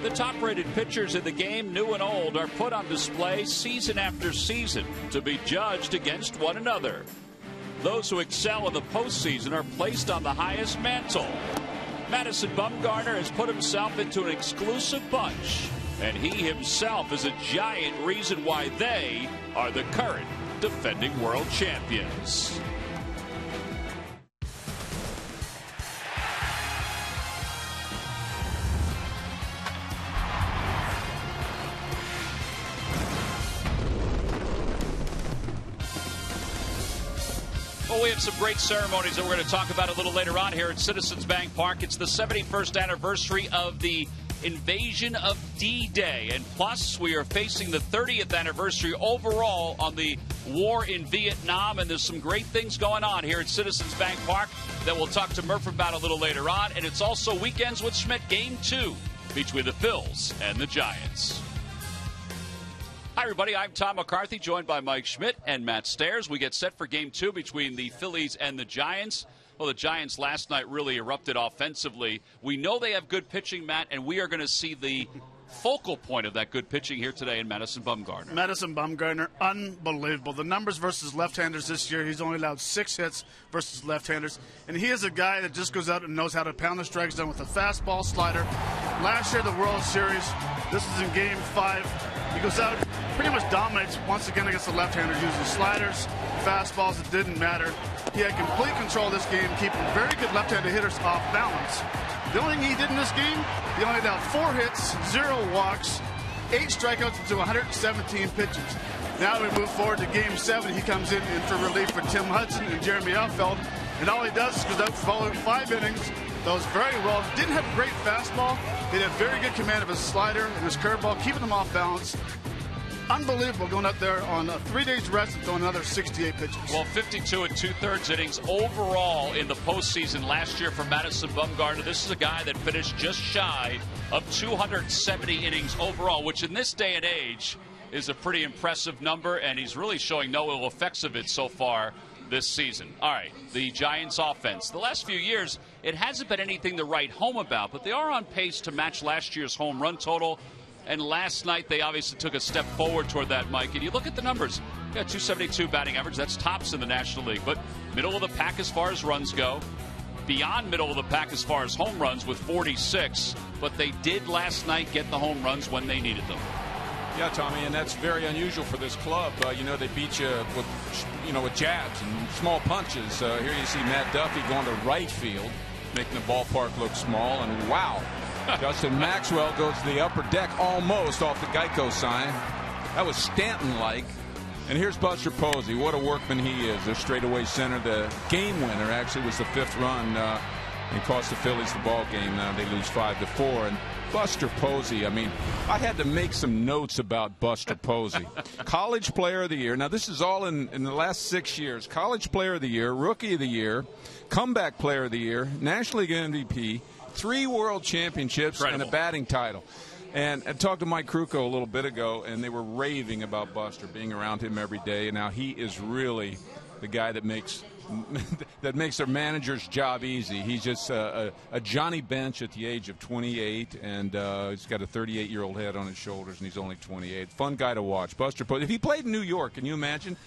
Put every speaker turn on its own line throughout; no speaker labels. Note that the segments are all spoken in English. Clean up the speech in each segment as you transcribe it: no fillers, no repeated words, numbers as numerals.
The top-rated pitchers in the game, new and old, are put on display season after season to be judged against one another. Those who excel in the postseason are placed on the highest mantle. Madison Bumgarner has put himself into an exclusive bunch, and he himself is a giant reason why they are the current defending world champions. Well, we have some great ceremonies that we're going to talk about a little later on here at Citizens Bank Park. It's the 71st anniversary of the invasion of D-Day. And plus, we are facing the 30th anniversary overall on the war in Vietnam. And there's some great things going on here at Citizens Bank Park that we'll talk to Murph about a little later on. And it's also Weekends with Schmidt, Game 2 between the Phils and the Giants. Hi, everybody. I'm Tom McCarthy, joined by Mike Schmidt and Matt Stairs. We get set for Game 2 between the Phillies and the Giants. Well, the Giants last night really erupted offensively. We know they have good pitching, Matt, and we are going to see the focal point of that good pitching here today in Madison Bumgarner.
Madison Bumgarner, unbelievable. The numbers versus left-handers this year, he's only allowed 6 hits versus left-handers. And he is a guy that just goes out and knows how to pound the strike zone with a fastball slider. Last year, the World Series, this is in Game 5. He goes out, pretty much dominates once again against the left-handers using sliders, fastballs. It didn't matter. He had complete control of this game, keeping very good left-handed hitters off balance. The only thing he did in this game, he only allowed 4 hits, 0 walks, 8 strikeouts to 117 pitches. Now we move forward to Game 7. He comes in for relief for Tim Hudson and Jeremy Outfield. And all he does is goes out following 5 innings, throws very well. Didn't have a great fastball. He had very good command of his slider and his curveball, keeping them off balance. Unbelievable going up there on a 3 days rest and throwing another 68 pitches.
Well, 52 and 2/3 innings overall in the postseason last year for Madison Bumgarner. This is a guy that finished just shy of 270 innings overall, which in this day and age is a pretty impressive number, and he's really showing no ill effects of it so far this season. All right, the Giants offense. The last few years, it hasn't been anything to write home about, but they are on pace to match last year's home run total. And last night, they obviously took a step forward toward that, Mike. And you look at the numbers. You got 272 batting average. That's tops in the National League. But middle of the pack as far as runs go. Beyond middle of the pack as far as home runs with 46. But they did last night get the home runs when they needed them.
Yeah, Tommy, and that's very unusual for this club. They beat you with jabs and small punches. Here you see Matt Duffy going to right field, making the ballpark look small. And wow. Justin Maxwell goes to the upper deck almost off the Geico sign. That was Stanton-like. And here's Buster Posey. What a workman he is. Their straightaway center. The game winner actually was the 5th run and cost the Phillies the ball game. They lose 5-4. And Buster Posey, I mean, I had to make some notes about Buster Posey. College Player of the Year. Now, this is all in the last 6 years. College Player of the Year, Rookie of the Year, Comeback Player of the Year, National League MVP, 3 World Championships,
Incredible.
And a batting title. And I talked to Mike Krukow a little bit ago, and they were raving about Buster, being around him every day. And now he is really the guy that makes their manager's job easy. He's just a Johnny Bench at the age of 28, and he's got a 38-year-old head on his shoulders, and he's only 28. Fun guy to watch. Buster Posey. If he played in New York, can you imagine?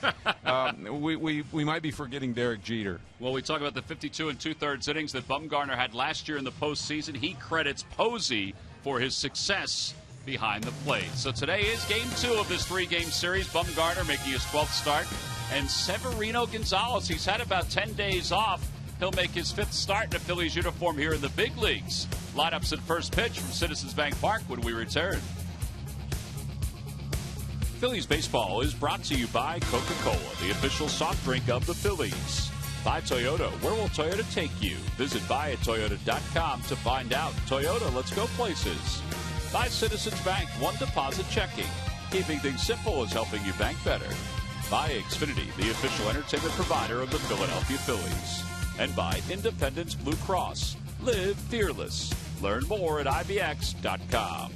We might be forgetting Derek Jeter.
Well, we talk about the 52 and 2/3 innings that Bumgarner had last year in the postseason. He credits Posey for his success behind the plate. So today is Game 2 of this 3-game series. Bumgarner making his 12th start. And Severino Gonzalez, he's had about 10 days off. He'll make his 5th start in a Phillies uniform here in the big leagues. Lineups at first pitch from Citizens Bank Park when we return. Phillies baseball is brought to you by Coca-Cola, the official soft drink of the Phillies. By Toyota, where will Toyota take you? Visit buyatoyota.com to find out. Toyota, let's go places. By Citizens Bank, one deposit checking. Keeping things simple is helping you bank better. By Xfinity, the official entertainment provider of the Philadelphia Phillies. And by Independence Blue Cross. Live fearless. Learn more at IBX.com.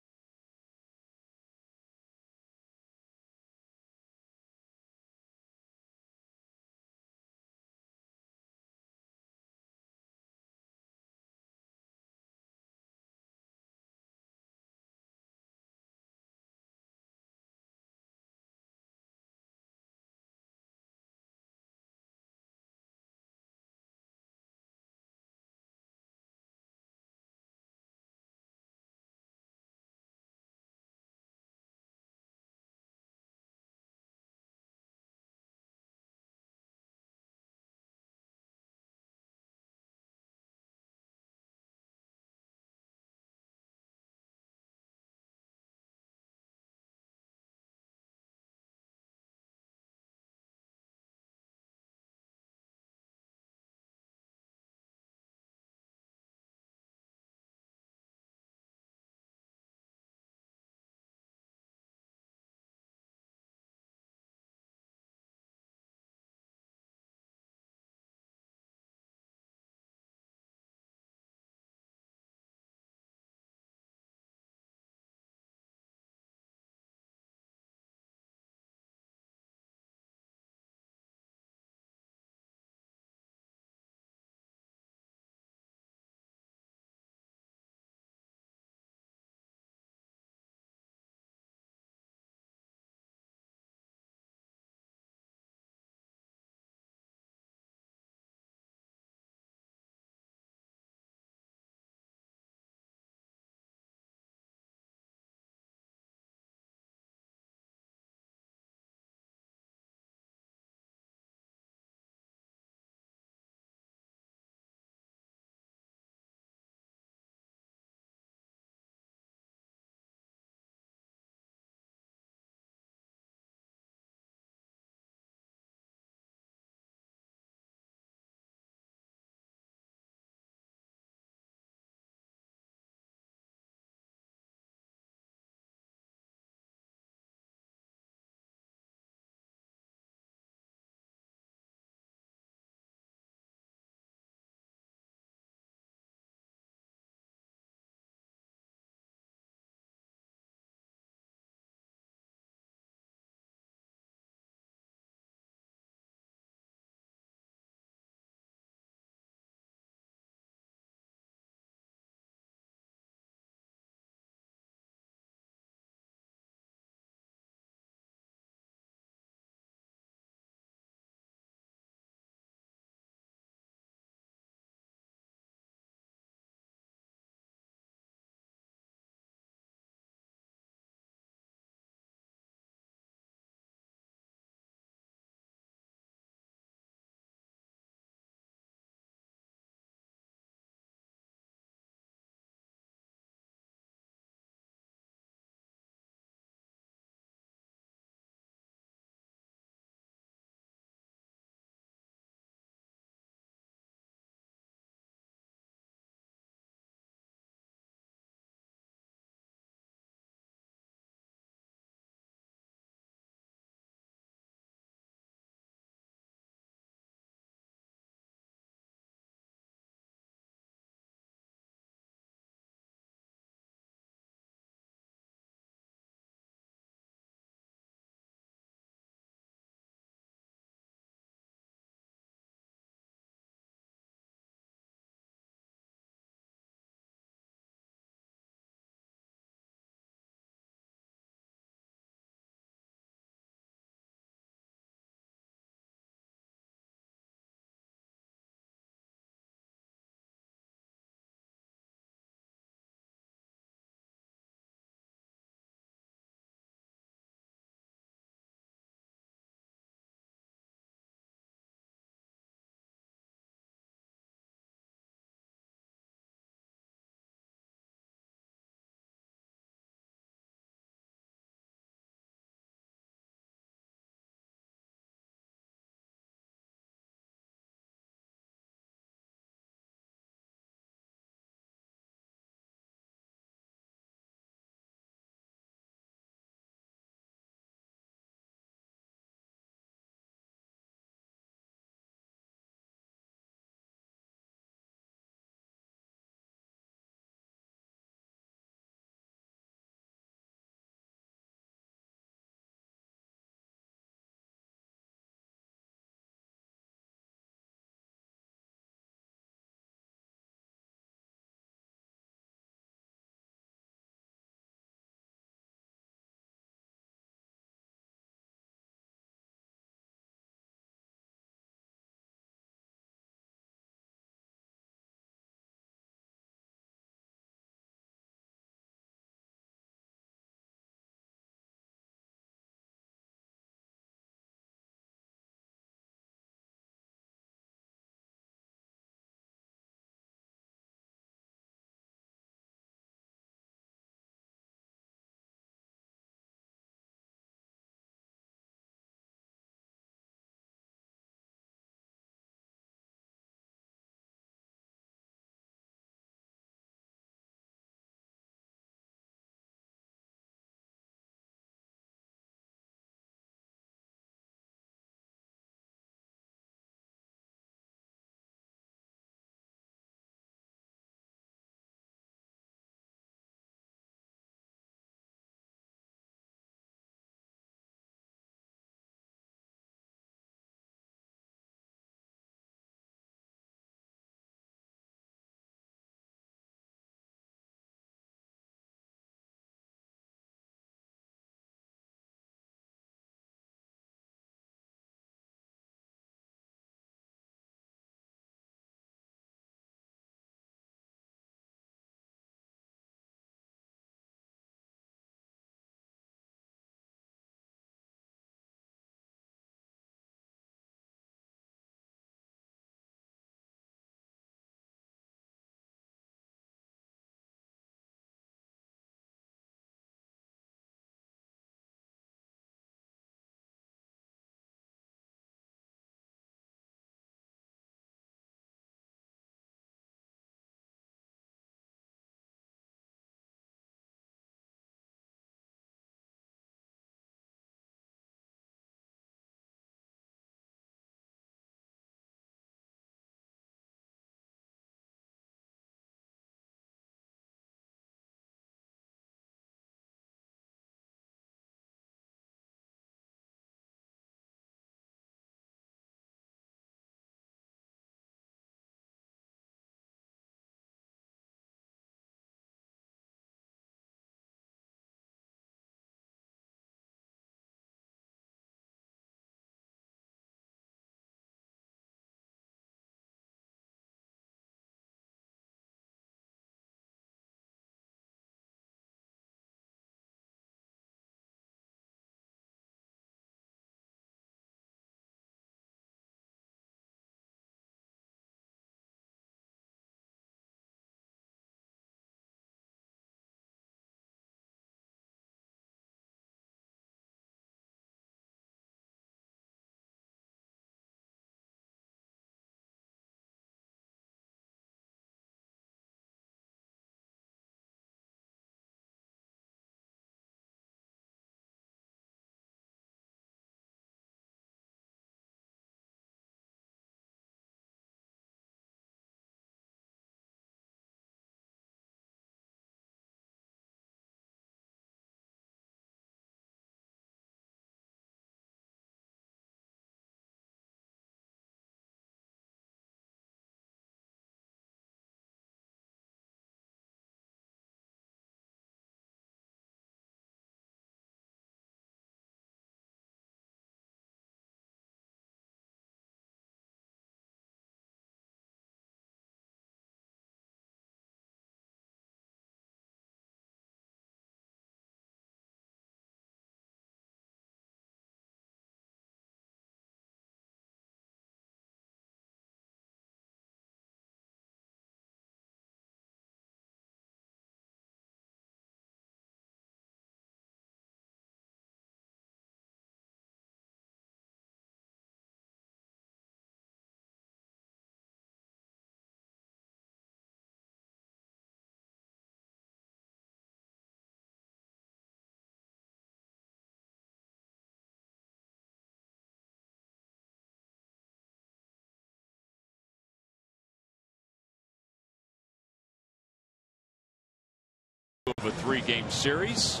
of a 3-game series.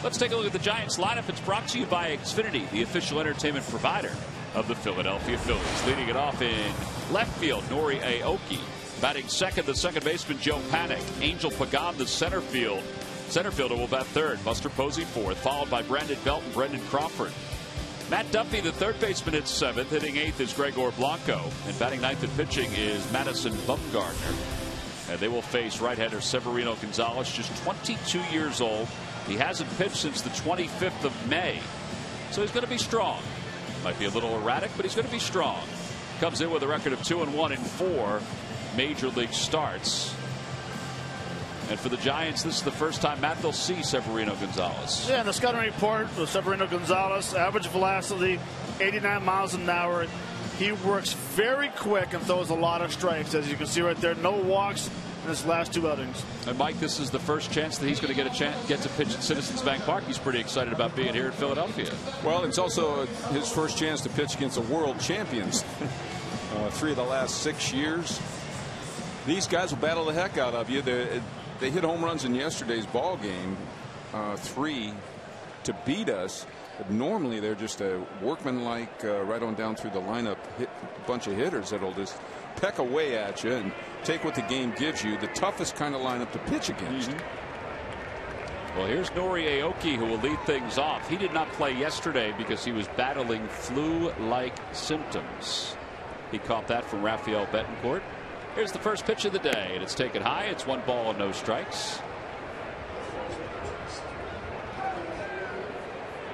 Let's take a look at the Giants lineup. It's brought to you by Xfinity, the official entertainment provider of the Philadelphia Phillies. Leading it off in left field, Nori Aoki. Batting second, the second baseman, Joe Panik. Angel Pagan, the center fielder, will bat third. Buster Posey fourth, followed by Brandon Belt and Brendan Crawford. Matt Duffy, the third baseman, hits seventh. Hitting eighth is Gregor Blanco. And batting ninth and pitching is Madison Bumgarner. And they will face right-hander Severino Gonzalez, just 22 years old. He hasn't pitched since the 25th of May. So he's going to be strong. Might be a little erratic, but he's going to be strong. Comes in with a record of 2-1 in 4 major league starts. And for the Giants, this is the first time, Matt, they'll see Severino Gonzalez.
Yeah, in the scouting report with Severino Gonzalez, average velocity 89 miles an hour. He works very quick and throws a lot of strikes, as you can see right there. No walks in his last 2 outings.
And Mike, this is the first chance that he's going to get to pitch at Citizens Bank Park. He's pretty excited about being here in Philadelphia.
Well, it's also his first chance to pitch against the world champions. 3 of the last 6 years. These guys will battle the heck out of you. They hit home runs in yesterday's ball game, 3 to beat us. But normally they're just a workman-like, right on down through the lineup, bunch of hitters that'll just peck away at you and take what the game gives you. The toughest kind of lineup to pitch against.
Well, here's Nori Aoki, who will lead things off. He did not play yesterday because he was battling flu-like symptoms. He caught that from Rafael Betancourt. Here's the first pitch of the day, and it's taken high. It's 1 ball and no strikes.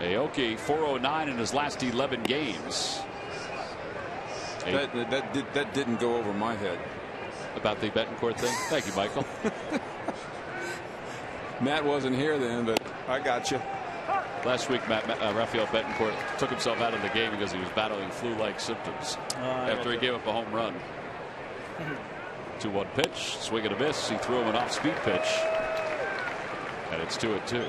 Aoki, 409 in his last 11 games.
That didn't go over my head.
About the Betancourt thing? Thank you, Michael.
Matt wasn't here then, but I got you.
Last week, Rafael Betancourt took himself out of the game because he was battling flu-like symptoms after he gave up a home run. 2-1 pitch, swing and a miss. He threw him an off-speed pitch, and it's 2-2.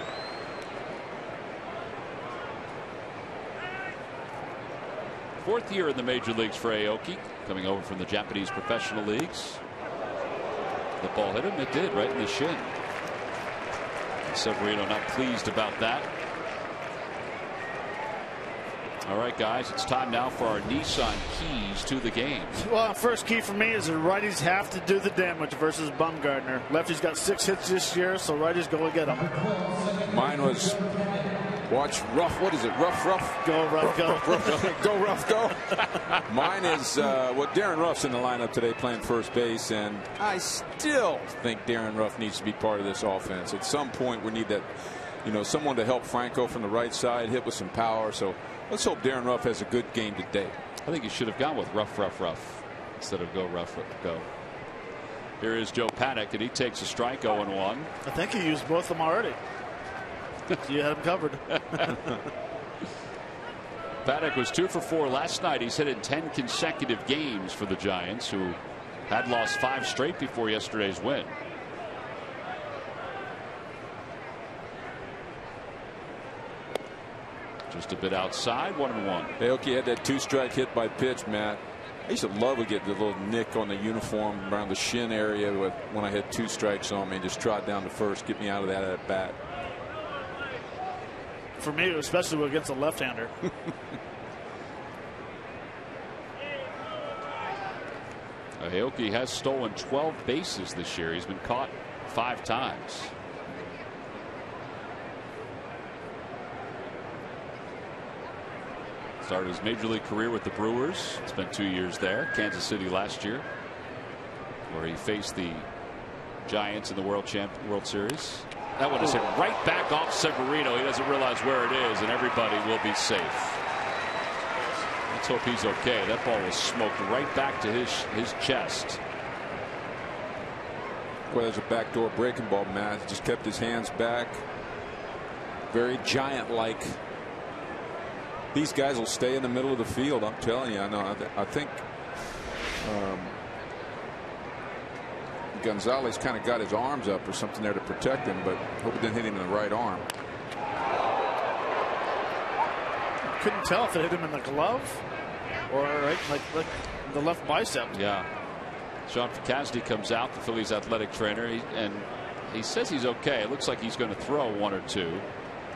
Fourth year in the major leagues for Aoki, coming over from the Japanese professional leagues. The ball hit him. It did, right in the shin. And Severino not pleased about that. All right, guys, it's time now for our Nissan keys to the game.
Well, first key for me is the righties have to do the damage versus Bumgarner. Lefty's got 6 hits this year, so righties go and get them.
Mine was, watch rough. What is it? Rough.
Go rough, go.
Go rough, go. Mine is Darren Ruff's in the lineup today playing first base, and I still think Darren Ruff needs to be part of this offense. At some point, we need that, someone to help Franco from the right side, hit with some power. So let's hope Darren Ruff has a good game today.
I think he should have gone with rough instead of go rough, go. Here is Joe Panik, and he takes a strike, 0-1.
I think he used both of them already. So you had him covered.
Paddock was 2 for 4 last night. He's hit in 10 consecutive games for the Giants, who had lost 5 straight before yesterday's win. Just a bit outside, 1-1.
Aoki had that 2-strike hit by pitch, Matt. I used to love to get the little nick on the uniform around the shin area when I had 2 strikes on me and just trot down to first, get me out of that at bat.
For me, especially against a left-hander.
Aoki has stolen 12 bases this year. He's been caught 5 times. Started his major league career with the Brewers. Spent 2 years there. Kansas City last year, where he faced the Giants in the World Series. That one is hit right back off Severino. He doesn't realize where it is, and everybody will be safe. Let's hope he's okay. That ball was smoked right back to his chest.
Well, there's a backdoor breaking ball, Matt. Just kept his hands back. Very giant-like. These guys will stay in the middle of the field. I'm telling you. I think Gonzalez kind of got his arms up or something there to protect him, but hope it didn't hit him in the right arm.
Couldn't tell if it hit him in the glove or like the left bicep.
Yeah. Sean Ficasdi comes out, the Phillies athletic trainer, and He says he's okay. It looks like he's going to throw one or two.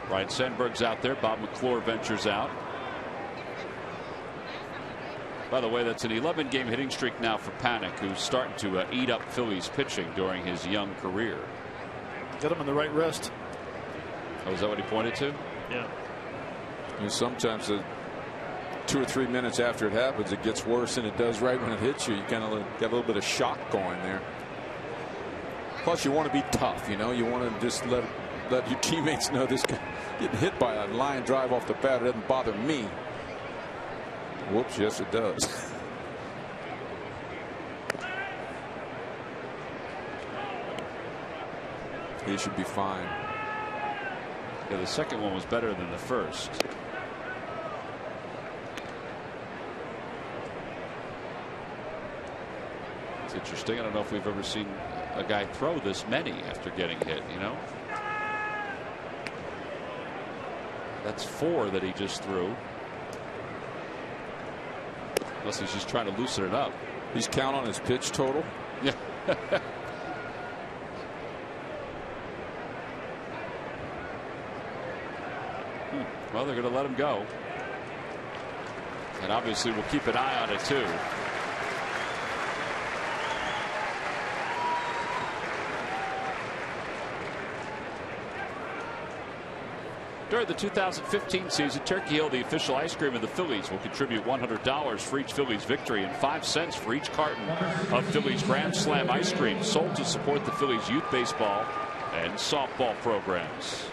Ryan Sandberg's out there. Bob McClure ventures out. By the way, that's an 11-game hitting streak now for Panik, who's starting to eat up Phillies pitching during his young career.
Got him in the right wrist.
Oh, is that what he pointed to?
Yeah.
And sometimes 2 or 3 minutes after it happens, it gets worse than it does right when it hits you. You kind of got a little bit of shock going there. Plus, you want to be tough. You know, you want to just let your teammates know this guy getting hit by a line drive off the bat. It doesn't bother me. Whoops, yes, it does. He should be fine.
Yeah, the second one was better than the first. It's interesting. I don't know if we've ever seen a guy throw this many after getting hit, you know? That's 4 that he just threw. Unless he's just trying to loosen it up.
He's counting on his pitch total.
Yeah. Well, they're going to let him go. And obviously we'll keep an eye on it too. During the 2015 season, Turkey Hill, the official ice cream of the Phillies, will contribute $100 for each Phillies victory and 5 cents for each carton of Phillies Grand Slam ice cream sold to support the Phillies youth baseball and softball programs.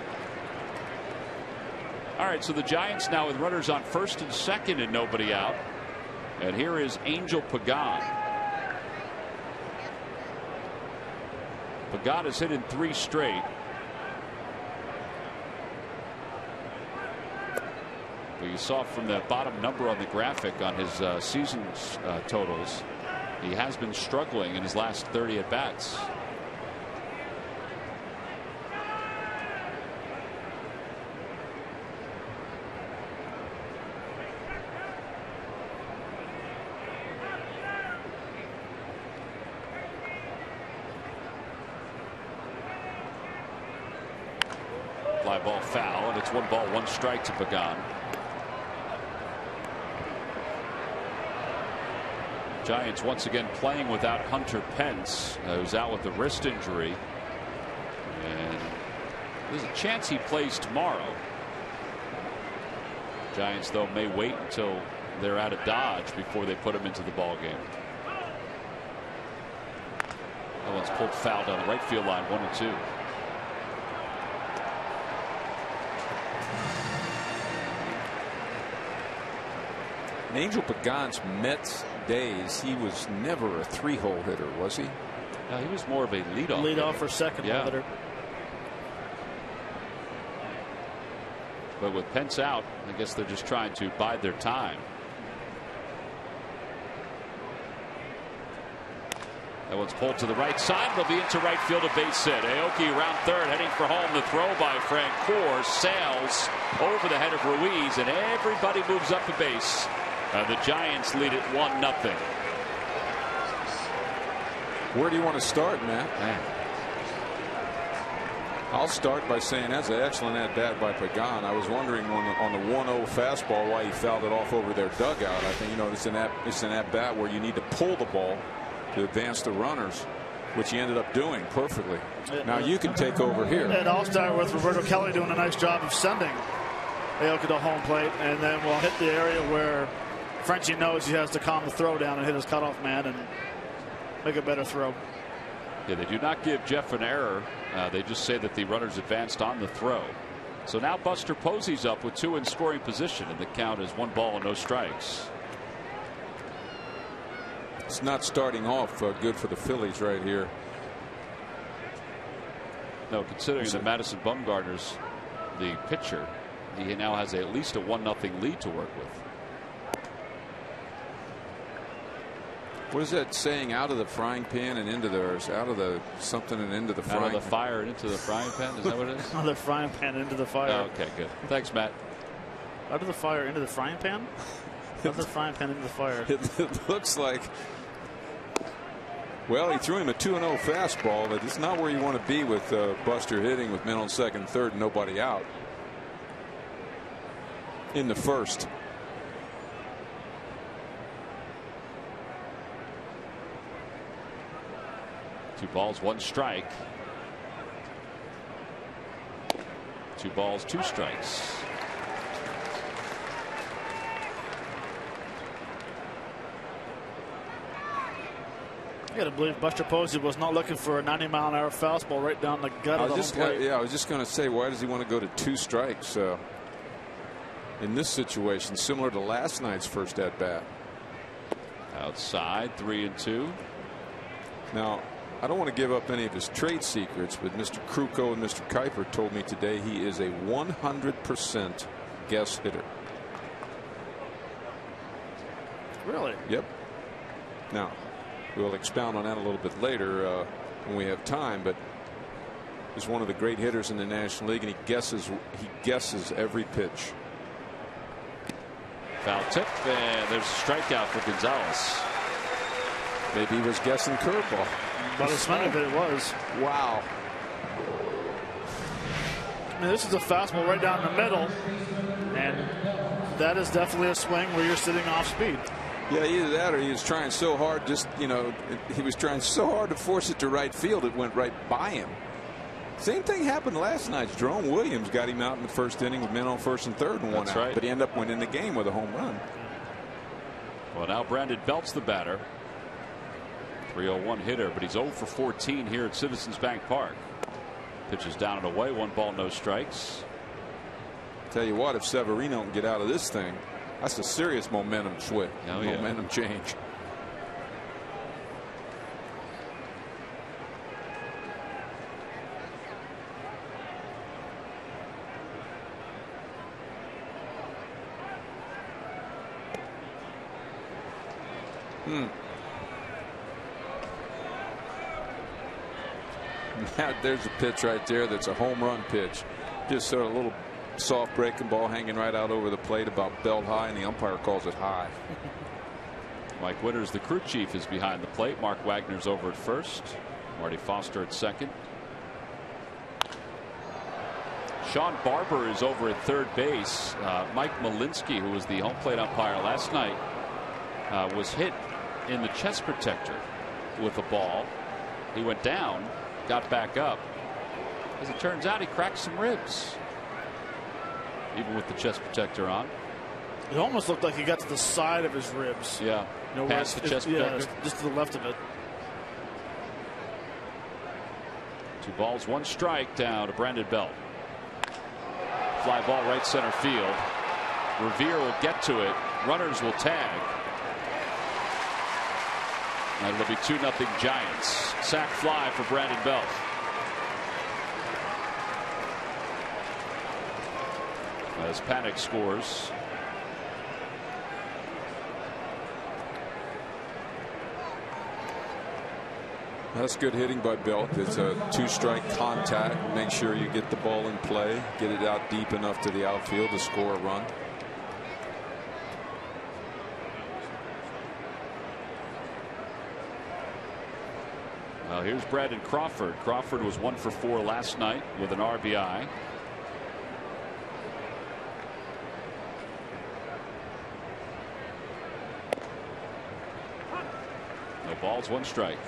All right, so the Giants now with runners on first and second and nobody out. And here is Angel Pagan. Pagan has hit in 3 straight. Well, you saw from the bottom number on the graphic on his season totals, he has been struggling in his last 30 at bats. Fly ball foul, and it's 1 ball 1 strike to Pagan. Giants once again playing without Hunter Pence, who's out with a wrist injury. And there's a chance he plays tomorrow. Giants, though, may wait until they're out of Dodge before they put him into the ball game. That one's pulled foul down the right field line, 1-2.
In Angel Pagan's Mets days, he was never a 3-hole hitter, was he?
No, he was more of a leadoff.
Leadoff or second hitter.
But with Pence out, I guess they're just trying to bide their time. That one's pulled to the right side. It'll be into right field, a base hit. Aoki around third, heading for home. The throw by Francoeur sails over the head of Ruiz, and everybody moves up the base. The Giants lead it 1-0.
Where do you want to start, Matt? I'll start by saying that's an excellent at bat by Pagan. I was wondering on the 1-0 fastball why he fouled it off over their dugout. I think, you know, it's an at bat where you need to pull the ball to advance the runners, which he ended up doing perfectly. Now you can take over here.
And I'll start with Roberto Kelly doing a nice job of sending Aoki to home plate, and then we'll hit the area where Frenchie knows he has to calm the throw down and hit his cutoff man and make a better throw.
Yeah, they do not give Jeff an error. They just say that the runners advanced on the throw. So now Buster Posey's up with 2 in scoring position, and the count is 1 ball and no strikes.
It's not starting off good for the Phillies right here.
No, considering that Madison Bumgarner's the pitcher, he now has at least a 1-0 lead to work with.
What is that saying? Out of the frying pan and into the, out of the something and into the frying
pan. Out of the fire and into the frying pan? Is that what it is?
Out of the frying pan into the fire.
Oh, okay, good. Thanks, Matt.
Out of the fire into the frying pan? Out of the frying pan into the fire.
It looks like Well, he threw him a 2-0 fastball, but it's not where you want to be with Buster hitting with men on second, third, and nobody out in the first.
Two balls, one strike. 2 balls, 2 strikes.
You got to believe Buster Posey was not looking for a 90-mile-an-hour fastball right down the gut of the home plate.
Yeah, I was just going to say, why does he want to go to 2 strikes in this situation, similar to last night's first at bat?
Outside, 3-2.
Now, I don't want to give up any of his trade secrets, but Mr. Krukow and Mr. Kuiper told me today he is a 100% guess hitter.
Really?
Yep. Now, we'll expound on that a little bit later when we have time, but he's one of the great hitters in the National League, and he guesses every pitch.
Foul tip, and there's a strikeout for Gonzalez.
Maybe he was guessing curveball.
By the sound of it was.
Wow.
I mean, this is a fastball right down the middle, and that is definitely a swing where you're sitting off speed.
Yeah, either that or he was trying so hard, he was trying so hard to force it to right field, it went right by him. Same thing happened last night. Jerome Williams got him out in the first inning with men on first and third and 1 out.
Right.
But he ended up winning the game with a home run.
Well, now Brandon Belt's the batter. 301 hitter, but he's 0 for 14 here at Citizens Bank Park. Pitches down and away, 1 ball, no strikes.
Tell you what, if Severino can get out of this thing, that's a serious momentum swing.
Oh, yeah.
Momentum change. There's a pitch right there that's a home run pitch. Just sort of a little soft breaking ball hanging right out over the plate about belt high, and the umpire calls it high.
Mike Winters, the crew chief, is behind the plate. Mark Wagner's over at first. Marty Foster at second. Sean Barber is over at third base. Mike Malinsky, who was the home plate umpire last night, was hit in the chest protector with a ball. He went down, got back up. As it turns out, he cracked some ribs, even with the chest protector on.
It almost looked like he got to the side of his ribs.
Yeah, past the chest protector.
Yeah, just to the left of it.
2 balls, 1 strike down to Brandon Belt. Fly ball right center field. Revere will get to it. Runners will tag. And it'll be 2-0 Giants. Sac fly for Brandon Belt. As Panic scores.
That's good hitting by Belt. It's a 2-strike contact. Make sure you get the ball in play, get it out deep enough to the outfield to score a run.
Well, here's Brandon Crawford. Crawford was 1 for 4 last night with an RBI. No balls, 1 strike.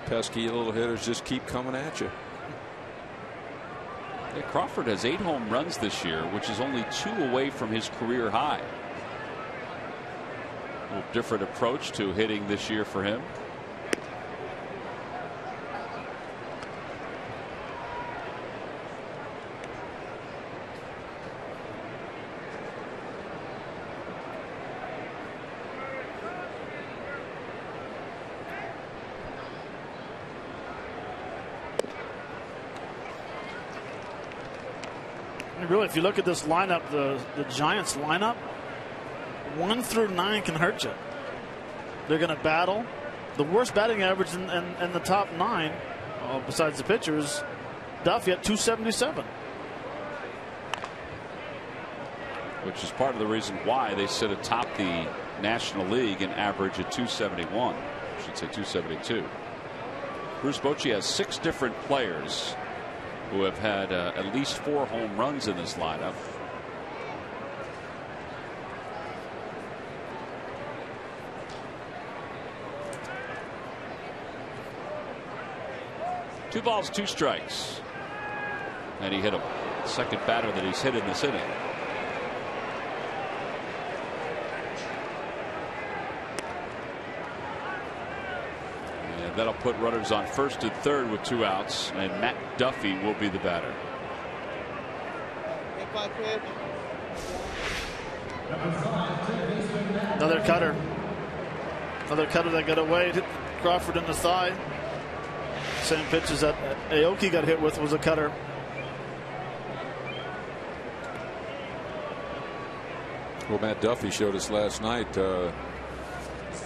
Pesky little hitters just keep coming at you.
Yeah, Crawford has 8 home runs this year, which is only 2 away from his career high. A little different approach to hitting this year for him.
Really, if you look at this lineup, the Giants lineup, 1 through 9 can hurt you. They're going to battle. The worst batting average in the top 9, besides the pitchers, Duffy at 277.
Which is part of the reason why they sit atop the National League and average at 271. should say 272. Bruce Bochy has 6 different players who have had at least 4 home runs in this lineup. Two balls, 2 strikes. And he hit a second batter that he's hit in this inning. And that'll put runners on first and third with 2 outs, and Matt Duffy will be the batter.
Another cutter. Another cutter that got away. Hit Crawford in the thigh. Same pitches that Aoki got hit with was a cutter.
Well, Matt Duffy showed us last night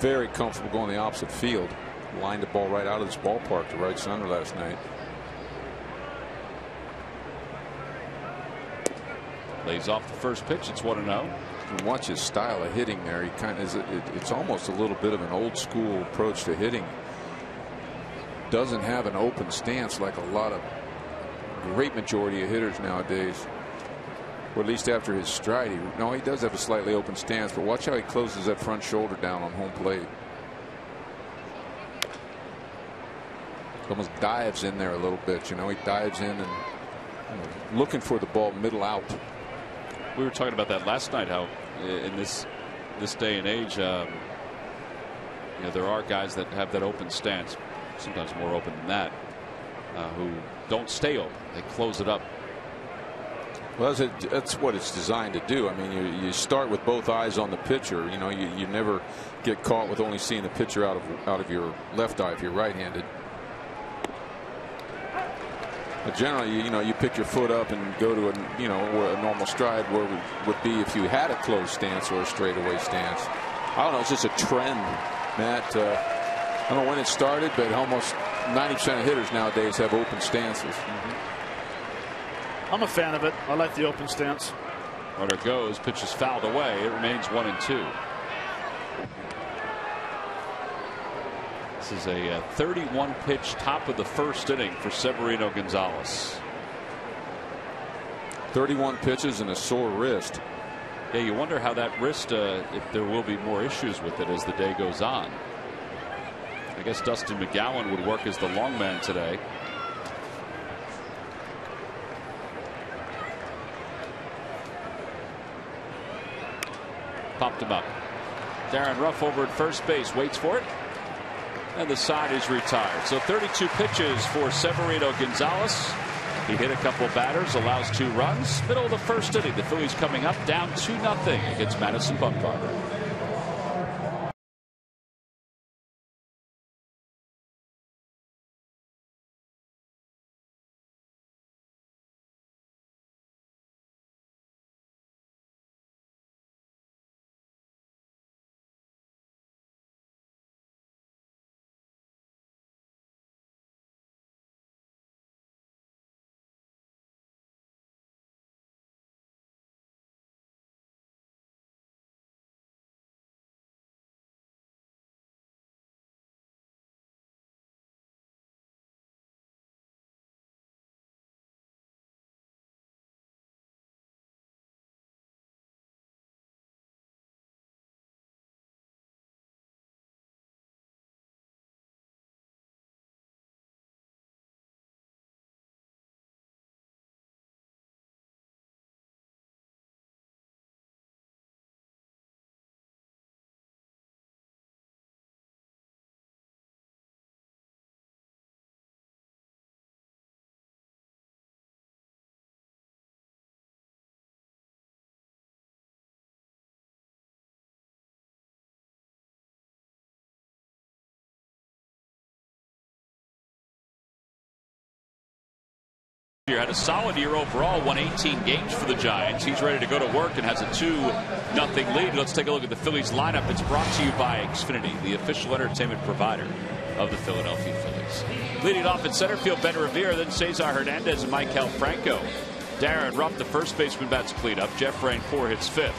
very comfortable going the opposite field. Lined the ball right out of this ballpark to right center last night.
Lays off the first pitch. It's 1-0.
And watch his style of hitting there. He kind of is. It's almost a little bit of an old school approach to hitting. Doesn't have an open stance like a lot of great majority of hitters nowadays. Or at least after his stride. He does have a slightly open stance, but watch how he closes that front shoulder down on home plate. Almost dives in there a little bit. He dives in and looking for the ball middle out.
We were talking about that last night, how in this day and age, there are guys that have that open stance, sometimes more open than that, who don't stay open. They close it up.
Well, that's what it's designed to do. I mean, you start with both eyes on the pitcher. You never get caught with only seeing the pitcher out of your left eye if you're right-handed. But generally, you pick your foot up and go to where a normal stride where would be if you had a closed stance or a straightaway stance. I don't know. It's just a trend, Matt. I don't know when it started, but almost 90% of hitters nowadays have open stances.
I'm a fan of it. I like the open stance.
Runner goes. Pitch is fouled away. It remains 1-2. This is a 31 pitch top of the first inning for Severino Gonzalez.
31 pitches and a sore wrist.
Yeah, you wonder how that wrist, if there will be more issues with it as the day goes on. I guess Dustin McGowan would work as the long man today. Popped him up. Darren Ruff over at first base, waits for it. And the side is retired. So 32 pitches for Severino Gonzalez. He hit a couple batters, allows 2 runs. Middle of the first inning. The Phillies coming up down 2-0 against Madison Bumgarner. Had a solid year overall, won 18 games for the Giants. He's ready to go to work and has a 2-0 lead. Let's take a look at the Phillies lineup. It's brought to you by Xfinity, the official entertainment provider of the Philadelphia Phillies. Leading off at center field, Ben Revere, then Cesar Hernandez and Maikel Franco. Darren Ruff, the first baseman, bats cleanup. Jeff Francoeur hits 5th.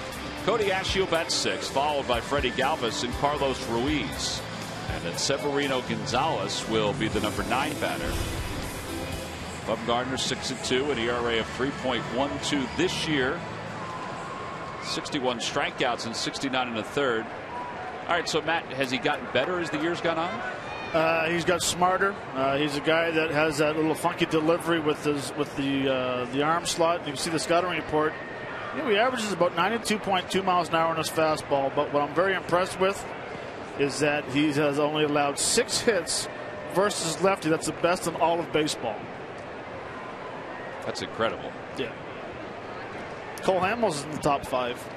Cody Ascio bats 6th, followed by Freddie Galvis and Carlos Ruiz. And then Severino Gonzalez will be the number 9 batter. Bumgarner 6-2, an ERA of 3.12 this year. 61 strikeouts and 69 in the third. All right, so Matt, has he gotten better as the year's gone on?
He's got smarter. He's a guy that has that little funky delivery with the arm slot. You can see the scouting report. He averages about 92.2 miles an hour on his fastball. But what I'm very impressed with is that he has only allowed 6 hits versus lefty. That's the best in all of baseball.
That's incredible.
Yeah. Cole Hamels in the top 5.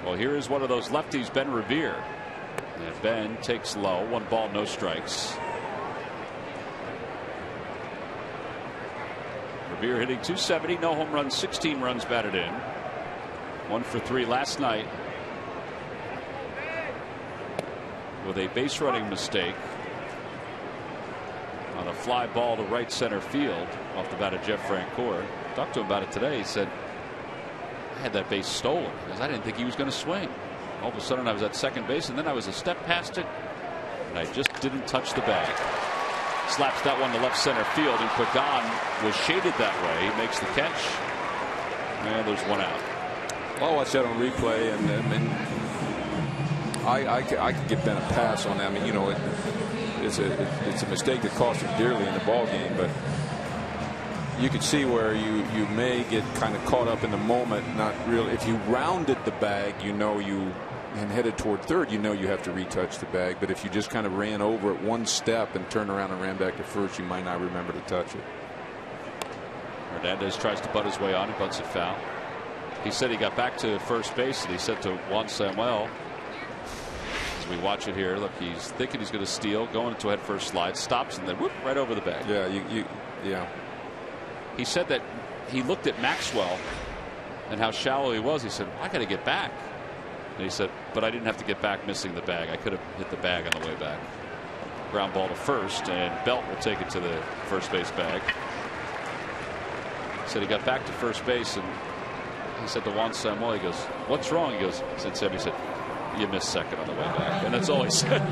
Well, here is one of those lefties, Ben Revere. And Ben takes low. 1 ball, no strikes. Revere hitting .270, no home runs, 16 runs batted in. 1 for 3 last night with a base running mistake on a fly ball to right center field off the bat of Jeff Francoeur. Talked to him about it today. He said, I had that base stolen because I didn't think he was going to swing. All of a sudden I was at second base, and then I was a step past it, and I just didn't touch the bag. Slaps that one to left center field, and Pagan was shaded that way. He makes the catch, and there's 1 out.
Well, I watched that on replay, and I could give Ben a pass on that. I mean, you know, it's a mistake that cost him dearly in the ball game, but you could see where you may get kind of caught up in the moment. Not really. If you rounded the bag, you know, and headed toward third, you know you have to retouch the bag. But if you just kind of ran over it 1 step and turned around and ran back to first, you might not remember to touch it.
Hernandez tries to butt his way on. He butts it foul. He said he got back to first base, and he said to Juan Samuel, as we watch it here, look, he's thinking he's going to steal, going into a head first slide, stops, and then whoop, right over the bag.
Yeah, yeah.
He said that he looked at Maxwell and how shallow he was. He said, I got to get back. And he said, but I didn't have to get back missing the bag. I could have hit the bag on the way back. Ground ball to first, and Belt will take it to the first base bag. He said he got back to first base, and he said to Juan Samuel, he goes, what's wrong? He goes, he said, you missed second on the way back. And that's all he said.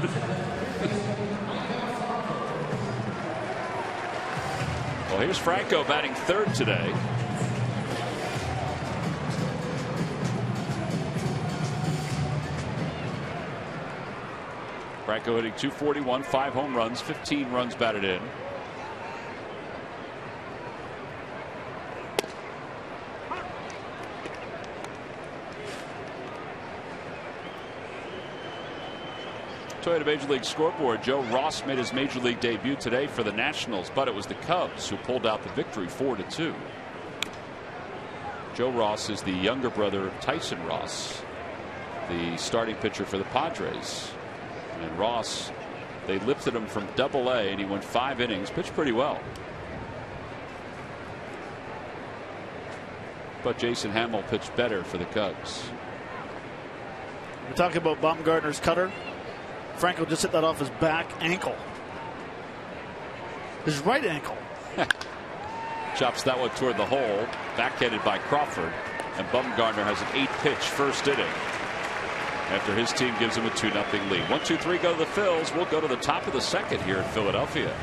Well, here's Franco batting third today. Franco hitting .241, 5 home runs, 15 runs batted in. Toyota Major League Scoreboard. Joe Ross made his Major League debut today for the Nationals, but it was the Cubs who pulled out the victory 4-2. Joe Ross is the younger brother of Tyson Ross, the starting pitcher for the Padres. And Ross, they lifted him from Double-A, and he went 5 innings, pitched pretty well. But Jason Hamill pitched better for the Cubs.
We're talking about Bumgarner's cutter. Franco just hit that off his back ankle. His right ankle.
Chops that one toward the hole, backhanded by Crawford, and Bumgarner has an 8-pitch first inning after his team gives him a 2-0 lead. 1-2-3 go to the Phils. We'll go to the top of the second here in Philadelphia.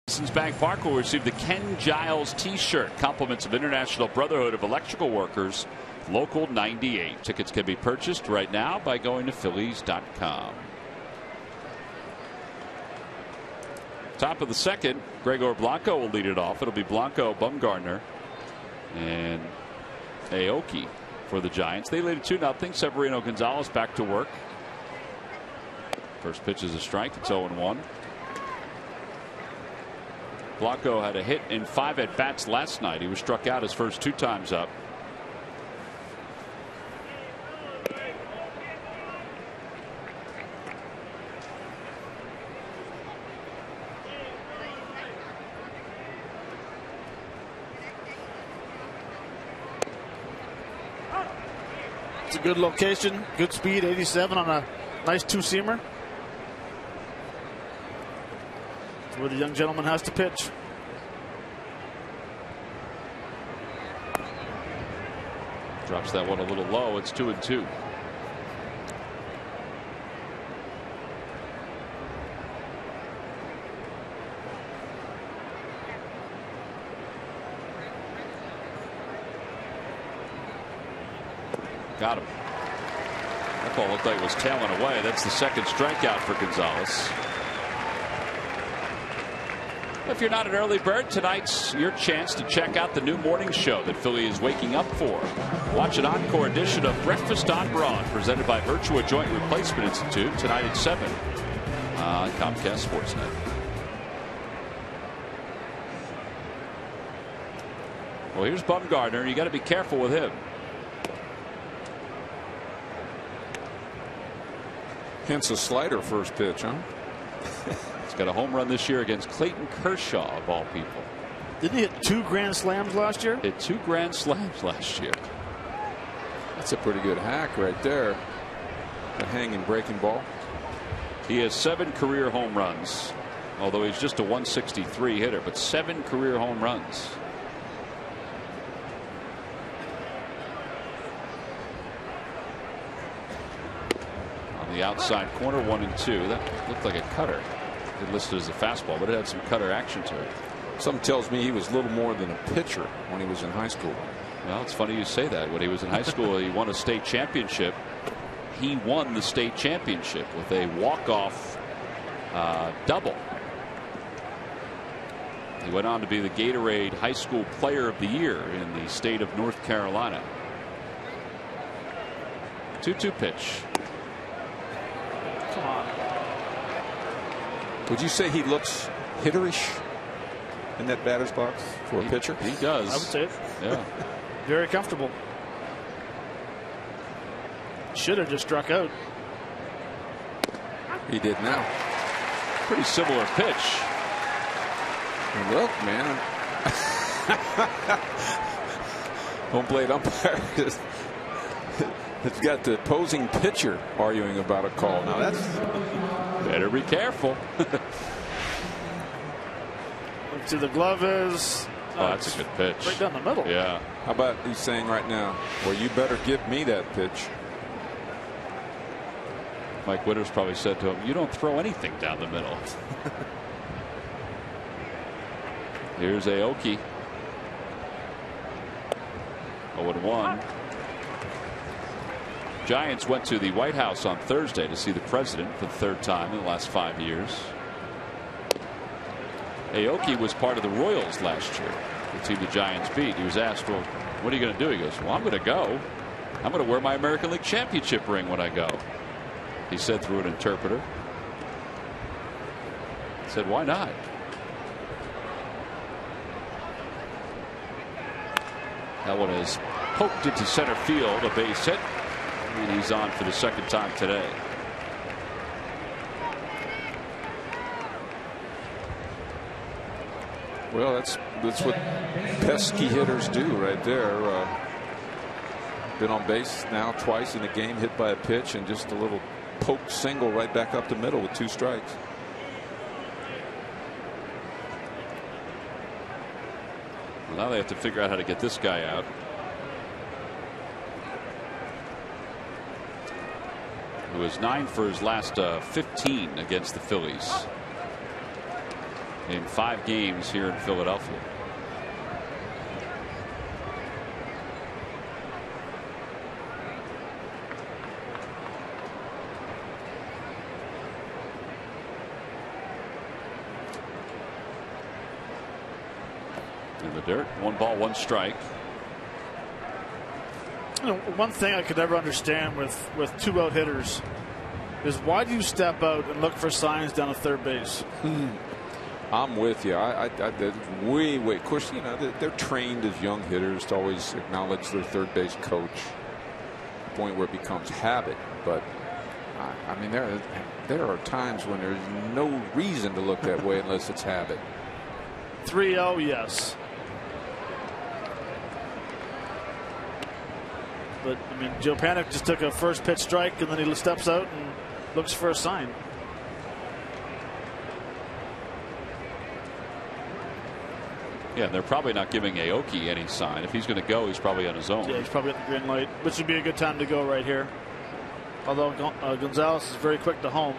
Citizens Bank Park will receive the Ken Giles T-shirt, compliments of International Brotherhood of Electrical Workers, Local 98. Tickets can be purchased right now by going to Phillies.com. Top of the second, Gregor Blanco will lead it off. It'll be Blanco, Bumgarner, and Aoki for the Giants. They lead it 2-0. Severino Gonzalez back to work. First pitch is a strike. It's 0-1. Blanco had a hit in 5 at-bats last night. He was struck out his first 2 times up.
It's a good location, good speed, 87 on a nice 2-seamer. It's where the young gentleman has to pitch.
Drops that one a little low. It's 2-2. Got him. That ball looked like it was tailing away. That's the second strikeout for Gonzalez. If you're not an early bird, tonight's your chance to check out the new morning show that Philly is waking up for. Watch an encore edition of Breakfast on Broad, presented by Virtua Joint Replacement Institute, tonight at 7 on Comcast Sportsnet. Well, here's Bumgarner. You got to be careful with him.
Hence a slider first pitch, huh?
He's got a home run this year against Clayton Kershaw, of all people.
Didn't he hit 2 grand slams last year?
Hit 2 grand slams last year.
That's a pretty good hack right there. A hanging breaking ball.
He has 7 career home runs, although he's just a 163 hitter, but 7 career home runs. The outside corner, 1-2. That looked like a cutter. It listed as a fastball, but it had some cutter action to it.
Something tells me he was little more than a pitcher when he was in high school.
Well, it's funny you say that. When he was in high school, he won a state championship. He won the state championship with a walk-off double. He went on to be the Gatorade High School Player of the Year in the state of North Carolina. 2-2 pitch.
Come on.
Would you say he looks hitterish in that batter's box for a pitcher?
He does.
I would say it.
Yeah.
Very comfortable. Should have just struck out.
He did now.
Pretty similar pitch.
And look, man. Home plate umpire it's got the opposing pitcher arguing about a call. Now that's
better be careful.
Let's see, the glove is.
Oh, that's a good pitch.
Right down the middle.
Yeah.
How about he's saying right now, well, you better give me that pitch.
Mike Winters probably said to him, you don't throw anything down the middle. Here's Aoki. 0-1. Giants went to the White House on Thursday to see the president for the 3rd time in the last 5 years. Aoki was part of the Royals last year, the team the Giants beat. He was asked, well, what are you going to do? He goes, well, I'm going to go. I'm going to wear my American League Championship ring when I go. He said through an interpreter. He said, why not? That one is poked into center field, a base hit, and he's on for the 2nd time today.
Well, that's what pesky hitters do right there. Been on base now twice in a game, hit by a pitch, and just a little poke single right back up the middle with 2 strikes.
Well, now they have to figure out how to get this guy out. Who is 9 for his last 15 against the Phillies. in 5 games here in Philadelphia. In the dirt. 1 ball, 1 strike.
You know, one thing I could never understand with 2-out hitters is why do you step out and look for signs down at third base?
I'm with you. Way. Of course, you know they're trained as young hitters to always acknowledge their third base coach. To the point where it becomes habit. But I mean, there are times when there's no reason to look that way unless it's habit.
3-0, yes. But I mean, Joe Panik just took a first pitch strike and then he steps out and looks for a sign.
Yeah, they're probably not giving Aoki any sign. If he's going to go, he's probably on his own.
Yeah, he's probably at the green light, which would be a good time to go right here. Although Gonzalez is very quick to home.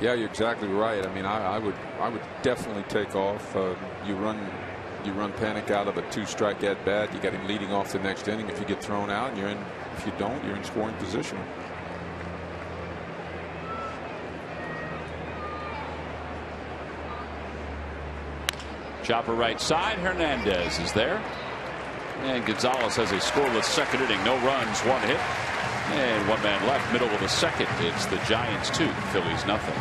Yeah, you're exactly right. I mean, I would definitely take off. You run Panik out of a 2-strike at bat. You got him leading off the next inning. If you get thrown out, and you're in. If you don't, you're in scoring position.
Chopper right side. Hernandez is there, and Gonzalez has a scoreless second inning. No runs, 1 hit. And 1 man left, middle of the second. It's the Giants 2, Phillies nothing.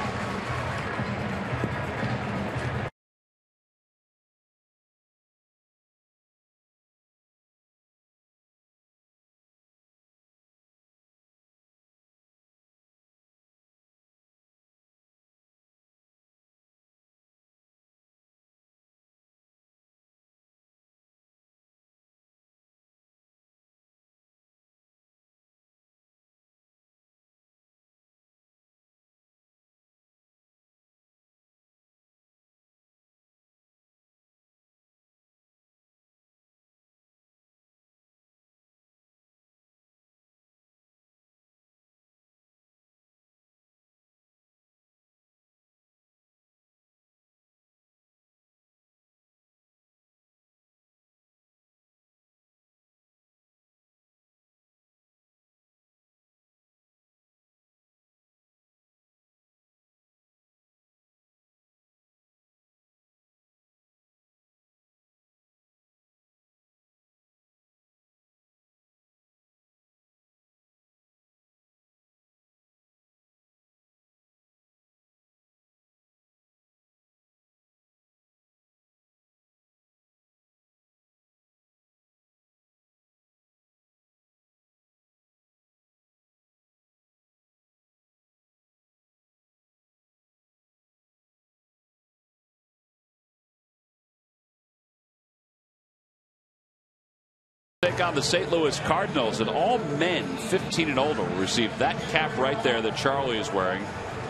Take on the St. Louis Cardinals, and all men 15 and older will receive that cap right there that Charlie is wearing.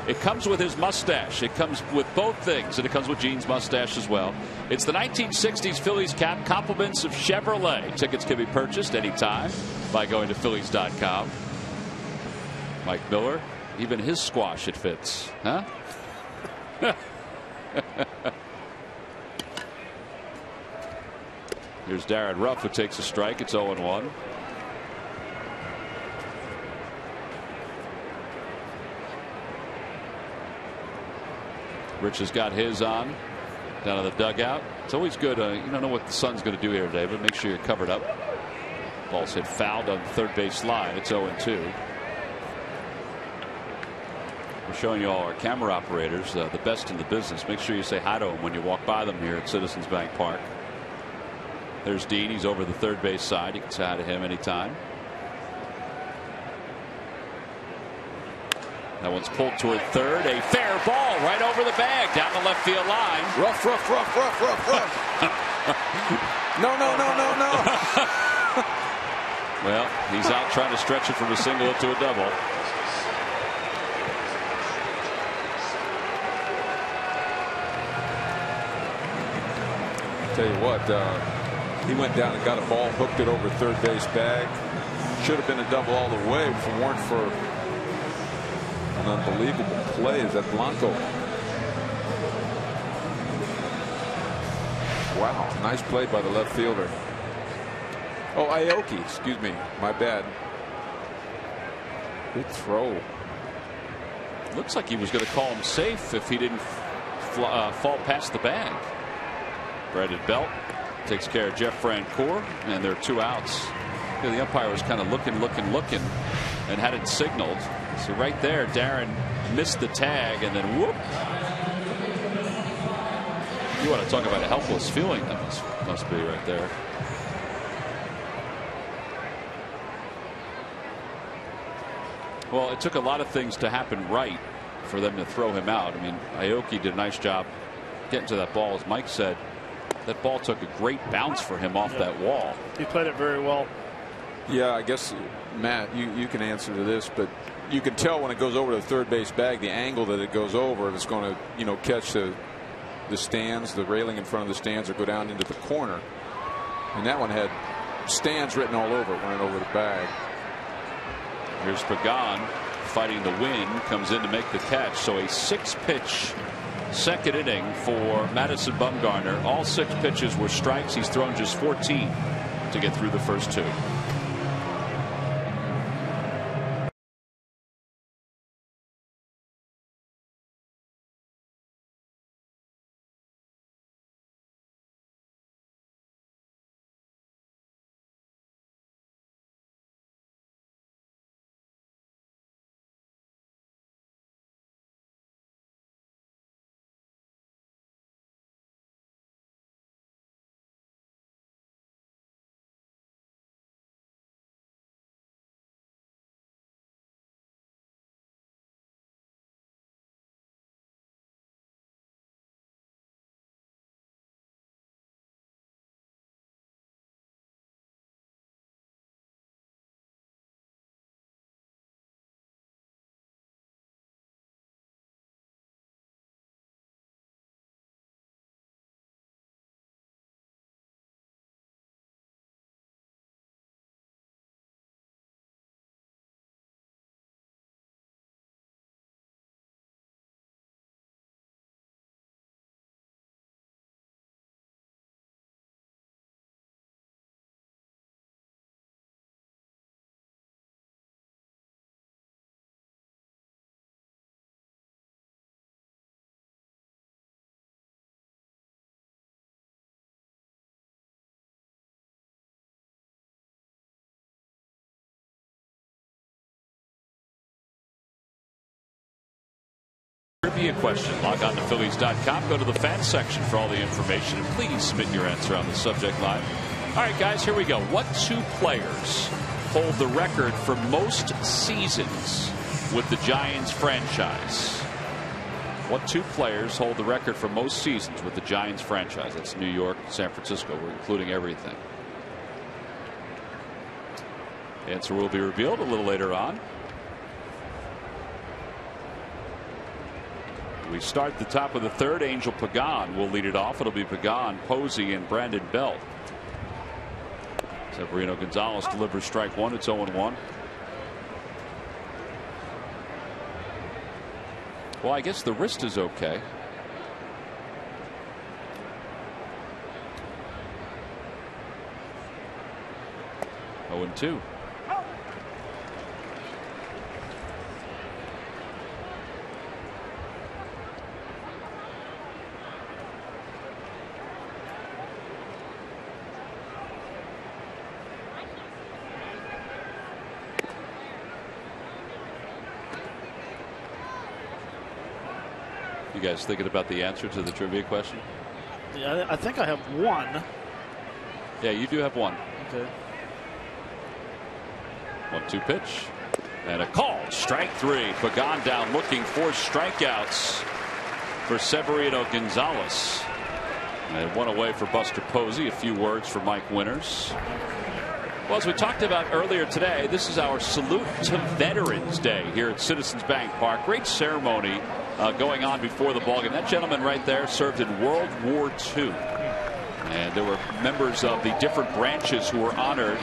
It comes with his mustache. It comes with both things, and it comes with Gene's mustache as well. It's the 1960s Phillies cap, compliments of Chevrolet. Tickets can be purchased anytime by going to Phillies.com. Mike Miller, even his squash it fits, huh? Here's Darren Ruff, who takes a strike. It's 0-1. Rich has got his on down in the dugout. It's always good. You don't know what the sun's going to do here today, but make sure you're covered up. Ball's hit fouled on the third base line. It's 0-2. We're showing you all our camera operators, the best in the business. Make sure you say hi to them when you walk by them here at Citizens Bank Park. There's Dean. He's over the third base side. You can say hi to him anytime. That one's pulled toward third. A fair ball right over the bag down the left field line.
Rough. No.
Well, he's out trying to stretch it from a single to a double.
Tell you what, He went down and got a ball, hooked it over third base bag. Should have been a double all the way if it weren't for an unbelievable play. Is that Blanco? Wow, nice play by the left fielder. Oh, Aoki, excuse me, my bad. Good throw.
Looks like he was going to call him safe if he didn't fall past the bag. Brandon Belt takes care of Jeff Francoeur, and there are 2 outs. You know, the umpire was kind of looking, and had it signaled. So right there, Darren missed the tag, and then whoop. You want to talk about a helpless feeling? That must be right there. Well, it took a lot of things to happen right for them to throw him out. I mean, Aoki did a nice job getting to that ball. As Mike said, that ball took a great bounce for him off that wall.
He played it very well.
Yeah, I guess, Matt, you can answer to this, but you can tell when it goes over to the third base bag, the angle that it goes over, if it's going to, catch the stands, the railing in front of the stands, or go down into the corner. And that one had stands written all over it when it went over the bag.
Here's Pagan fighting the wind, comes in to make the catch. So a 6-pitch second inning for Madison Bumgarner. All 6 pitches were strikes. He's thrown just 14 to get through the first 2. Trivia question. Log on to Phillies.com. Go to the fan section for all the information. And please submit your answer on the subject line. All right, guys, here we go. What 2 players hold the record for most seasons with the Giants franchise? What 2 players hold the record for most seasons with the Giants franchise? That's New York, San Francisco. We're including everything. The answer will be revealed a little later on. We start the top of the 3rd. Angel Pagan will lead it off. It'll be Pagan, Posey, and Brandon Belt. Severino Gonzalez delivers strike 1. It's 0-1. Well, I guess the wrist is okay. Oh, 0-2. You guys thinking about the answer to the trivia question?
Yeah, I think I have 1.
Yeah, you do have 1.
Okay.
1-2 pitch. And a call. Strike 3. Pagan down looking for strikeouts for Severino Gonzalez. And 1 away for Buster Posey. A few words for Mike Winters. Well, as we talked about earlier today, this is our Salute to Veterans Day here at Citizens Bank Park. Great ceremony going on before the ballgame. That gentleman right there served in World War II. And there were members of the different branches who were honored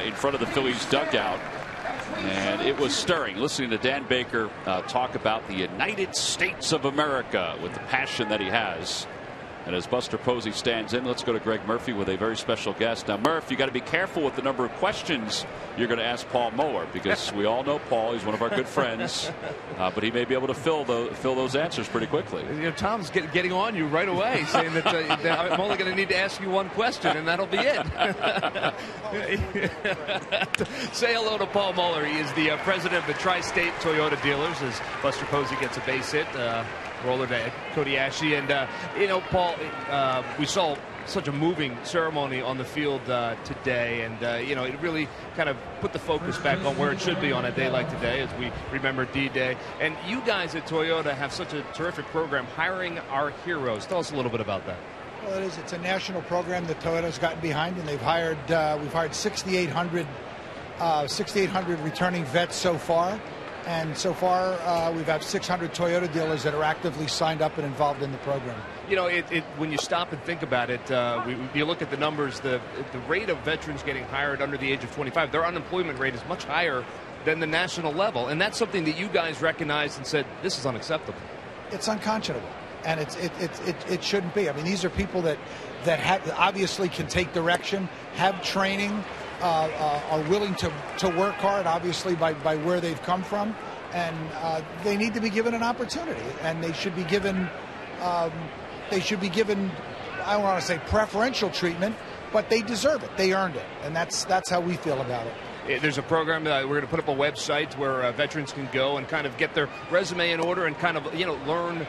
in front of the Phillies dugout. And it was stirring listening to Dan Baker talk about the United States of America with the passion that he has. And as Buster Posey stands in, let's go to Greg Murphy with a very special guest. Now, Murph, you got to be careful with the number of questions you're going to ask Paul Moeller, because we all know Paul. He's one of our good friends, but he may be able to fill those answers pretty quickly.
You know, Tom's getting on you right away, saying that I'm only going to need to ask you one question, and that'll be it. Say hello to Paul Moeller. He is the president of the Tri-State Toyota Dealers, as Buster Posey gets a base hit. Roller to Cody Ashley. And, you know, Paul, we saw such a moving ceremony on the field today. And, you know, it really kind of put the focus back on where it should be on a day like today as we remember D-Day. And you guys at Toyota have such a terrific program, hiring our heroes. Tell us a little bit about that.
Well, it is. It's a national program that Toyota's gotten behind, and they've hired, we've hired 6,800 returning vets so far. And so far, we've had 600 Toyota dealers that are actively signed up and involved in the program.
You know, when you stop and think about it, you look at the numbers, the rate of veterans getting hired under the age of 25, their unemployment rate is much higher than the national level. And that's something that you guys recognized and said, this is unacceptable. It's
unconscionable. And it shouldn't be. I mean, these are people that obviously can take direction, have training, are willing to work hard, obviously, by where they've come from, and they need to be given an opportunity, and they should be given I don't want to say preferential treatment, but they deserve it. They earned it, and that's how we feel about it.
There's a program that we're going to put up a website where veterans can go and kind of get their resume in order and kind of, you know, learn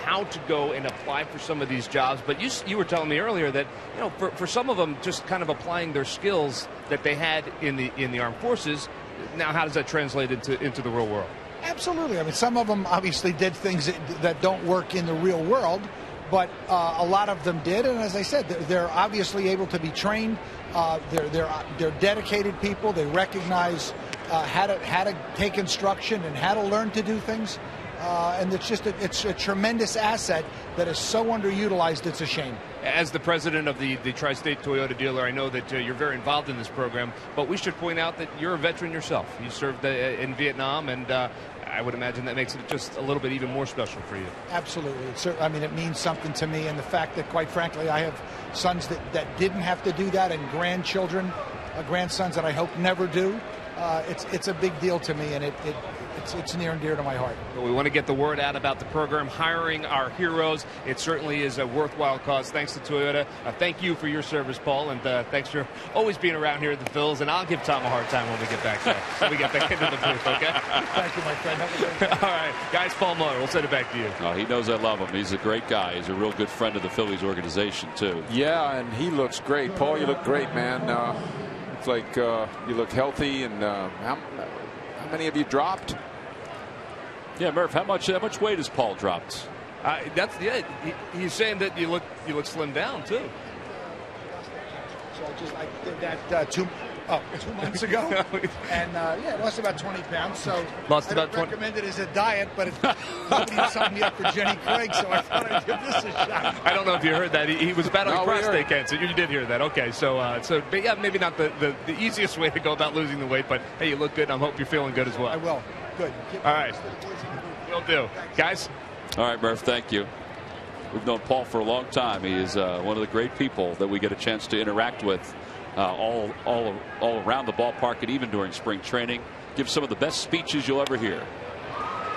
how to go and apply for some of these jobs. But you were telling me earlier that, you know, for some of them, just kind of applying their skills that they had in the armed forces. Now, how does that translate into the real world?
Absolutely. I mean, some of them obviously did things that don't work in the real world, but a lot of them did. And as I said, they're obviously able to be trained. They're dedicated people. They recognize how to take instruction and how to learn to do things. And it's a tremendous asset that is so underutilized. It's a shame.
As the president of the Tri-State Toyota dealer, I know that you're very involved in this program, but we should point out that you're a veteran yourself. You served in Vietnam, and I would imagine that makes it just a little bit even more special for you.
Absolutely. I mean, it means something to me, and the fact that, quite frankly, I have sons that didn't have to do that, and grandsons that I hope never do. It's a big deal to me, and it's near and dear to my heart.
Well, we want to get the word out about the program, hiring our heroes. It certainly is a worthwhile cause. Thanks to Toyota. Thank you for your service, Paul, and thanks for always being around here at the Phils. And I'll give Tom a hard time when we get back there. So we get back into the booth, okay?
Thank you, my friend. Have a great day.
All right, guys, Paul Moeller, we'll send it back to you.
Oh, he knows I love him. He's a great guy. He's a real good friend of the Phillies organization, too.
Yeah, and he looks great. Paul, you look great, man. It's like you look healthy. And how many have you dropped?
Yeah, Murph, how much weight has Paul dropped?
He's saying that you look slimmed down too.
So I did that 2 months ago, and lost about 20 pounds. So
lost
I
about
don't
20.
recommend it as a diet, but nobody signed me up for Jenny Craig, so I thought I'd give this a shot.
I don't know if you heard that. He was battling prostate cancer. You did hear that. Okay, so but yeah, maybe not the easiest way to go about losing the weight, but hey, you look good. I hope you're feeling good as well.
I will. Good.
All right. Will do. Guys?
All right, Murph, thank you. We've known Paul for a long time. He is one of the great people that we get a chance to interact with all around the ballpark and even during spring training. Gives some of the best speeches you'll ever hear.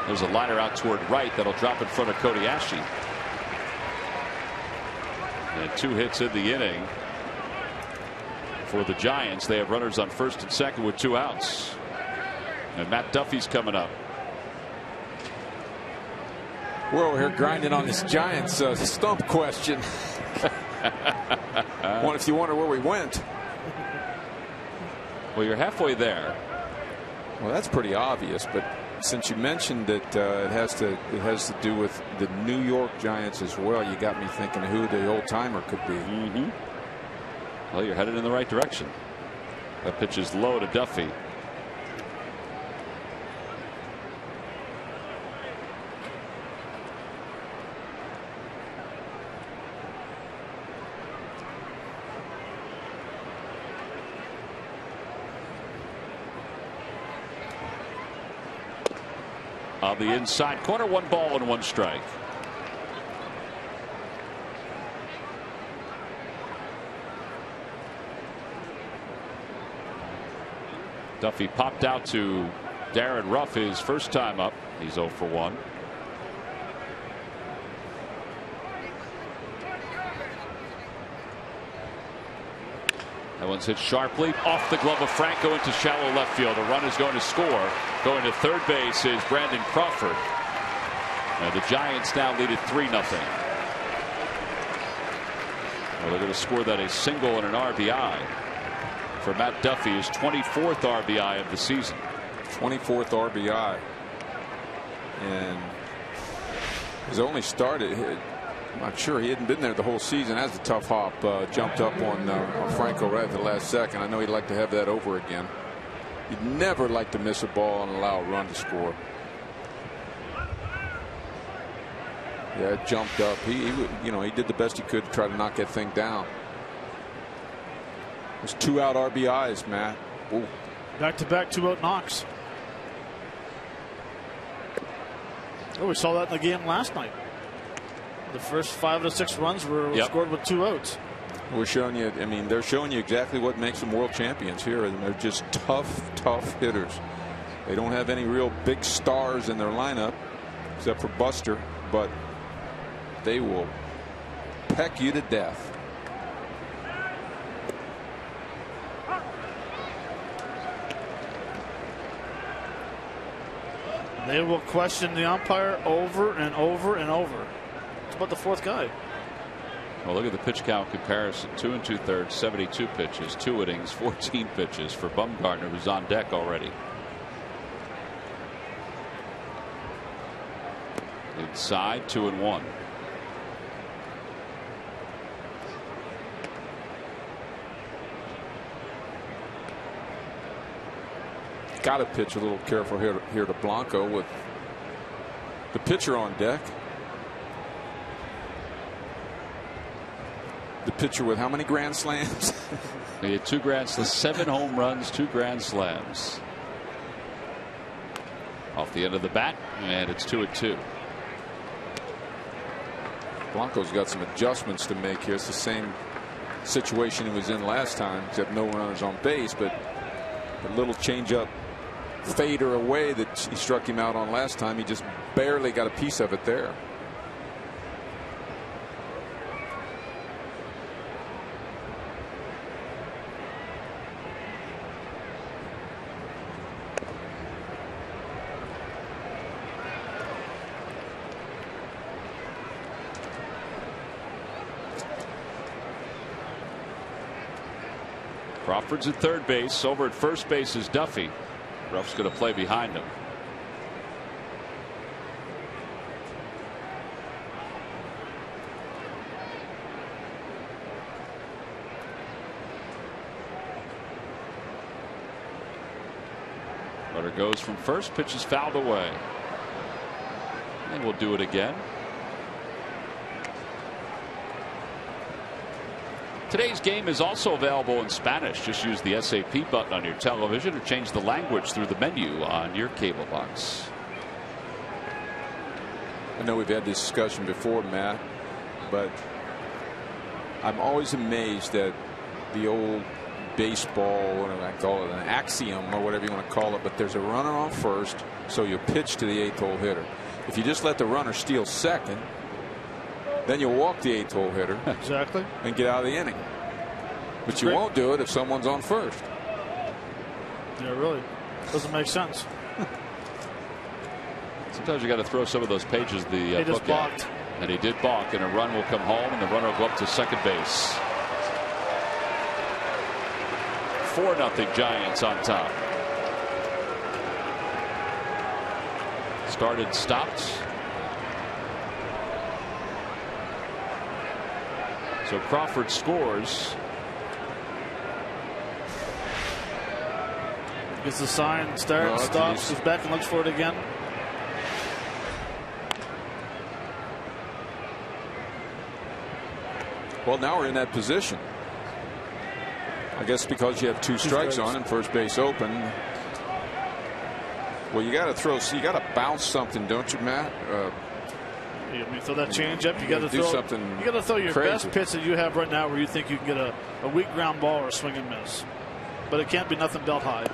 There's a liner out toward right that'll drop in front of Cody Ashley. And 2 hits in the inning for the Giants. They have runners on first and second with 2 outs. And Matt Duffy's coming up.
We're over here grinding on this Giants stump question. If you wonder where we went.
Well, you're halfway there.
Well, that's pretty obvious, but since you mentioned that it has to do with the New York Giants as well, you got me thinking who the old timer could be.
Well, you're headed in the right direction. That pitch is low to Duffy. on the inside corner. 1 ball and 1 strike. Duffy popped out to Darren Ruff his first time up. He's 0 for 1. That one's hit sharply off the glove of Franco into shallow left field. A run is going to score. Going to third base is Brandon Crawford. And the Giants now lead it 3-0. Well, they're going to score that a single and an RBI for Matt Duffy, his 24th RBI of the season.
24th RBI. And his only started. I'm not sure, he hadn't been there the whole season. As the tough hop jumped up on Franco right at the last second. I know he'd like to have that over again. He'd never like to miss a ball and allow a run to score. Yeah, it jumped up. He did the best he could to try to knock that thing down. It was 2 out RBIs, Matt. Ooh.
Back-to-back 2-out knocks. Oh, we saw that in the game last night. The first 5 of the 6 runs were scored with 2 outs.
We're showing you, I mean, they're showing you exactly what makes them world champions here. And they're just tough hitters. They don't have any real big stars in their lineup, except for Buster, but they will peck you to death.
They will question the umpire over and over and over. It's about the 4th guy.
Well, look at the pitch count comparison. 2 2/3, 72 pitches, 2 innings, 14 pitches for Bumgarner, who's on deck already. Inside, 2-1.
Got to pitch a little careful here to Blanco with the pitcher on deck. The pitcher with how many grand slams?
He had 2 grand slams, 7 home runs, 2 grand slams. Off the end of the bat, and it's 2-2.
Blanco's got some adjustments to make here. It's the same situation he was in last time, except no runners on base, but a little changeup fader away that he struck him out on last time. He just barely got a piece of it there.
Crawford's at third base. Over at first base is Duffy. Ruff's going to play behind him. Runner goes from first. Pitch is fouled away. And we'll do it again. Today's game is also available in Spanish. Just use the SAP button on your television or change the language through the menu on your cable box.
I know we've had this discussion before, Matt, but I'm always amazed at the old baseball, what do I call it, an axiom or whatever you want to call it, but there's a runner on first, so you pitch to the 8th hole hitter. If you just let the runner steal second, then you'll walk the 8th hole hitter.
Exactly.
And get out of the inning. But you won't do it if someone's on first.
Yeah, really. Doesn't make sense.
Sometimes you got to throw some of those pages the book
balked.
at. And he did balk, and a run will come home, and the runner will go up to second base. 4-0 Giants on top. Started, stopped. So Crawford scores.
Gets the sign, starts, stops, goes back and looks for it again.
Well, now we're in that position. I guess because you have 2 strikes on him, first base open. Well, you got to throw. So you got to bounce something, don't you, Matt?
You throw that change up. You got to
do
throw
something.
You got to throw your
crazy.
best pitch that you have right now, where you think you can get a weak ground ball or a swing and miss. But it can't be nothing belt high.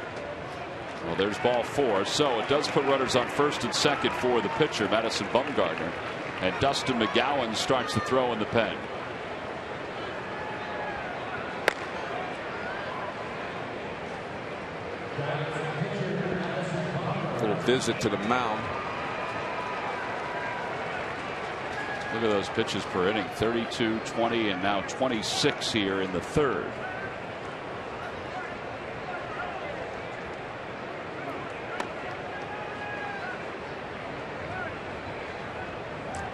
Well, there's ball 4. So it does put runners on first and second for the pitcher, Madison Bumgarner. And Dustin McGowan starts the throw in the pen.
Little visit to the mound.
Look at those pitches per inning. 32, 20, and now 26 here in the third.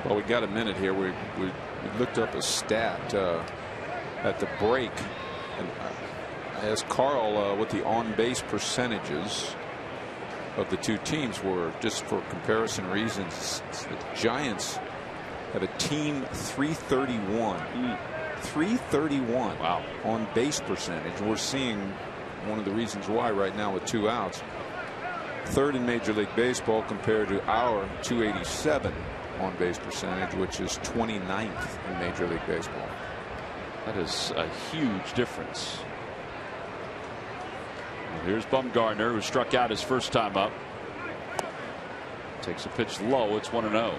Well, we got a minute here. We looked up a stat at the break, and I asked Carl what the on-base percentages of the two teams were, just for comparison reasons. The Giants have a team 331. 331.
Wow.
On base percentage. We're seeing one of the reasons why right now with 2 outs. Third in Major League Baseball compared to our 287 on base percentage, which is 29th in Major League Baseball.
That is a huge difference. Well, here's Bumgarner, who struck out his first time up. Takes a pitch low. It's 1-0.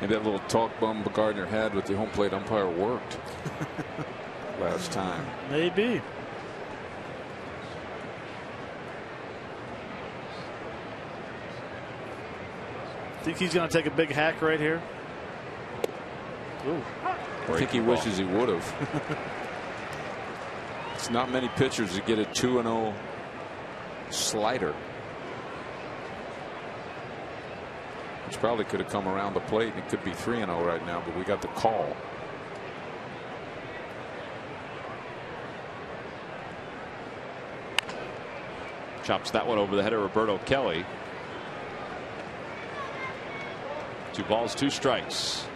Maybe that little talk Bumgarner had with the home plate umpire worked last time.
Maybe. Think he's going to take a big hack right here? Ooh.
I think he wishes he would have. It's not many pitchers that get a 2-0 slider. Which probably could have come around the plate, and it could be 3-0 right now, but we got the call.
Chops that one over the head of Roberto Kelly. 2 balls, 2 strikes.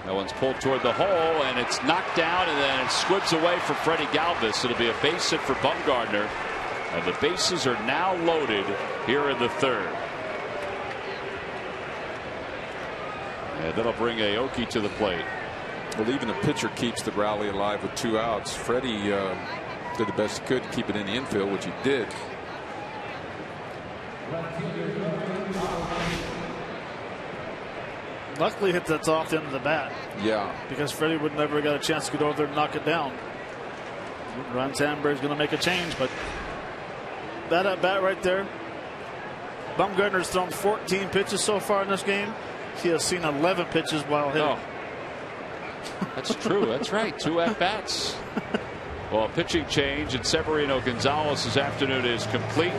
That one's pulled toward the hole, and it's knocked down, and then it squibs away for Freddie Galvis. It'll be a base hit for Bumgarner, and the bases are now loaded here in the third. And that'll bring Aoki to the plate.
Well, even the pitcher keeps the rally alive with 2 outs. Freddie did the best he could to keep it in the infield, which he did.
Luckily hit that's off the end of the bat.
Yeah.
Because Freddie would never got a chance to get over there and knock it down. Ron Sandberg's going to make a change, but that at bat right there. Bumgarner's thrown 14 pitches so far in this game. He has seen 11 pitches while hitting.
Oh. That's true. That's right. 2 at bats. Well, a pitching change, and Severino Gonzalez this afternoon is complete.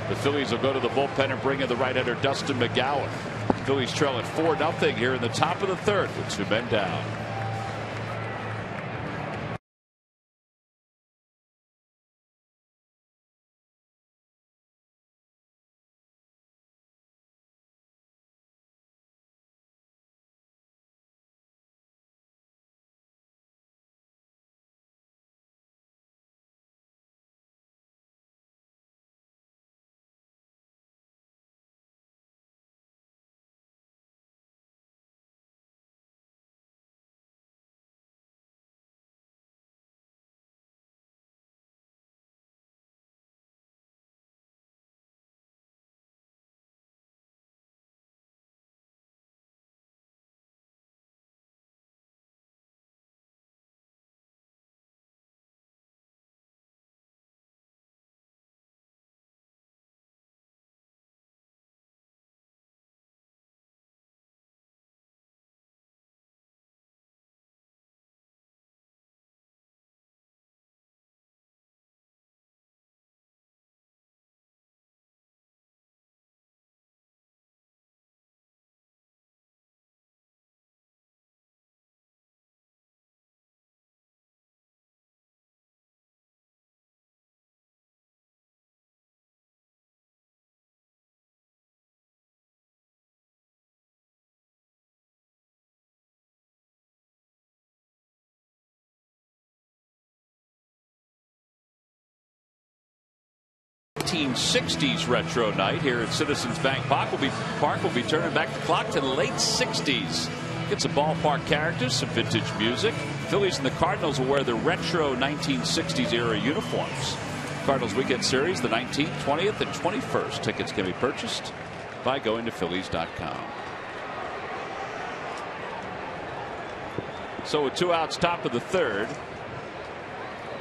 The Phillies will go to the bullpen and bring in the right-hander Dustin McGowan. Phillies trailing 4-0 here in the top of the third with 2 men down. 1960s retro night here at Citizens Bank Park. Will be turning back the clock to the late 60s. Get some ballpark characters, some vintage music. Phillies and the Cardinals will wear the retro 1960s era uniforms. Cardinals Weekend Series, the 19th, 20th, and 21st. Tickets can be purchased by going to Phillies.com. So with 2 outs, top of the third,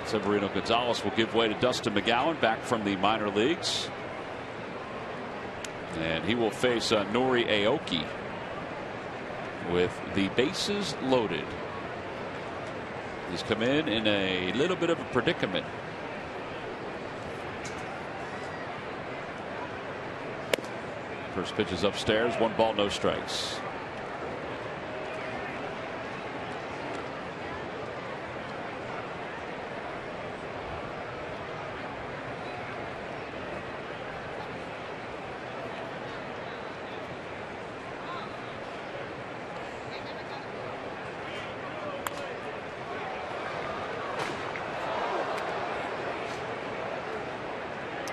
Severino Gonzalez will give way to Dustin McGowan, back from the minor leagues. And he will face Nori Aoki with the bases loaded. He's come in a little bit of a predicament. First pitch is upstairs, 1 ball, no strikes.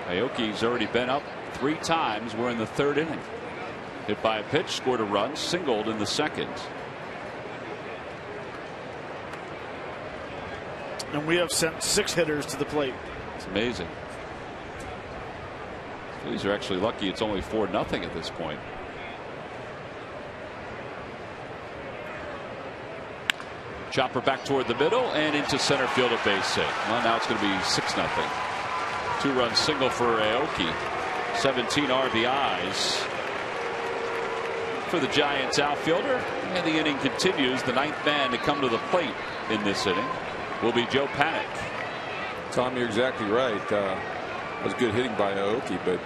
Aoki's already been up 3 times. We're in the 3rd inning. Hit by a pitch, scored a run, singled in the 2nd.
And we have sent 6 hitters to the plate.
It's amazing. Phillies are actually lucky it's only 4-0 at this point. Chopper back toward the middle and into center field, a base hit. Well, now it's going to be 6-0. 2-run single for Aoki. 17 RBIs for the Giants outfielder. And the inning continues. The 9th man to come to the plate in this inning will be Joe Panik.
Tom, you're exactly right. That was good hitting by Aoki, but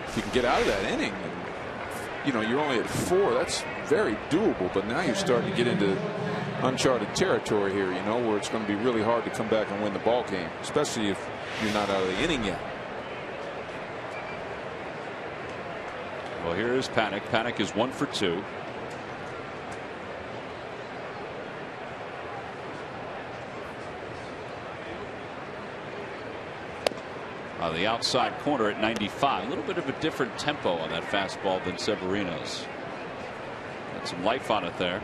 if you can get out of that inning, you're only at 4. That's very doable. But now you're starting to get into uncharted territory here, where it's going to be really hard to come back and win the ball game, especially if you're not out of the inning yet.
Well, here is Panik. Panik is 1 for 2. On the outside corner at 95. A little bit of a different tempo on that fastball than Severino's. Got some life on it there.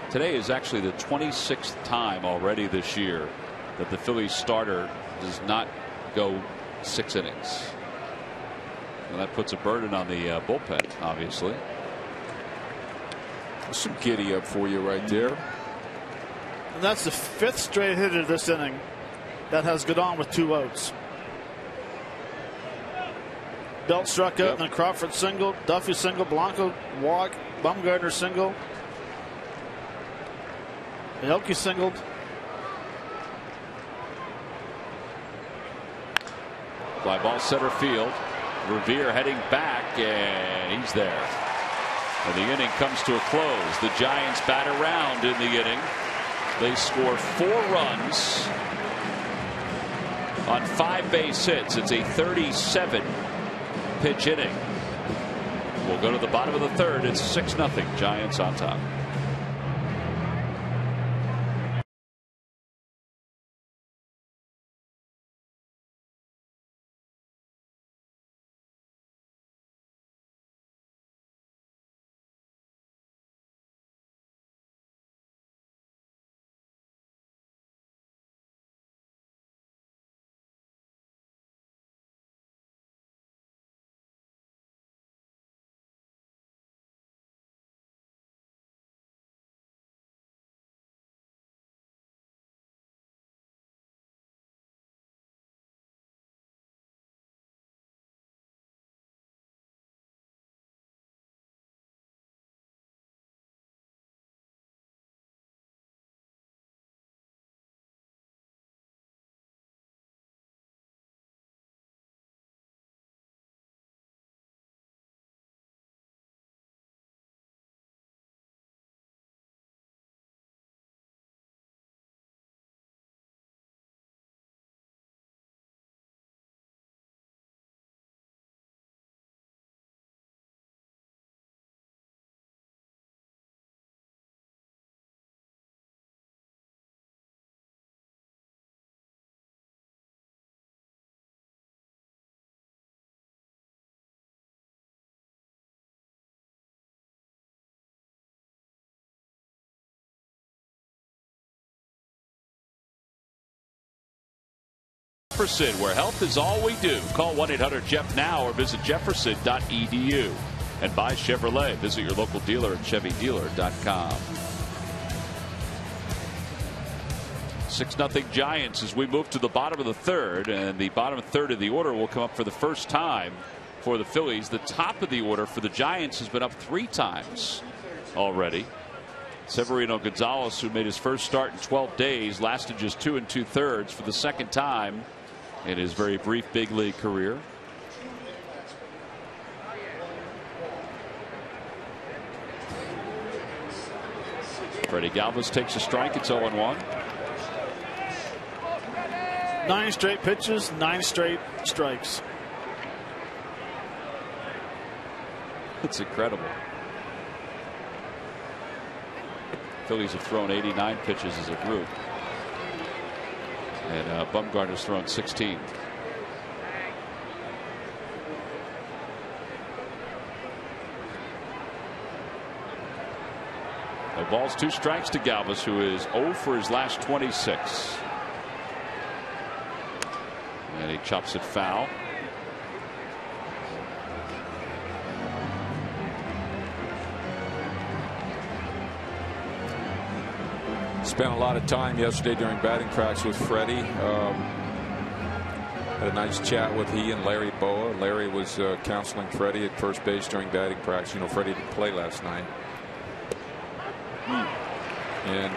Today is actually the 26th time already this year that the Phillies starter does not go 6 innings. And that puts a burden on the bullpen, obviously.
Some giddy up for you right there.
And that's the 5th straight hitter this inning that has gone on with 2 outs. Belt struck out, and then Crawford single, Duffy single, Blanco walk, Bumgarner single. Aoki singled.
Fly ball center field. Revere heading back, and he's there. And the inning comes to a close. The Giants bat around in the inning. They score 4 runs on 5 base hits. It's a 37 pitch inning. We'll go to the bottom of the 3rd. It's 6-0. Giants on top. Jefferson, where health is all we do. Call 1-800-JEFF now or visit jefferson.edu. And buy Chevrolet. Visit your local dealer at ChevyDealer.com. 6-0 Giants as we move to the bottom of the third, and the bottom third of the order will come up for the first time for the Phillies. The top of the order for the Giants has been up 3 times already. Severino Gonzalez, who made his first start in 12 days, lasted just 2 2/3 for the second time in his very brief big league career. Freddie Galvis takes a strike. It's 0-1.
9 straight pitches, 9 straight strikes.
It's incredible. Phillies have thrown 89 pitches as a group, and Bumgarner's thrown 16. No balls, 2 strikes to Galvis, who is 0 for his last 26. And he chops it foul.
Spent a lot of time yesterday during batting practice with Freddie. Had a nice chat with he and Larry Boa. Larry was counseling Freddie at first base during batting practice. You know, Freddie didn't play last night. And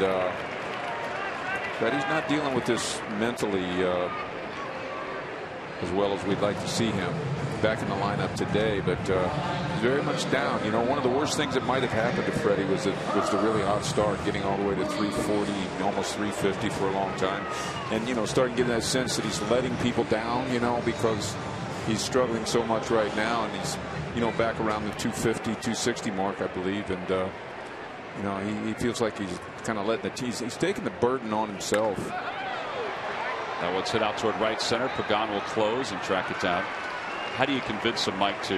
Freddie's not dealing with this mentally as well as we'd like to see him. Back in the lineup today, but he's very much down. You know, one of the worst things that might have happened to Freddie was the really hot start, getting all the way to 340, almost 350 for a long time, and you know, starting getting that sense that he's letting people down. You know, because he's struggling so much right now, and he's, you know, back around the 250, 260 mark, I believe, and you know, he feels like he's kind of letting he's taking the burden on himself.
That one's hit out toward right center. Pagan will close and track it down. How do you convince him, Mike, to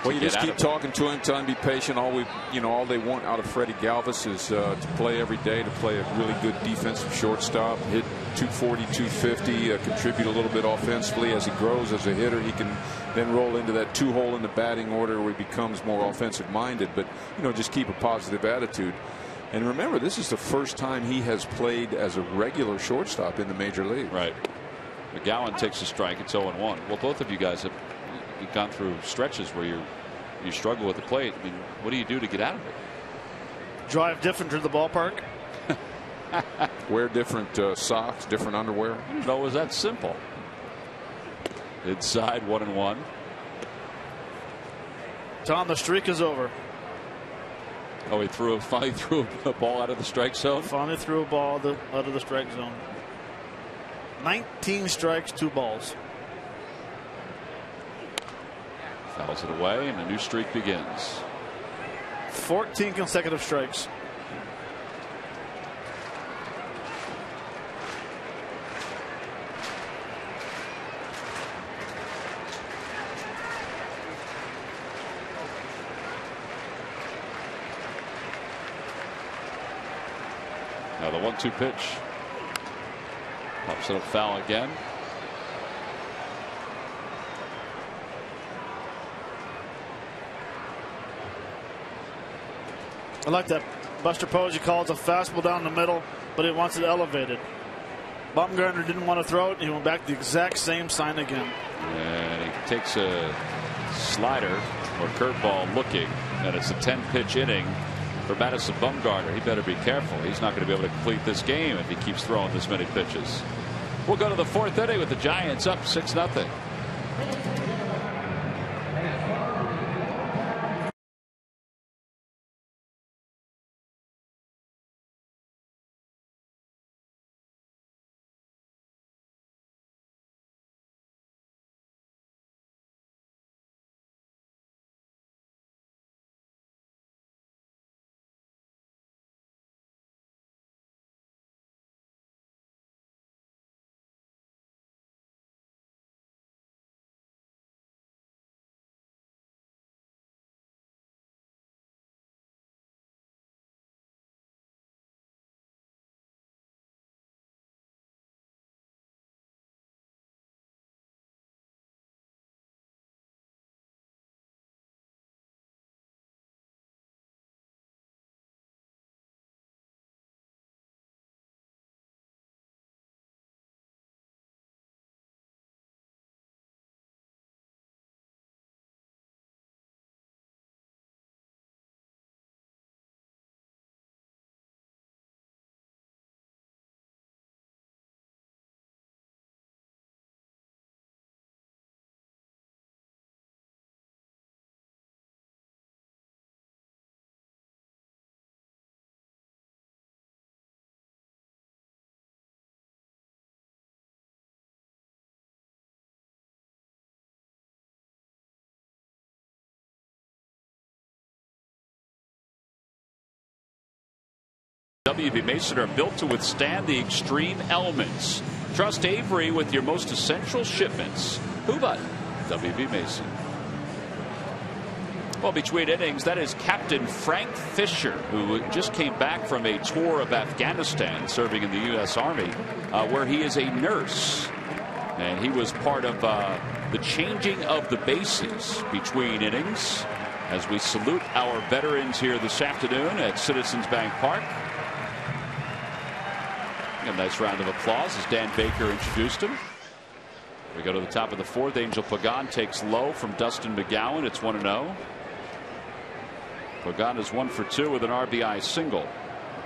well, you just keep talking to him, tell him to be patient. All they want out of Freddie Galvis is to play every day, to play a really good defensive shortstop, hit 240, 250, contribute a little bit offensively. As he grows as a hitter, he can then roll into that 2-hole in the batting order where he becomes more offensive minded. But you know, just keep a positive attitude. And remember, this is the first time he has played as a regular shortstop in the major league.
Right. McGowan takes a strike. It's 0-1. Well, both of you guys have gone through stretches where you struggle with the plate. I mean, what do you do to get out of it?
Drive different to the ballpark.
Wear different socks, different underwear.
I didn't know it was that simple. Inside, 1-1.
Tom, the streak is over.
Oh, he finally threw a ball out of the strike zone.
Finally threw a ball out of the strike zone. 19 strikes, 2 balls.
Fouls it away, and a new streak begins.
14 consecutive strikes.
Now the 1-2 pitch. Pops it up foul again.
I like that. Buster Posey calls a fastball down the middle, but he wants it elevated. Bumgarner didn't want to throw it. He went back to the exact same sign again.
And he takes a slider or curveball looking, and it's a 10-pitch inning for Madison Bumgarner. He better be careful. He's not going to be able to complete this game if he keeps throwing this many pitches. We'll go to the 4th inning with the Giants up 6-0. WB Mason are built to withstand the extreme elements. Trust Avery with your most essential shipments. Who but WB Mason? Well, between innings, that is Captain Frank Fisher, who just came back from a tour of Afghanistan serving in the U.S. Army, where he is a nurse. And he was part of the changing of the bases between innings as we salute our veterans here this afternoon at Citizens Bank Park. A nice round of applause as Dan Baker introduced him. We go to the top of the fourth. Angel Pagan takes low from Dustin McGowan. It's 1-0. Pagan is 1 for 2 with an RBI single.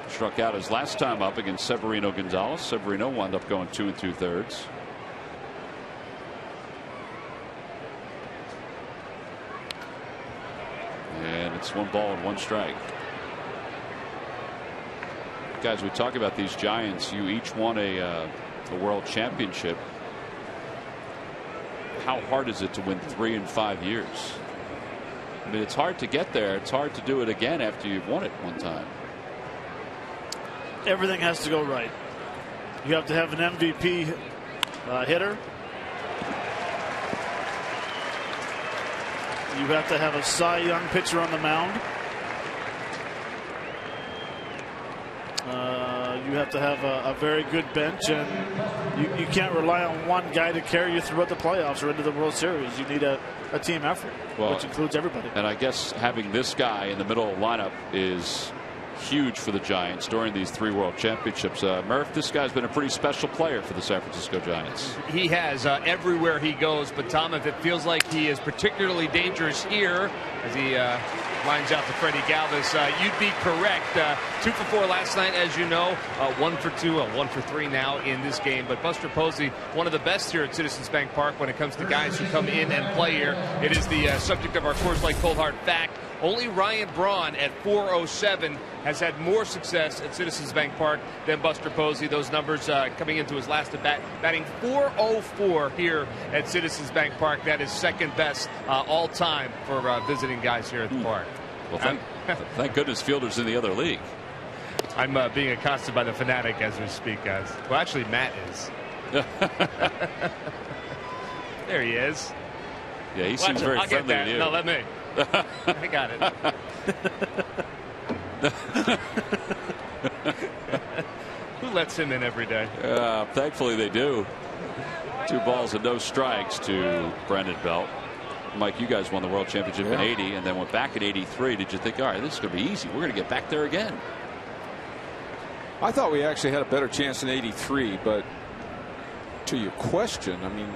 Struck out his last time up against Severino Gonzalez. Severino wound up going 2 2/3. And it's 1 ball and 1 strike. Guys, we talk about these Giants. You each won a world championship. How hard is it to win 3 in 5 years? I mean, it's hard to get there. It's hard to do it again after you've won it one time.
Everything has to go right. You have to have an MVP hitter. You have to have a Cy Young pitcher on the mound. You have to have a very good bench, and you can't rely on one guy to carry you throughout the playoffs or into the World Series. You need a team effort, which includes everybody.
And I guess having this guy in the middle of the lineup is huge for the Giants during these 3 World Championships. Murph, this guy's been a pretty special player for the San Francisco Giants.
He has everywhere he goes. But Tom, if it feels like he is particularly dangerous here as he lines out to Freddie Galvis, you'd be correct. 2 for 4 last night, as you know. 1 for 2, 1 for 3 now in this game. But Buster Posey, one of the best here at Citizens Bank Park when it comes to guys who come in and play here. It is the subject of our Coors Light Cold Hard fact. Only Ryan Braun at 407 has had more success at Citizens Bank Park than Buster Posey. Those numbers coming into his last at bat, batting 404 here at Citizens Bank Park. That is second best all time for visiting guys here at the park.
Well, thank goodness Fielder's in the other league.
I'm being accosted by the Fanatic as we speak, guys. Well, actually, Matt is. There he is.
Yeah, he seems very friendly to you.
No, let me. I got it. Who lets him in every day?
Thankfully they do. 2 balls and no strikes to Brandon Belt. Mike, you guys won the World Championship in '80 and then went back in '83. Did you think, all right, this is going to be easy? We're going to get back there again.
I thought we actually had a better chance in '83, but to your question, I mean,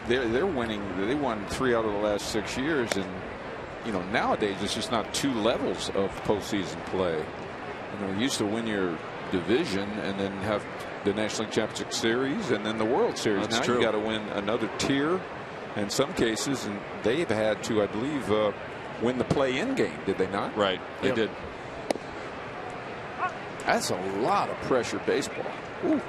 they're winning. They won 3 out of the last 6 years, and nowadays it's just not 2 levels of postseason play. You used to win your division and then have the National League Championship Series and then the World Series.
That's
now
true.
You got to win another tier in some cases, and they've had to, I believe, win the play-in game. Did they not?
Right, they did.
That's a lot of pressure baseball. Ooh.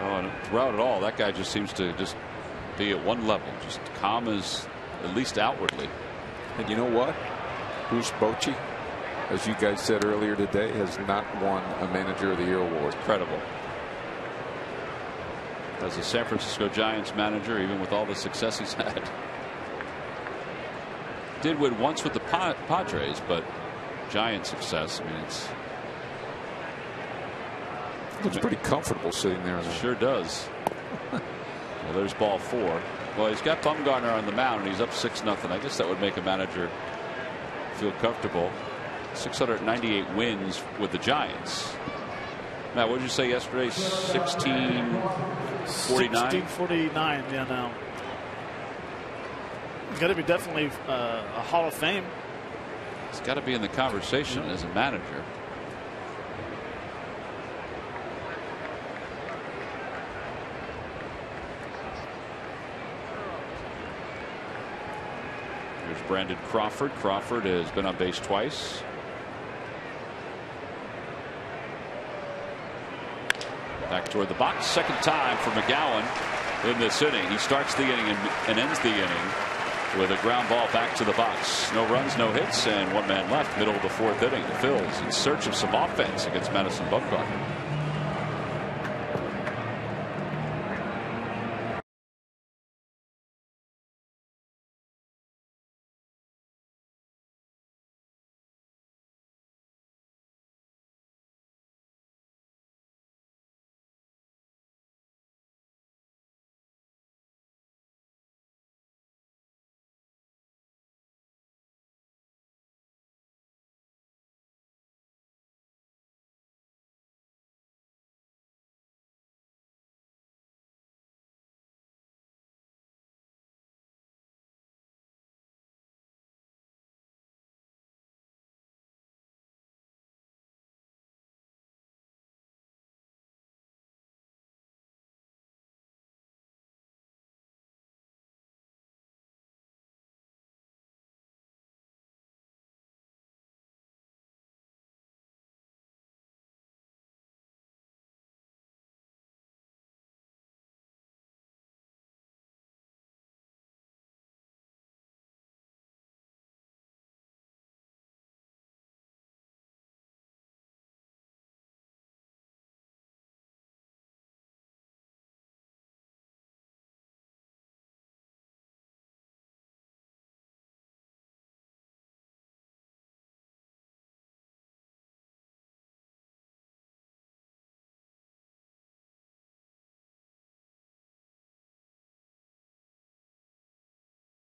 And throughout it all, that guy just seems to just be at one level, just calm as, at least outwardly.
And you know what? Bruce Bochy, as you guys said earlier today, has not won a Manager of the Year award.
Incredible. As a San Francisco Giants manager, even with all the success he's had. Did win once with the Padres, but Giant success, I mean, it's.
Looks pretty comfortable sitting there.
Sure does. Well, there's ball 4. Well, he's got Bumgarner on the mound and he's up 6-0. I guess that would make a manager feel comfortable. 698 wins with the Giants. Matt, what did you say yesterday? 1649?
1649, yeah, now. He's got to be definitely a Hall of Fame.
He's got to be in the conversation as a manager. Here's Brandon Crawford. Crawford has been on base twice. Back toward the box. Second time for McGowan in this inning. He starts the inning and ends the inning with a ground ball back to the box. No runs, no hits, and one man left. Middle of the fourth inning. The Phillies in search of some offense against Madison Bumgarner.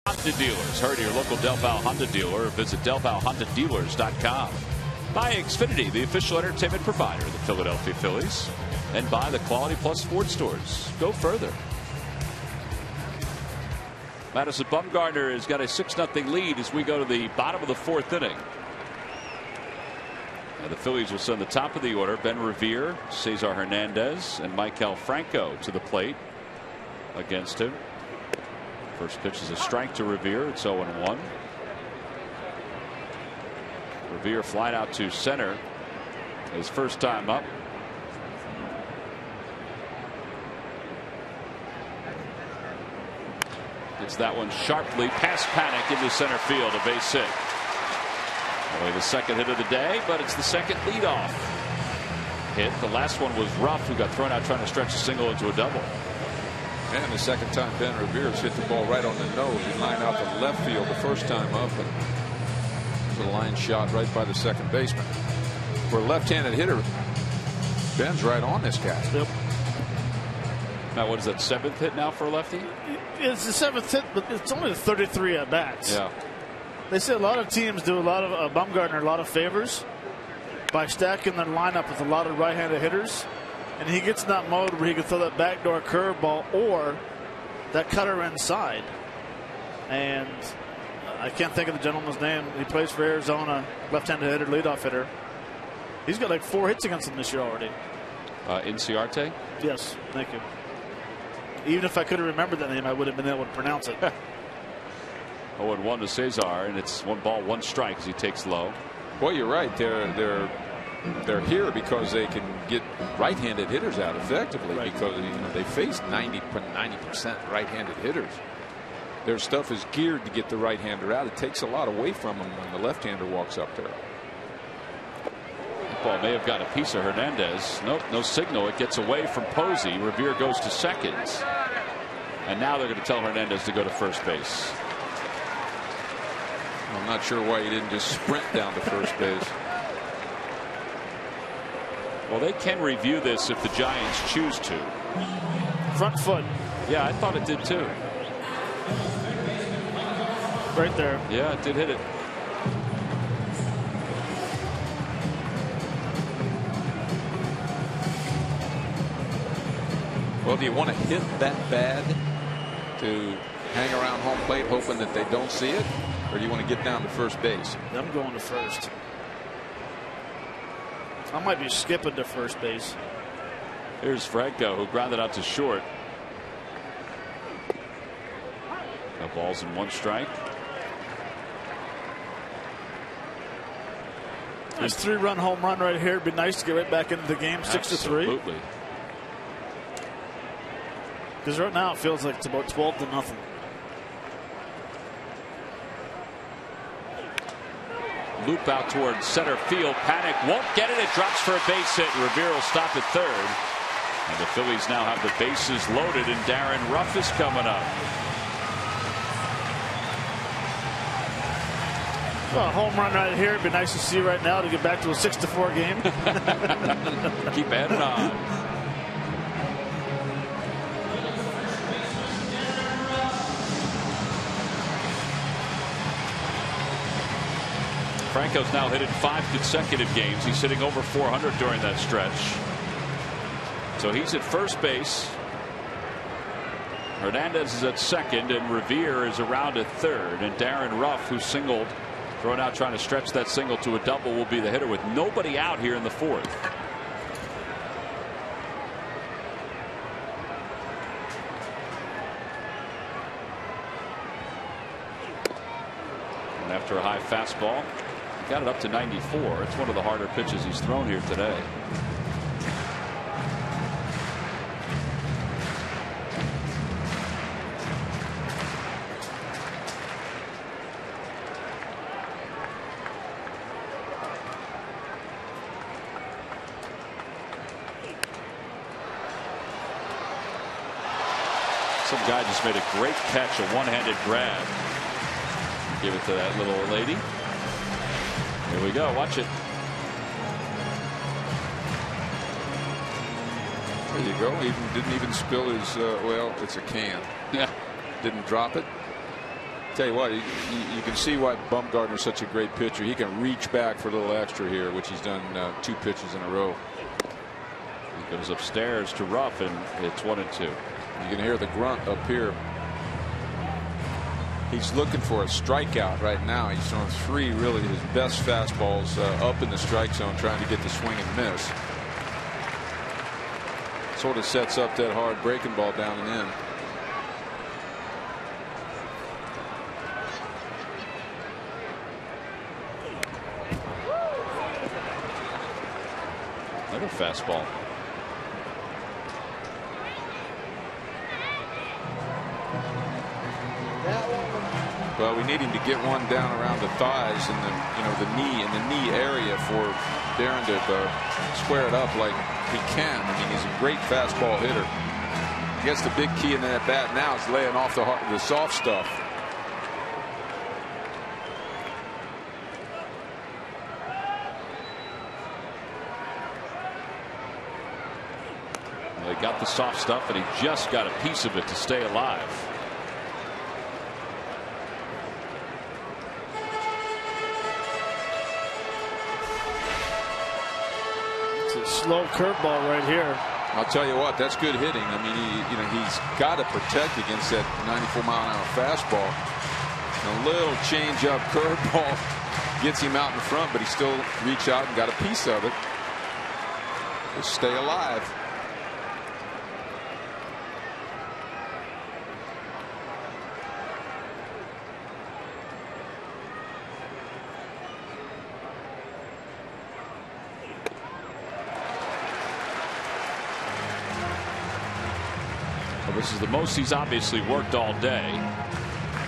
Honda dealers. Hurry to your local Del Val Honda dealer or visit DelValHondaDealers.com. By Xfinity, the official entertainment provider of the Philadelphia Phillies, and by the Quality Plus Sports Stores. Go further. Madison Bumgarner has got a 6-0 lead as we go to the bottom of the fourth inning. And the Phillies will send the top of the order. Ben Revere, Cesar Hernandez, and Maikel Franco to the plate against him. First pitch is a strike to Revere. It's 0-1. Revere flying out to center. His first time up. Gets that one sharply past Panic into center field. A base hit. Only the second hit of the day, but it's the second leadoff hit. The last one was Ruff, who got thrown out trying to stretch a single into a double.
And the second time Ben Revere's hit the ball right on the nose. He lined out to left field the first time up, and it was a line shot right by the second baseman. For a left-handed hitter, Ben's right on this guy.
Yep.
Now, what is that, 7th hit now for a lefty?
It's the 7th hit, but it's only the 33 at bats.
Yeah.
They say a lot of teams do a lot of Bumgarner a lot of favors by stacking their lineup with a lot of right-handed hitters. And he gets in that mode where he can throw that backdoor curveball or that cutter inside. And I can't think of the gentleman's name. He plays for Arizona, left-handed hitter, leadoff hitter. He's got like 4 hits against him this year already.
Inciarte?
Yes, thank you. Even if I could have remembered that name, I would have been able to pronounce it.
0-1 to Cesar, and it's 1 ball, 1 strike as he takes low.
Well, you're right. They're here because they can get right-handed hitters out effectively, right, because they face 90% right-handed hitters. Their stuff is geared to get the right-hander out. It takes a lot away from them when the left-hander walks up there.
The ball may have got a piece of Hernandez. Nope, no signal. It gets away from Posey. Revere goes to second, and now they're going to tell Hernandez to go to first base.
I'm not sure why he didn't just sprint down to first base.
Well, they can review this if the Giants choose to.
Front foot.
Yeah, I thought it did too.
Right there.
Yeah, it did hit it.
Well, do you want to hit that bad to hang around home plate hoping that they don't see it? Or do you want to get down to first base?
I'm going to first. I might be skipping to first base.
Here's Franco, who grounded out to short. No balls and 1 strike.
Nice 3-run home run right here. It'd be nice to get right back into the game. 6-3.
Absolutely.
Because right now it feels like it's about 12-0.
loop out towards center field. Panic, won't get it. It drops for a base hit. Revere will stop at third. And the Phillies now have the bases loaded, and Darren Ruff is coming up.
Well, a home run right here. It'd be nice to see right now to get back to a 6-4 game.
Keep adding on. Franco's now hit in 5 consecutive games. He's hitting over 400 during that stretch. So he's at first base. Hernandez is at second, and Revere is around at third. And Darren Ruff, who singled, thrown out trying to stretch that single to a double, will be the hitter with nobody out here in the fourth. And after a high fastball, he got it up to 94. It's one of the harder pitches he's thrown here today. Some guy just made a great catch, a one-handed grab. Give it to that little lady. Here we go. Watch it.
There you go. Didn't even spill his. Well, it's a can.
Yeah.
Didn't drop it. Tell you what, you can see why Bumgarner's such a great pitcher. He can reach back for a little extra here, which he's done 2 pitches in a row.
He goes upstairs to Ruff, and it's 1-2.
You can hear the grunt up here. He's looking for a strikeout right now. He's throwing 3 really his best fastballs up in the strike zone, trying to get the swing and miss. Sort of sets up that hard breaking ball down and in.
Another fastball.
Well, we need him to get one down around the thighs and the knee area for Darren to square it up like he can. I mean, he's a great fastball hitter. I guess the big key in that bat now is laying off the soft stuff.
Well, he got the soft stuff, and he just got a piece of it to stay alive.
Slow curveball right here.
I'll tell you what, that's good hitting. I mean, he's got to protect against that 94-mile-an-hour fastball. A little change-up curveball gets him out in front, but he still reached out and got a piece of it. Just stay alive.
This is the most he's obviously worked all day.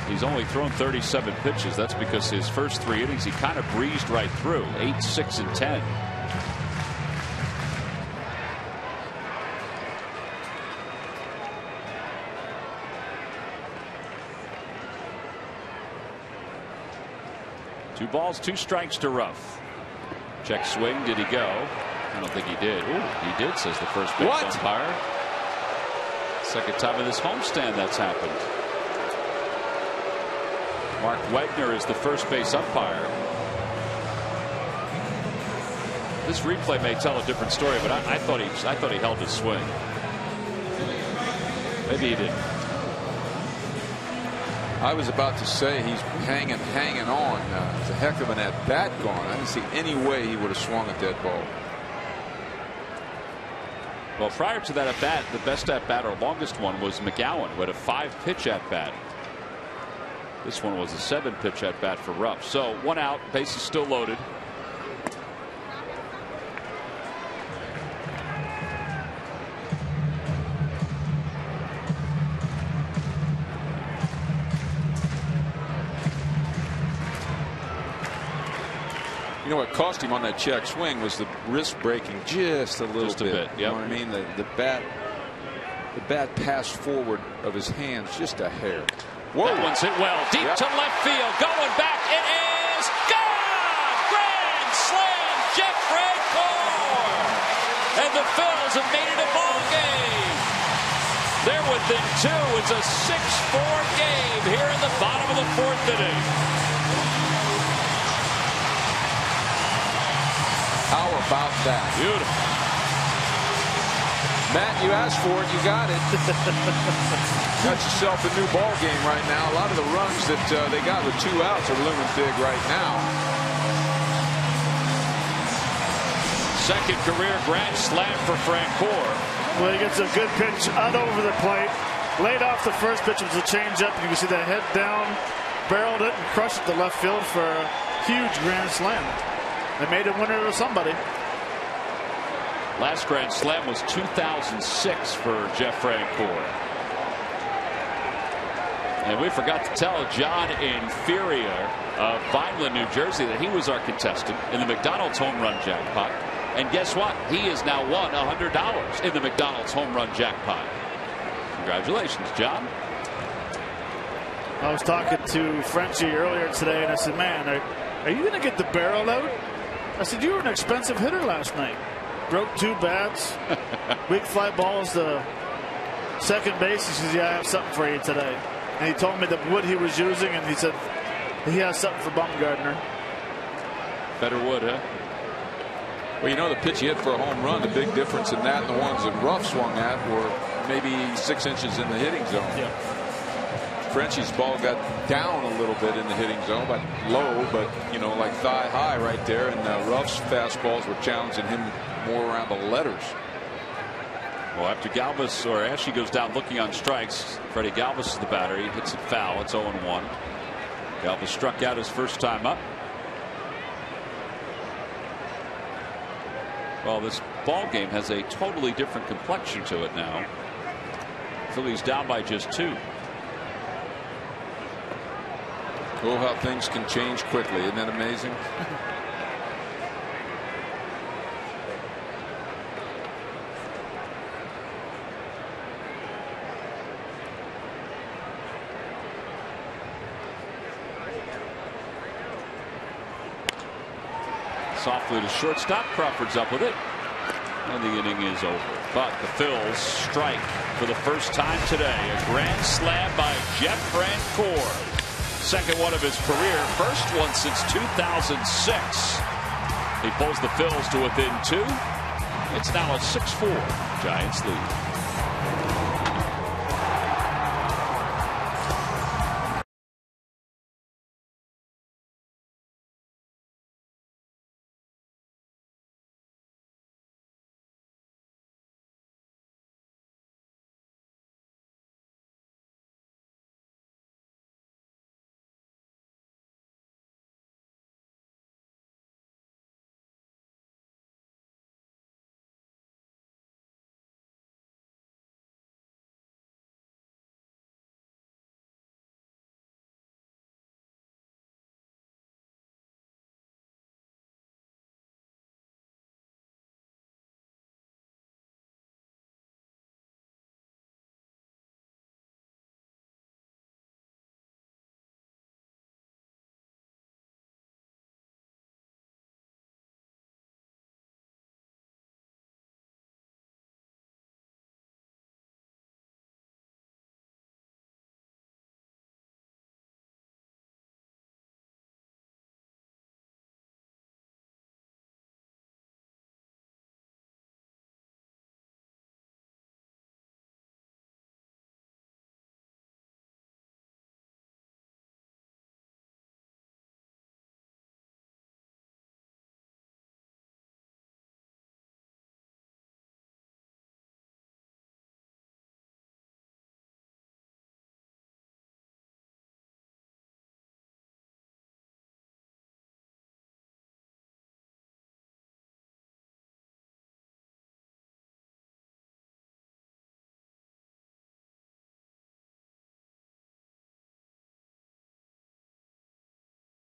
He's only thrown 37 pitches. That's because his first 3 innings he kind of breezed right through. 8, 6, and 10. Two balls, 2 strikes to Ruff. Check swing. Did he go? I don't think he did. Ooh, he did, says the first base umpire. Second time in this homestand that's happened. Mark Wegner is the first base umpire. This replay may tell a different story, but I thought he held his swing. Maybe he didn't.
I was about to say he's hanging on. It's a heck of an at bat gone. I didn't see any way he would have swung at that ball.
Well, prior to that at bat, the best at bat or longest one was McGowan, who had a 5-pitch at bat. This one was a 7-pitch at bat for Ruff. So 1 out, base is still loaded.
You know what cost him on that check swing was the wrist breaking just a little bit.
Yep.
You know what I mean? The bat passed forward of his hands just a hair.
Whoa. That one's hit well. Deep to left field. Going back. It is gone! Grand slam, Jeff Francoeur! And the Phillies have made it a ball game. They're within 2. It's a 6-4 game here in the bottom of the 4th inning.
How about that?
Beautiful.
Matt, you asked for it, you got it. Got yourself a new ball game right now. A lot of the runs that they got with 2 outs are looming big right now.
Second career grand slam for Francoeur.
Well, he gets a good pitch out over the plate. Laid off the first pitch was a changeup. You can see that head down, barreled it, and crushed it to left field for a huge grand slam. They made a winner to somebody.
Last grand slam was 2006 for Jeff Francoeur. And we forgot to tell John Inferior of Vineland, New Jersey, that he was our contestant in the McDonald's home run jackpot. And guess what? He has now won $100 in the McDonald's home run jackpot. Congratulations, John.
I was talking to Frenchie earlier today, and I said, man, are you going to get the barrel out? I said, you were an expensive hitter last night. Broke 2 bats. Weak fly balls to second base. He says, yeah, I have something for you today. And he told me the wood he was using, and he said he has something for Bumgarner.
Better wood, huh?
Well, you know, the pitch he hit for a home run, the big difference in that and the ones that Ruff swung at were maybe 6 inches in the hitting zone.
Yeah.
Frenchie's ball got down a little bit in the hitting zone, but low, but, you know, like thigh high right there. And Ruff's fastballs were challenging him more around the letters.
Well, after Galvis or Ashley goes down looking on strikes, Freddie Galvis is the batter. He hits it foul. It's 0-1. Galvis struck out his first time up. Well, this ball game has a totally different complexion to it now. Phillies down by just 2.
Oh, how things can change quickly. Isn't that amazing?
Softly to shortstop. Crawford's up with it. And the inning is over. But the Phils strike for the first time today. A grand slam by Jeff Francoeur. Second one of his career. First one since 2006. He pulls the Phils to within 2. It's now a 6-4 Giants lead.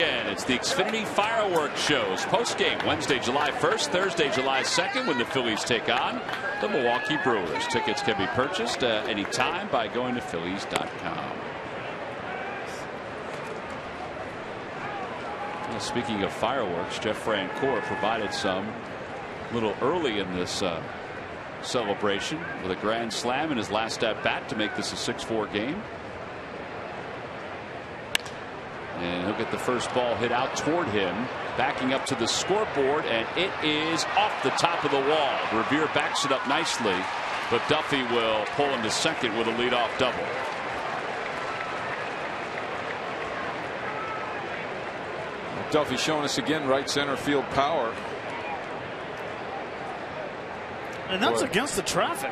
And it's the Xfinity Fireworks Shows post-game Wednesday, July 1st, Thursday, July 2nd, when the Phillies take on the Milwaukee Brewers. Tickets can be purchased anytime by going to Phillies.com. Well, speaking of fireworks, Jeff Francoeur provided some a little early in this celebration with a grand slam in his last at bat to make this a 6-4 game. And he'll get the first ball hit out toward him, backing up to the scoreboard, and it is off the top of the wall. Revere backs it up nicely, but Duffy will pull into second with a leadoff double.
Duffy showing us again right center field power.
And that's against the traffic.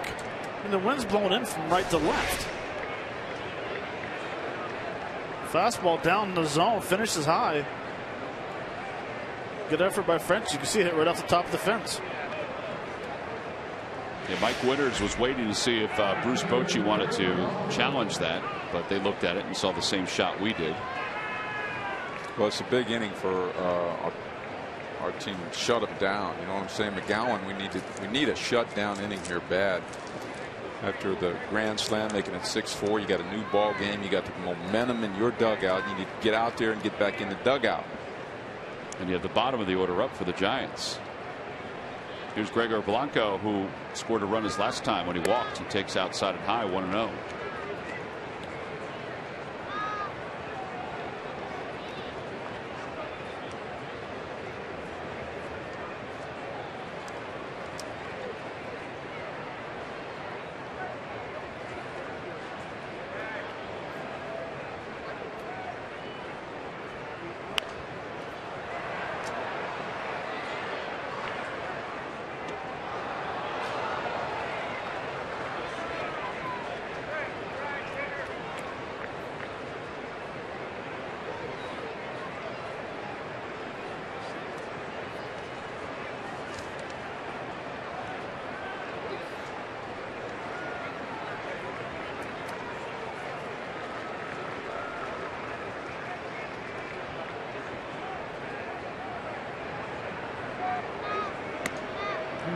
And the wind's blowing in from right to left. Fastball down in the zone, finishes high. Good effort by French. You can see it hit right off the top of the fence.
Yeah, Mike Winters was waiting to see if Bruce Bochy wanted to challenge that, but they looked at it and saw the same shot we did.
Well, it's a big inning for our team. Shut them down. You know what I'm saying? McGowan, we need a shutdown inning here bad. After the grand slam, making it 6-4, you got a new ball game. You got the momentum in your dugout. You need to get out there and get back in the dugout.
And you have the bottom of the order up for the Giants. Here's Gregor Blanco, who scored a run his last time when he walked. He takes outside and high, 1-0.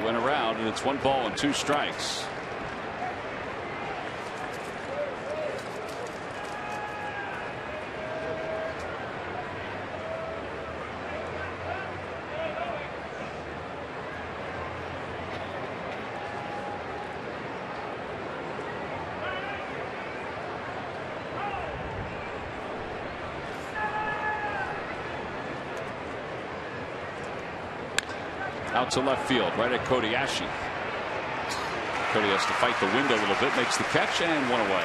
Went around, and it's 1 ball and 2 strikes. Out to left field, right at Kodiashi. Cody has to fight the wind a little bit, makes the catch, and 1 away.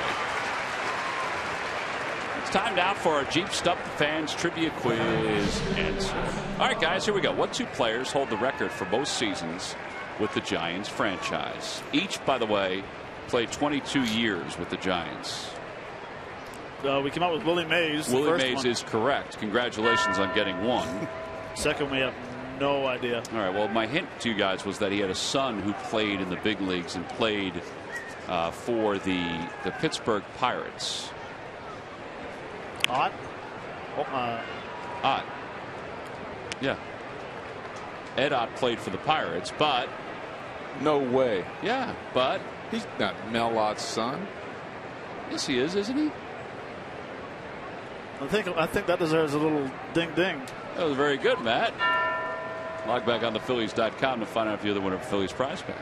It's time now for our Jeep Stump the Fans Trivia Quiz answer. All right, guys, here we go. What 2 players hold the record for most seasons with the Giants franchise? Each, by the way, played 22 years with the Giants.
We came out with Willie Mays.
Willie Mays is correct. Congratulations on getting 1.
Second, we have no idea.
All right. Well, my hint to you guys was that he had a son who played in the big leagues and played for the Pittsburgh Pirates.
Ott?
Ott. Yeah. Ed Ott played for the Pirates, but
No way.
yeah, but
He's not Mel Ott's son.
yes, he is, isn't he?
I think that deserves a little ding ding.
That was very good, Matt. Log back on the Phillies.com to find out if you're the winner of Phillies prize pack.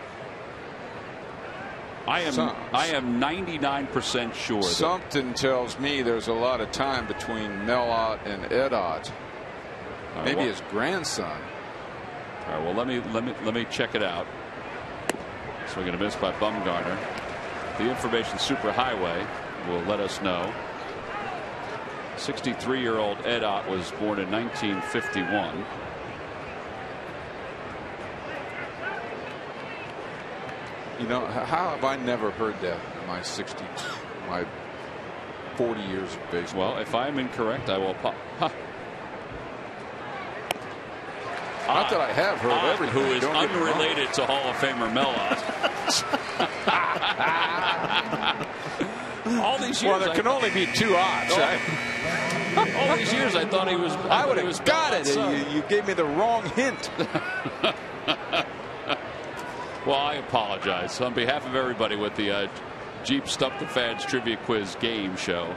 I am 99% sure.
Something tells me there's a lot of time between Mel Ott and Ed Ott. Maybe his grandson.
All right. Well, let me check it out. So we're going to miss by Bumgarner. The information superhighway will let us know. 63-year-old Ed Ott was born in 1951.
You know, how have I never heard that in my 40 years of baseball?
Well, if I'm incorrect, I will pop.
Not that I have heard everything.
Who is unrelated to Hall of Famer Mel Ott. All these years.
Well, there can only be 2 Otts, right?
all these years, I thought he was.
I would have got it. You gave me the wrong hint.
Well, I apologize on behalf of everybody with the Jeep Stump the Fans Trivia Quiz game show.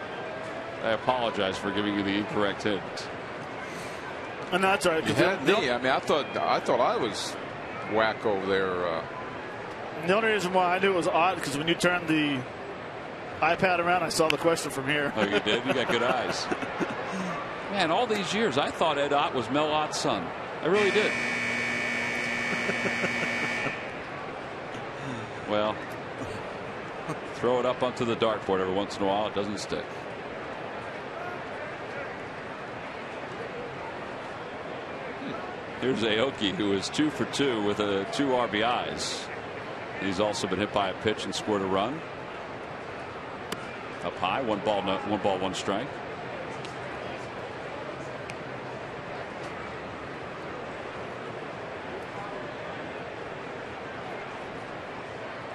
I apologize for giving you the incorrect hint.
And that's all right.
You had me. I mean, I thought I was whack over there.
The only reason why I knew it was odd because when you turned the iPad around, I saw the question from here.
Oh, you did? You got good eyes. Man, all these years, I thought Ed Ott was Mel Ott's son. I really did. Well, throw it up onto the dartboard every once in a while. It doesn't stick. Here's Aoki, who is 2 for 2 with 2 RBIs. He's also been hit by a pitch and scored a run. Up high, 1 ball, 1 strike.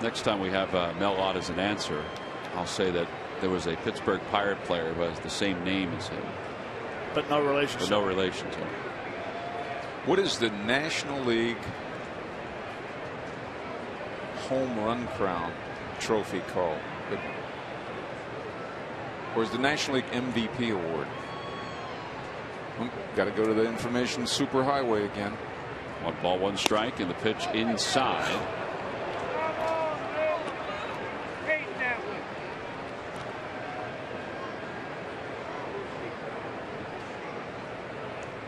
Next time we have Mel Ott as an answer, I'll say that there was a Pittsburgh Pirate player who has the same name as him,
but no relation.
But no relation to him.
What is the National League home run crown trophy called? Or is the National League MVP award? Got to go to the information superhighway again.
1 ball, 1 strike, and the pitch inside.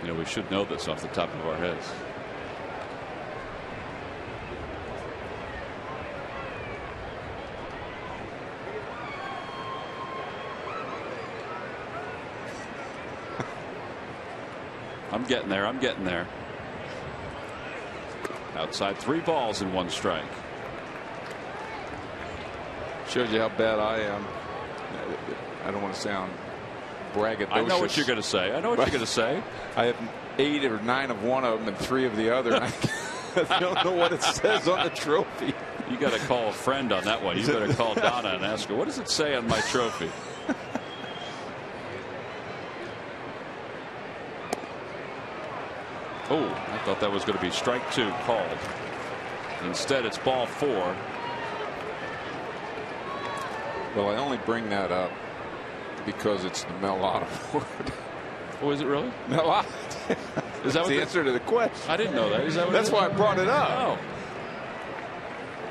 You know, we should know this off the top of our heads. I'm getting there. I'm getting there. Outside, 3 balls and 1 strike.
Shows you how bad I am. I don't want to sound braggadocious.
I know what you're going to say. I know what you're going to say.
I have 8 or 9 of one of them and 3 of the other. I don't know what it says on the trophy.
You got to call a friend on that one. You better call Donna and ask her, what does it say on my trophy? Oh, I thought that was going to be strike 2 called. Instead, it's ball 4.
Well, I only bring that up because it's the Mel Ott Award.
Oh, is it really?
Mel Ott.
Is that what
the answer to the question?
I didn't know that. Is that what
That's why I brought it up.
Oh.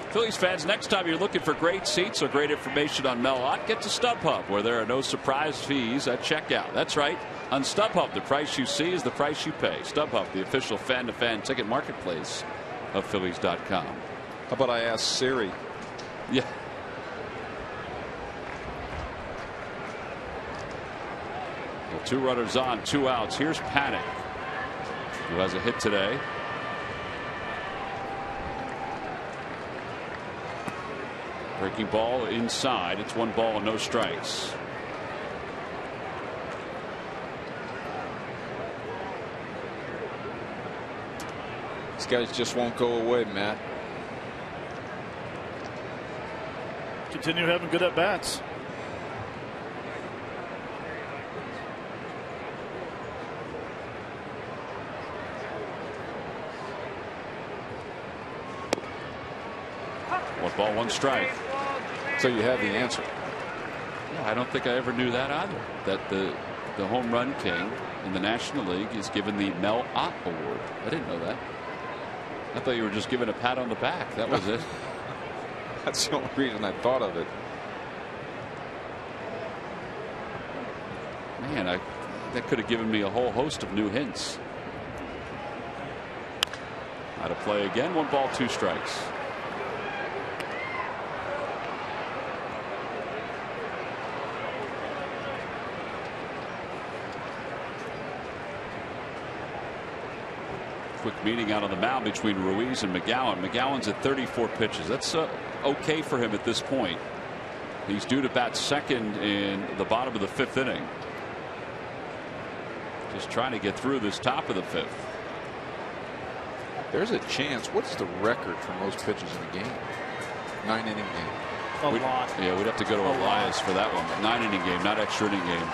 Phillies fans, next time you're looking for great seats or great information on Mel Ott, get to StubHub, where there are no surprise fees at checkout. That's right. On StubHub, the price you see is the price you pay. StubHub, the official fan-to-fan ticket marketplace of Phillies.com.
How about I ask Siri?
Yeah. Well, 2 runners on, 2 outs. Here's Panic, who has a hit today. Breaking ball inside. It's 1 ball and no strikes.
These guys just won't go away, Matt.
Continue having good at bats.
One ball, 1 strike.
So you have the answer.
Yeah, I don't think I ever knew that either. That the home run king in the National League is given the Mel Ott Award. I didn't know that. I thought you were just giving a pat on the back. That was it.
That's the only reason I thought of it.
Man, that could have given me a whole host of new hints. Out of play again. 1 ball, 2 strikes. Quick meeting out on the mound between Ruiz and McGowan. McGowan's at 34 pitches. That's okay for him at this point. He's due to bat second in the bottom of the 5th inning. Just trying to get through this top of the 5th.
There's a chance. What's the record for most pitches in a game? 9-inning game.
A lot.
Yeah, we'd have to go to Elias for that one. 9-inning game, not extra inning game.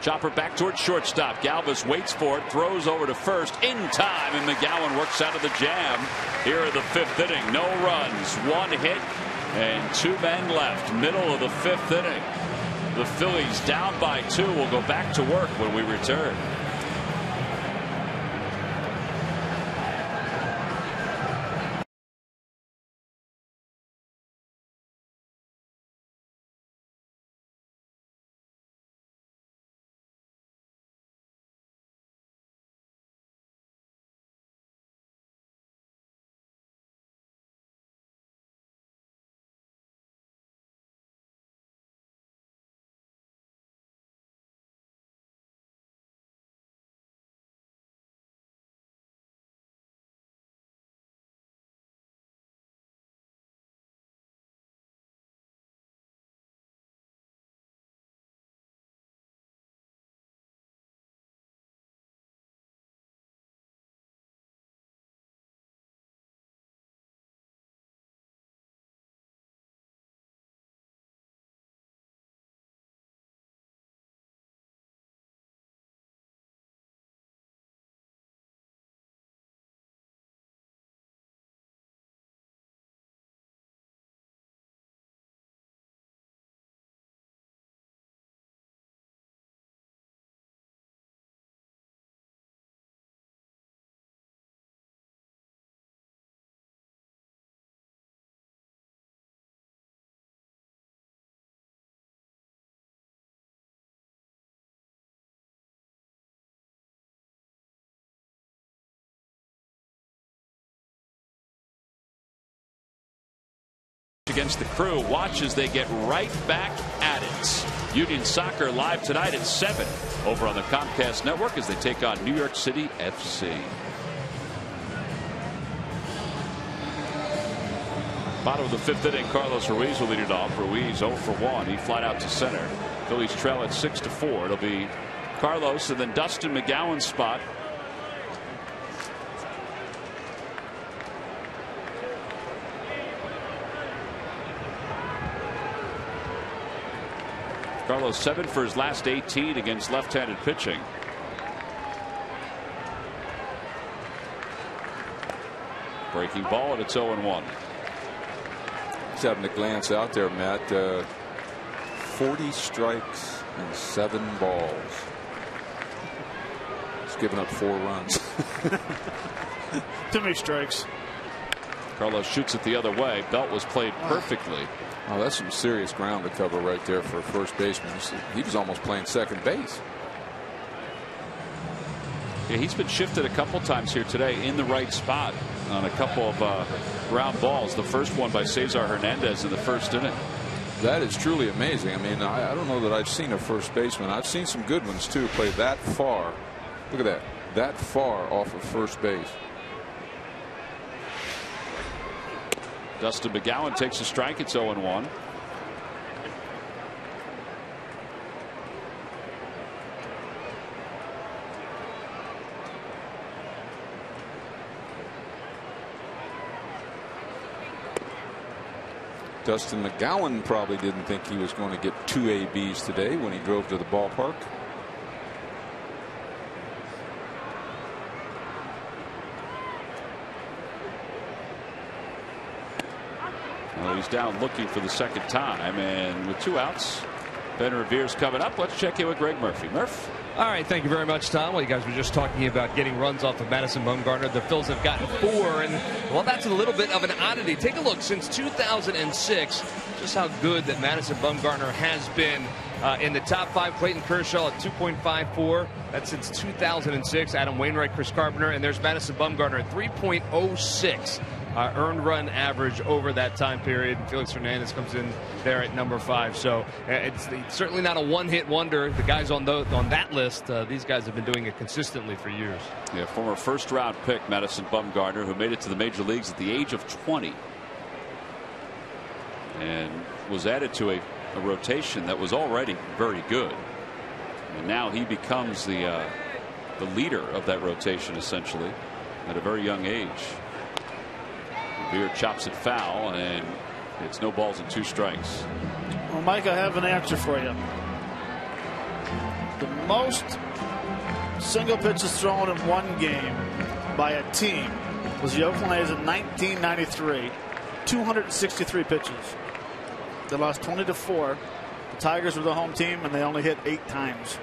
Chopper back towards shortstop. Galvis waits for it, throws over to first in time, and McGowan works out of the jam here in the 5th inning. No runs, 1 hit, and 2 men left. Middle of the 5th inning. The Phillies down by 2 will go back to work when we return. Against the Crew, watch as they get right back at it. Union Soccer live tonight at 7 over on the Comcast network as they take on New York City FC. Bottom of the 5th inning, Carlos Ruiz will lead it off. Ruiz 0 for 1. He flied out to center. Phillies trail at 6-4. It'll be Carlos and then Dustin McGowan's spot. Carlos 7 for his last 18 against left-handed pitching. Breaking ball, and it's 0-1.
Just having to glance out there, Matt. 40 strikes and 7 balls. He's given up 4 runs.
Too many strikes.
Carlos shoots it the other way. Belt was played perfectly.
Oh, that's some serious ground to cover right there for a first baseman. He was almost playing second base.
Yeah, he's been shifted a couple times here today in the right spot on a couple of ground balls. The first one by Cesar Hernandez in the 1st inning.
That is truly amazing. I mean, I don't know that I've seen a first baseman. I've seen some good ones too play that far. Look at that. That far off of first base.
Dustin McGowan takes a strike. It's 0-1.
Dustin McGowan probably didn't think he was going to get 2 ABs today when he drove to the ballpark.
Well, he's down looking for the 2nd time, and with 2 outs, Ben Revere's coming up. Let's check in with Greg Murphy. Murph.
All right, thank you very much, Tom. Well, you guys were just talking about getting runs off of Madison Bumgarner. The Phils have gotten 4, and well, that's a little bit of an oddity. Take a look since 2006, just how good that Madison Bumgarner has been. In the top 5, Clayton Kershaw at 2.54. That's since 2006. Adam Wainwright, Chris Carpenter, and there's Madison Bumgarner at 3.06. Earned run average over that time period. Felix Hernandez comes in there at number 5. So it's certainly not a one-hit wonder. The guys on that list, these guys have been doing it consistently for years.
Yeah, former 1st-round pick Madison Bumgarner, who made it to the major leagues at the age of 20, and was added to a rotation that was already very good. And now he becomes the leader of that rotation essentially at a very young age. Beard chops it foul, and it's no balls and 2 strikes.
Well, Mike, I have an answer for you. The most single pitches thrown in one game by a team was the Oakland A's in 1993. 263 pitches. They lost 20-4. The Tigers were the home team, and they only hit 8 times.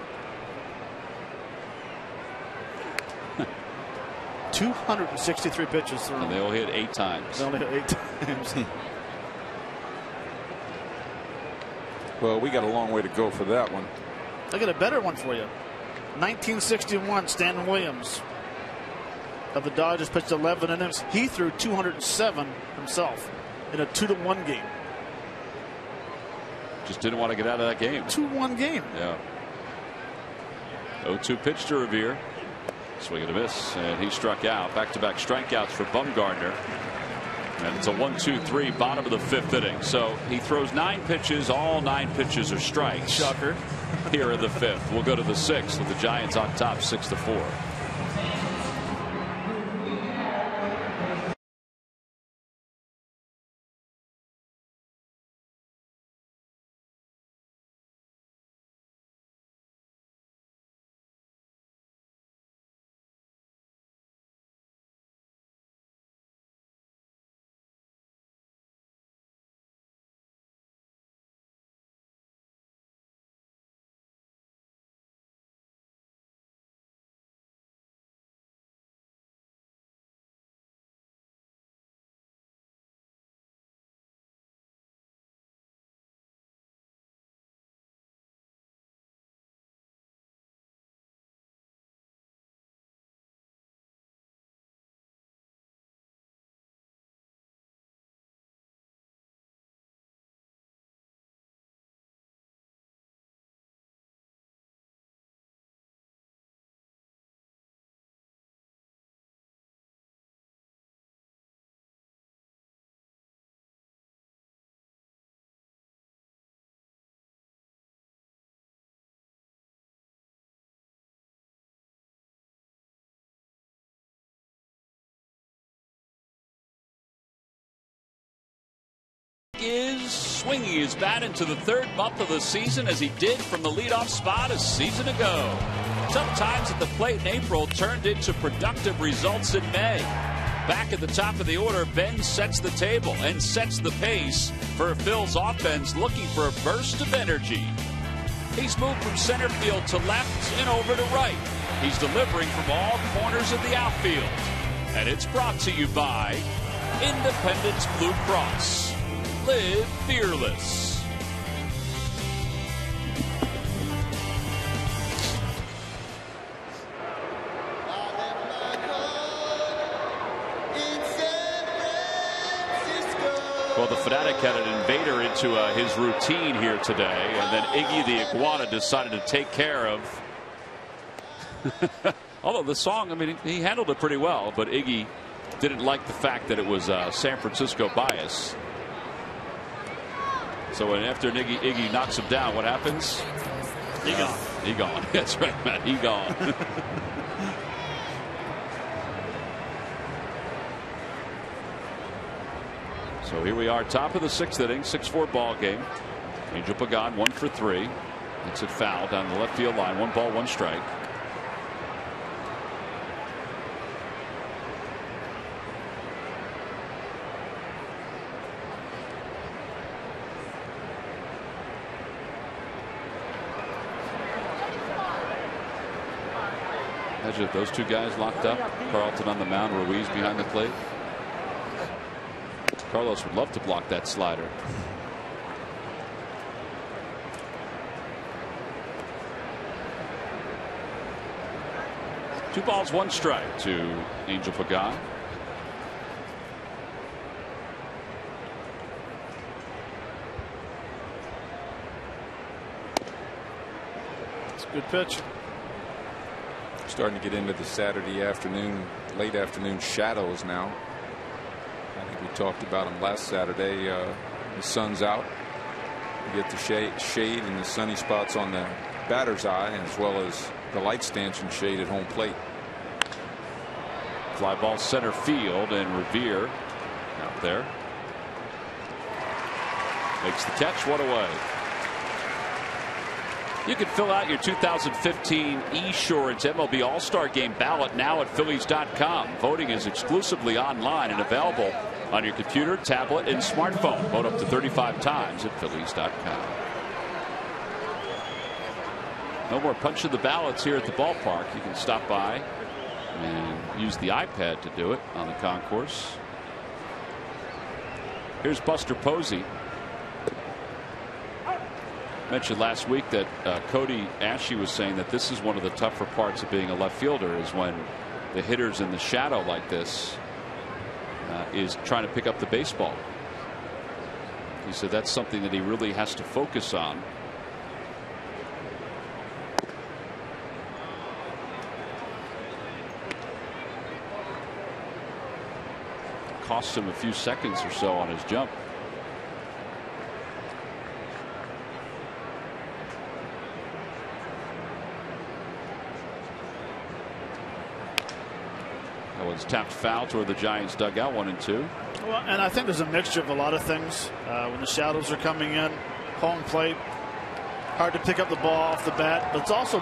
263 pitches thrown.
And they only hit 8 times.
They only hit 8 times.
Well, we got a long way to go for that one.
I got a better one for you. 1961, Stanton Williams of the Dodgers pitched 11 innings. He threw 207 himself in a 2-1 game.
Just didn't want to get out of that game.
2-1 game.
Yeah. 0-2 pitch to Revere. Swing and a miss, and he struck out. Back-to-back strikeouts for Bumgarner. And it's a 1-2-3 bottom of the 5th inning. So he throws 9 pitches. All 9 pitches are strikes.
Shocker.
Here in the 5th. We'll go to the 6th with the Giants on top 6-4. Is swinging his bat into the 3rd month of the season as he did from the leadoff spot a season ago. Tough times at the plate in April turned into productive results in May. Back at the top of the order, Ben sets the table and sets the pace for Phil's offense, looking for a burst of energy. He's moved from center field to left and over to right. He's delivering from all corners of the outfield. And it's brought to you by Independence Blue Cross. Live fearless. Well, the Fanatic had an invader into his routine here today, and then Iggy the Iguana decided to take care of. Although the song, I mean, he handled it pretty well, but Iggy didn't like the fact that it was San Francisco bias. So after Iggy knocks him down, what happens?
He gone.
He gone. That's right, Matt. He gone. So here we are, top of the 6th inning, 6-4 ball game. Angel Pagan 1 for 3. It's it foul down the left field line. 1 ball, 1 strike. Imagine if those 2 guys locked up. Carlton on the mound, Ruiz behind the plate. Carlos would love to block that slider. Two balls, 1 strike to Angel Pagan.
It's a good pitch.
Starting to get into the Saturday afternoon, late afternoon shadows now. I think we talked about them last Saturday. The sun's out. You get the shade and the sunny spots on the batter's eye, as well as the light stanchion shade at home plate.
Fly ball center field, and Revere out there makes the catch. 1 away. You can fill out your 2015 Esurance MLB All-Star Game ballot now at Phillies.com. Voting is exclusively online and available on your computer, tablet, and smartphone. Vote up to 35 times at Phillies.com. No more punching the ballots here at the ballpark. You can stop by and use the iPad to do it on the concourse. Here's Buster Posey. Mentioned last week that Cody Ashley was saying that this is one of the tougher parts of being a left fielder, is when the hitter's in the shadow like this is trying to pick up the baseball. He said that's something that he really has to focus on. Cost him a few seconds or so on his jump. That was tapped foul toward the Giants dugout, 1-2.
Well, and I think there's a mixture of a lot of things. When the shadows are coming in, home plate, hard to pick up the ball off the bat, but it's also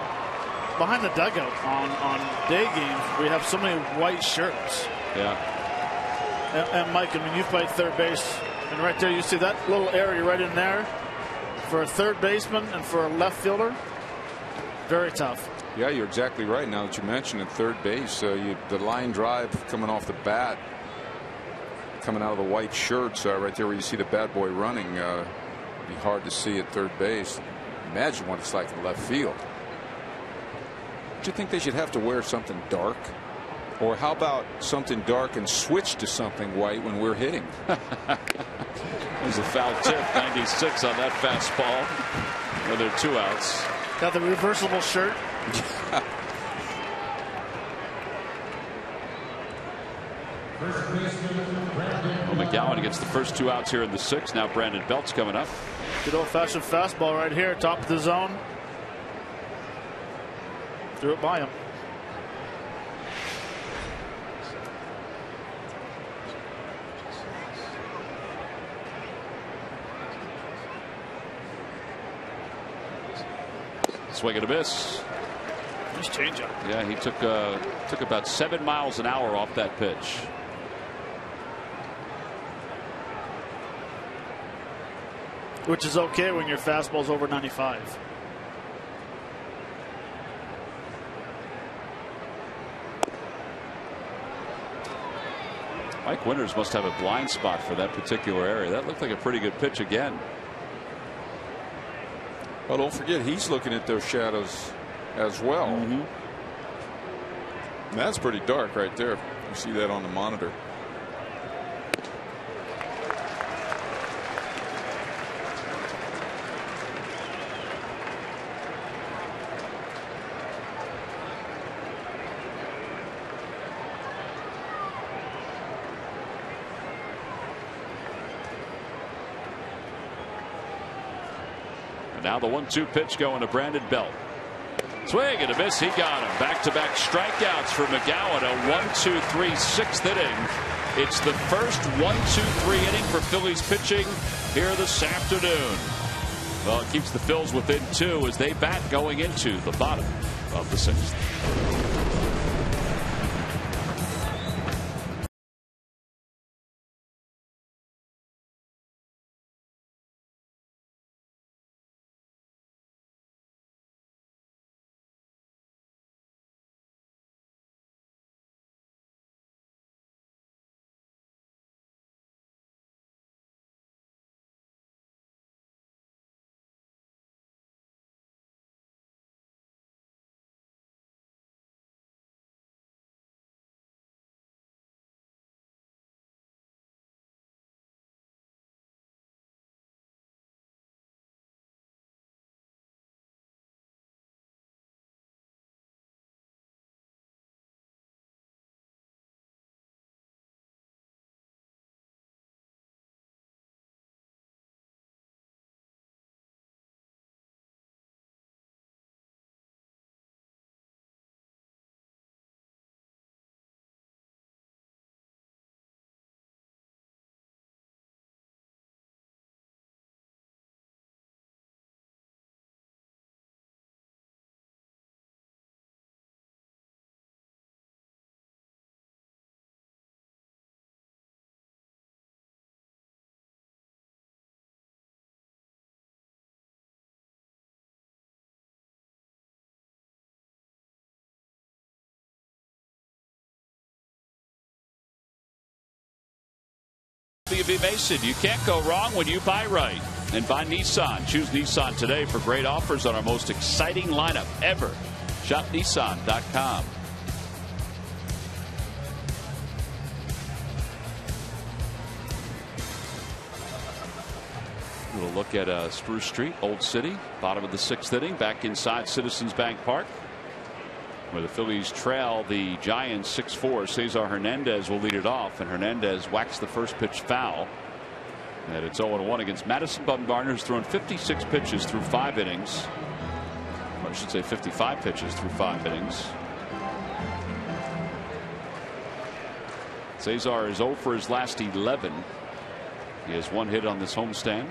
behind the dugout on day games. We have so many white shirts.
Yeah.
And Mike, I mean, you've played third base, and right there you see that little area right in there for a third baseman and for a left fielder. Very tough.
Yeah, you're exactly right. Now that you mention it, third base, the line drive coming off the bat, coming out of the white shirts, right there where you see the bad boy running, it'd be hard to see at third base. Imagine what it's like in left field. Do you think they should have to wear something dark? Or how about something dark and switch to something white when we're hitting?
There's a foul tip, 96 on that fastball. Well, there are 2 outs.
Got the reversible shirt.
Well, McGowan gets the first 2 outs here in the 6th. Now Brandon Belt's coming up.
Good old-fashioned fastball right here, top of the zone. Threw it by him.
Swing and a miss.
Nice changeup.
Yeah, he took about 7 miles an hour off that pitch.
Which is okay when your fastball's over 95.
Mike Winters must have a blind spot for that particular area. That looked like a pretty good pitch again.
Well, don't forget, he's looking at those shadows as well. And that's pretty dark right there. You see that on the monitor.
Now the 1-2 pitch going to Brandon Belt. Swing and a miss. He got him. Back-to-back strikeouts for McGowan. A 1-2-3 6th inning. It's the first 1-2-3 inning for Phillies pitching here this afternoon. Well, it keeps the Phils within 2 as they bat going into the bottom of the 6th. W.B. Mason. You can't go wrong when you buy right. And buy Nissan. Choose Nissan today for great offers on our most exciting lineup ever. Shop Nissan.com. We'll look at Spruce Street, Old City, bottom of the 6th inning, back inside Citizens Bank Park, where the Phillies trail the Giants 6-4. Cesar Hernandez will lead it off, and Hernandez whacks the first pitch foul. And it's 0-1 against Madison Bumgarner, who's thrown 56 pitches through 5 innings. Or I should say 55 pitches through 5 innings. Cesar is 0 for his last 11. He has 1 hit on this homestand.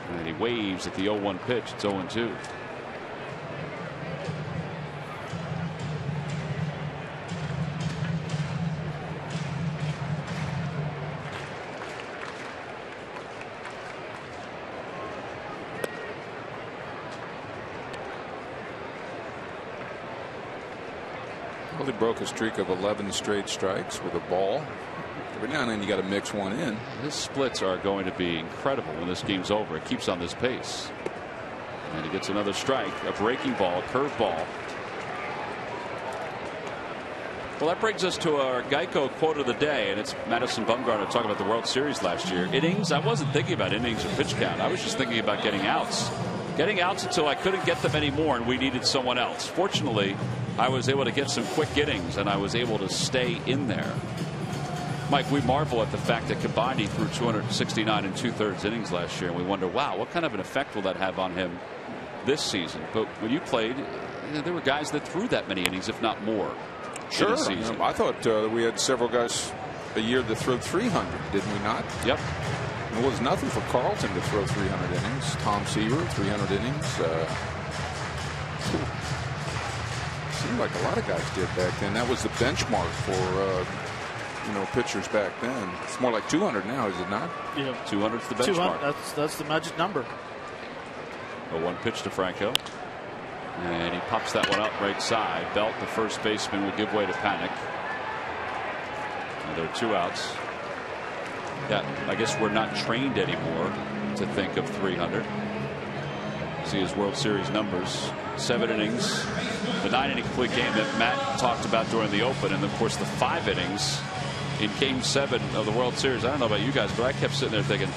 And he waves at the 0-1 pitch. It's 0-2.
Well, he broke a streak of 11 straight strikes with a ball. Every now and then you got to mix one in.
His splits are going to be incredible when this game's over. It keeps on this pace. And he gets another strike, a breaking ball, a curve ball. Well, that brings us to our Geico quote of the day, and it's Madison Bumgarner talking about the World Series last year. Innings, I wasn't thinking about innings or pitch count. I was just thinking about getting outs. Getting outs until I couldn't get them anymore, and we needed someone else. Fortunately, I was able to get some quick innings, and I was able to stay in there. Mike, we marvel at the fact that combined he threw 269 2/3 innings last year, and we wonder, wow, what kind of an effect will that have on him this season? But when you played, there were guys that threw that many innings, if not more.
Sure. I thought we had several guys a year that threw 300, didn't we not?
Yep.
It was nothing for Carlton to throw 300 innings. Tom Seaver, 300 innings. Seemed like a lot of guys did back then. That was the benchmark for pitchers back then. It's more like 200 now, is it not?
Yeah.
200's the benchmark.
That's the magic number.
A 1 pitch to Franco. And he pops that one up right side. Belt, the first baseman, will give way to Panic. And there are 2 outs. Yeah, I guess we're not trained anymore to think of 300. See his World Series numbers. 7 innings. The 9-inning complete game that Matt talked about during the Open. And, of course, the 5 innings in Game 7 of the World Series. I don't know about you guys, but I kept sitting there thinking,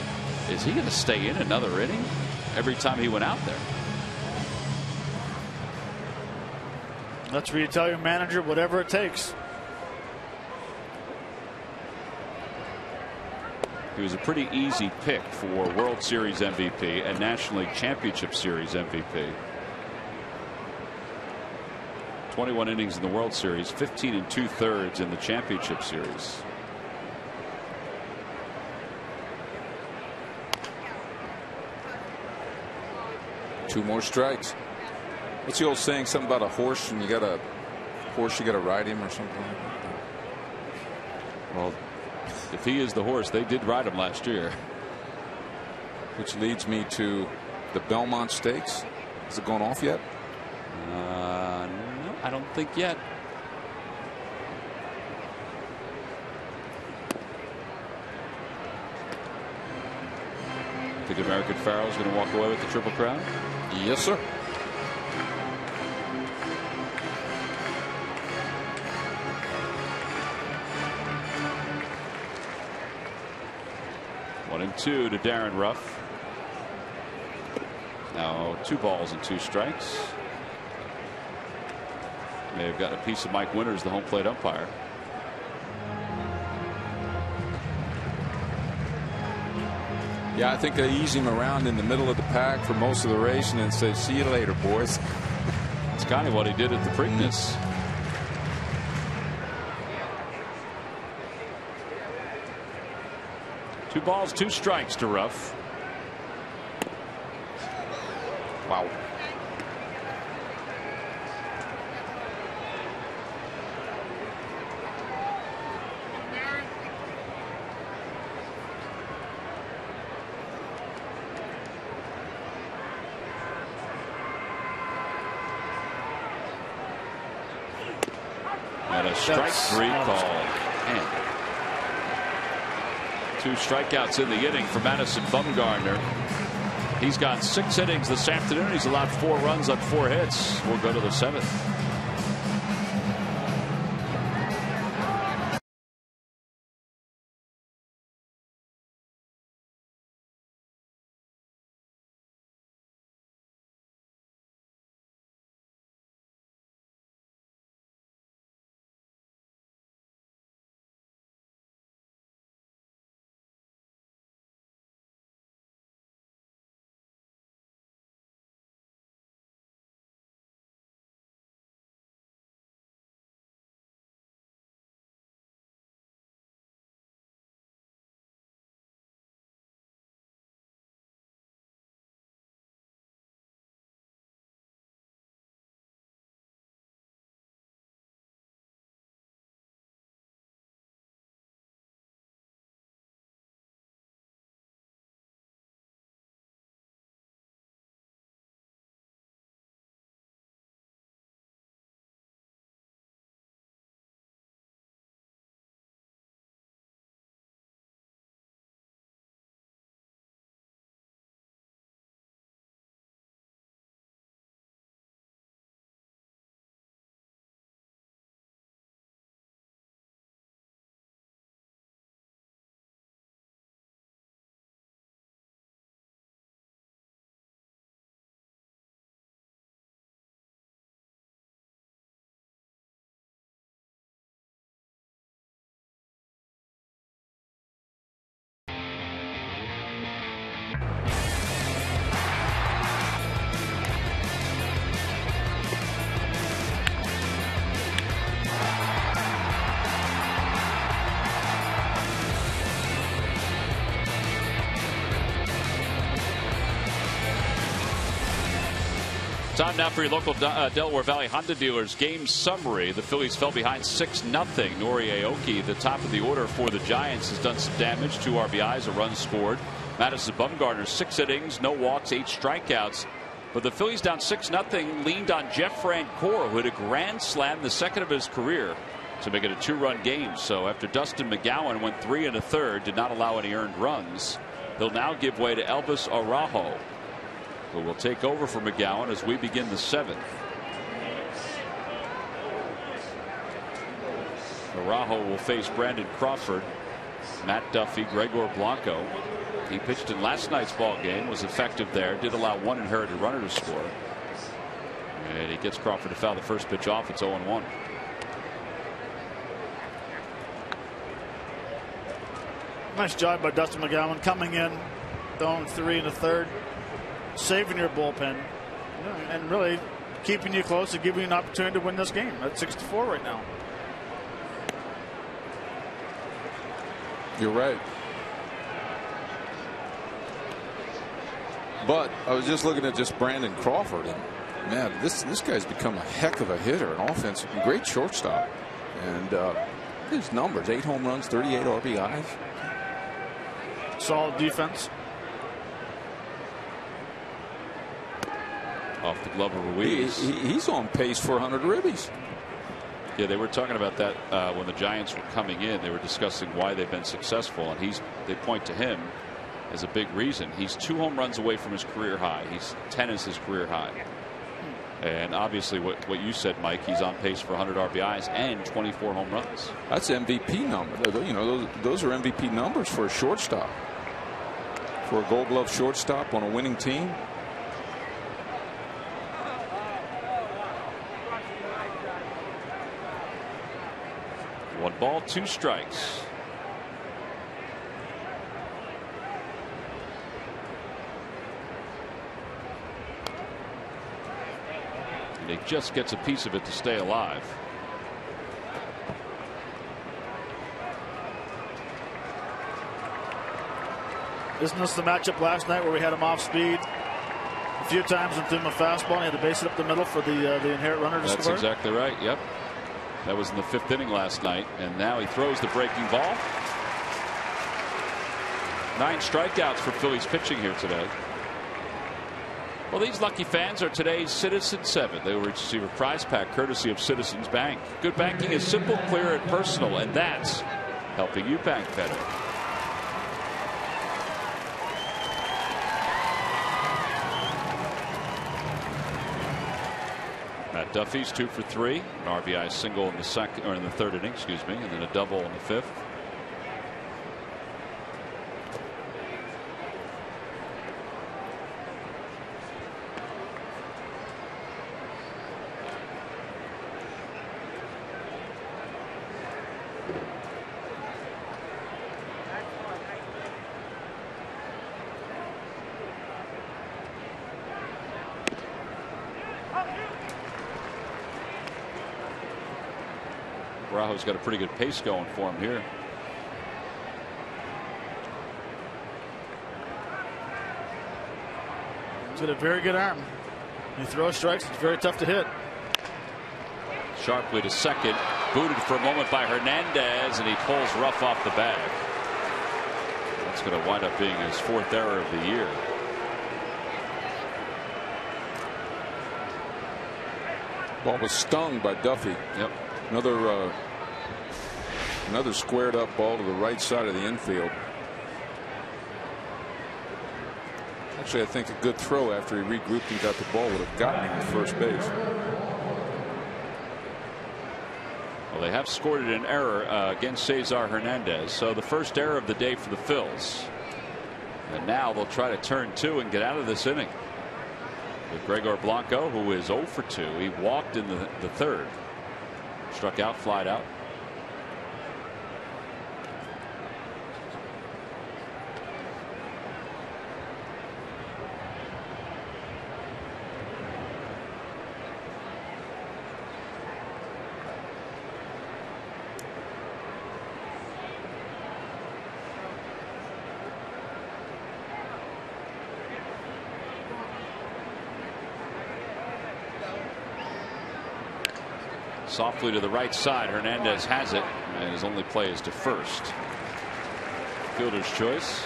is he going to stay in another inning every time he went out there?
That's where you tell your manager whatever it takes.
He was a pretty easy pick for World Series MVP and National League Championship Series MVP. 21 innings in the World Series, 15 2/3 in the Championship Series.
Two more strikes. What's the old saying? Something about a horse, and you got to ride him or something like that.
Well, if he is the horse, they did ride him last year.
Which leads me to the Belmont Stakes. Is it going off yet?
No, I don't think yet. Think American Pharaoh's going to walk away with the Triple Crown?
Yes, sir.
One and 2 to Darren Ruff. Now 2 balls and 2 strikes. May have gotten a piece of Mike Winters, the home plate umpire.
Yeah, I think they ease him around in the middle of the pack for most of the race and then say, see you later, boys.
It's kind of what he did at the Preakness. Two balls, 2 strikes to Ruff.
Wow.
And a strike 3 call. Man. 2 strikeouts in the inning for Madison Bumgarner. He's got 6 innings this afternoon. He's allowed 4 runs on 4 hits. We'll go to the 7th. Time now for your local Delaware Valley Honda dealers game summary. The Phillies fell behind 6-0. Nori Aoki, the top of the order for the Giants, has done some damage. 2 RBIs, a run scored. Madison Bumgarner, 6 innings, no walks, 8 strikeouts. But the Phillies down 6-0 leaned on Jeff Francoeur, who hit a grand slam, the second of his career, to make it a 2-run game. So after Dustin McGowan went 3 1/3, did not allow any earned runs, they'll now give way to Elvis Araujo, who will take over for McGowan as we begin the 7th. Araujo will face Brandon Crawford, Matt Duffy, Gregor Blanco. He pitched in last night's ball game, was effective there, did allow 1 inherited runner to score. And he gets Crawford to foul the first pitch off. It's 0-1.
Nice job by Dustin McGowan coming in, throwing 3 1/3. Saving your bullpen and really keeping you close and giving you an opportunity to win this game at 6-4 right now.
You're right. But I was just looking at just Brandon Crawford, and man, this guy's become a heck of a hitter, an offensive, great shortstop, and his numbers: 8 home runs, 38 RBIs.
Solid defense.
Off the glove of Ruiz.
He's on pace for 100 ribbies.
Yeah, they were talking about that when the Giants were coming in. They were discussing why they've been successful, and they point to him as a big reason. He's 2 home runs away from his career high. 10 is his career high. And obviously what you said, Mike, he's on pace for 100 RBIs and 24 home runs. That's
MVP number. You know, those are MVP numbers for a shortstop. For a Gold Glove shortstop on a winning team.
1 ball, 2 strikes. And he just gets a piece of it to stay alive.
Isn't this the matchup last night where we had him off speed a few times and threw him a fastball and he had to base it up the middle for the inherent runner to score?
That's exactly right. Yep. That was in the 5th inning last night, and now he throws the breaking ball. 9 strikeouts for Phillies pitching here today. Well, these lucky fans are today's Citizens 7. They will receive a prize pack courtesy of Citizens Bank. Good banking is simple, clear, and personal, and that's helping you bank better. Duffy's 2 for 3, an RBI single in the second, or in the third inning, excuse me, and then a double in the fifth. Raho's got a pretty good pace going for him here.
He's got a very good arm. When he throws strikes, it's very tough to hit.
Sharply to second, booted for a moment by Hernandez, and he pulls Ruff off the bag. That's going to wind up being his 4th error of the year.
Ball was stung by Duffy.
Yep.
Another squared up ball to the right side of the infield. Actually, I think a good throw after he regrouped and got the ball would have gotten him to first base.
Well, they have scored an error against Cesar Hernandez, so the first error of the day for the Phils. And now they'll try to turn 2 and get out of this inning. With Gregor Blanco, who is 0 for 2. He walked in the third. Struck out, flied out. Softly to the right side. Hernandez has it, and his only play is to first. Fielder's choice.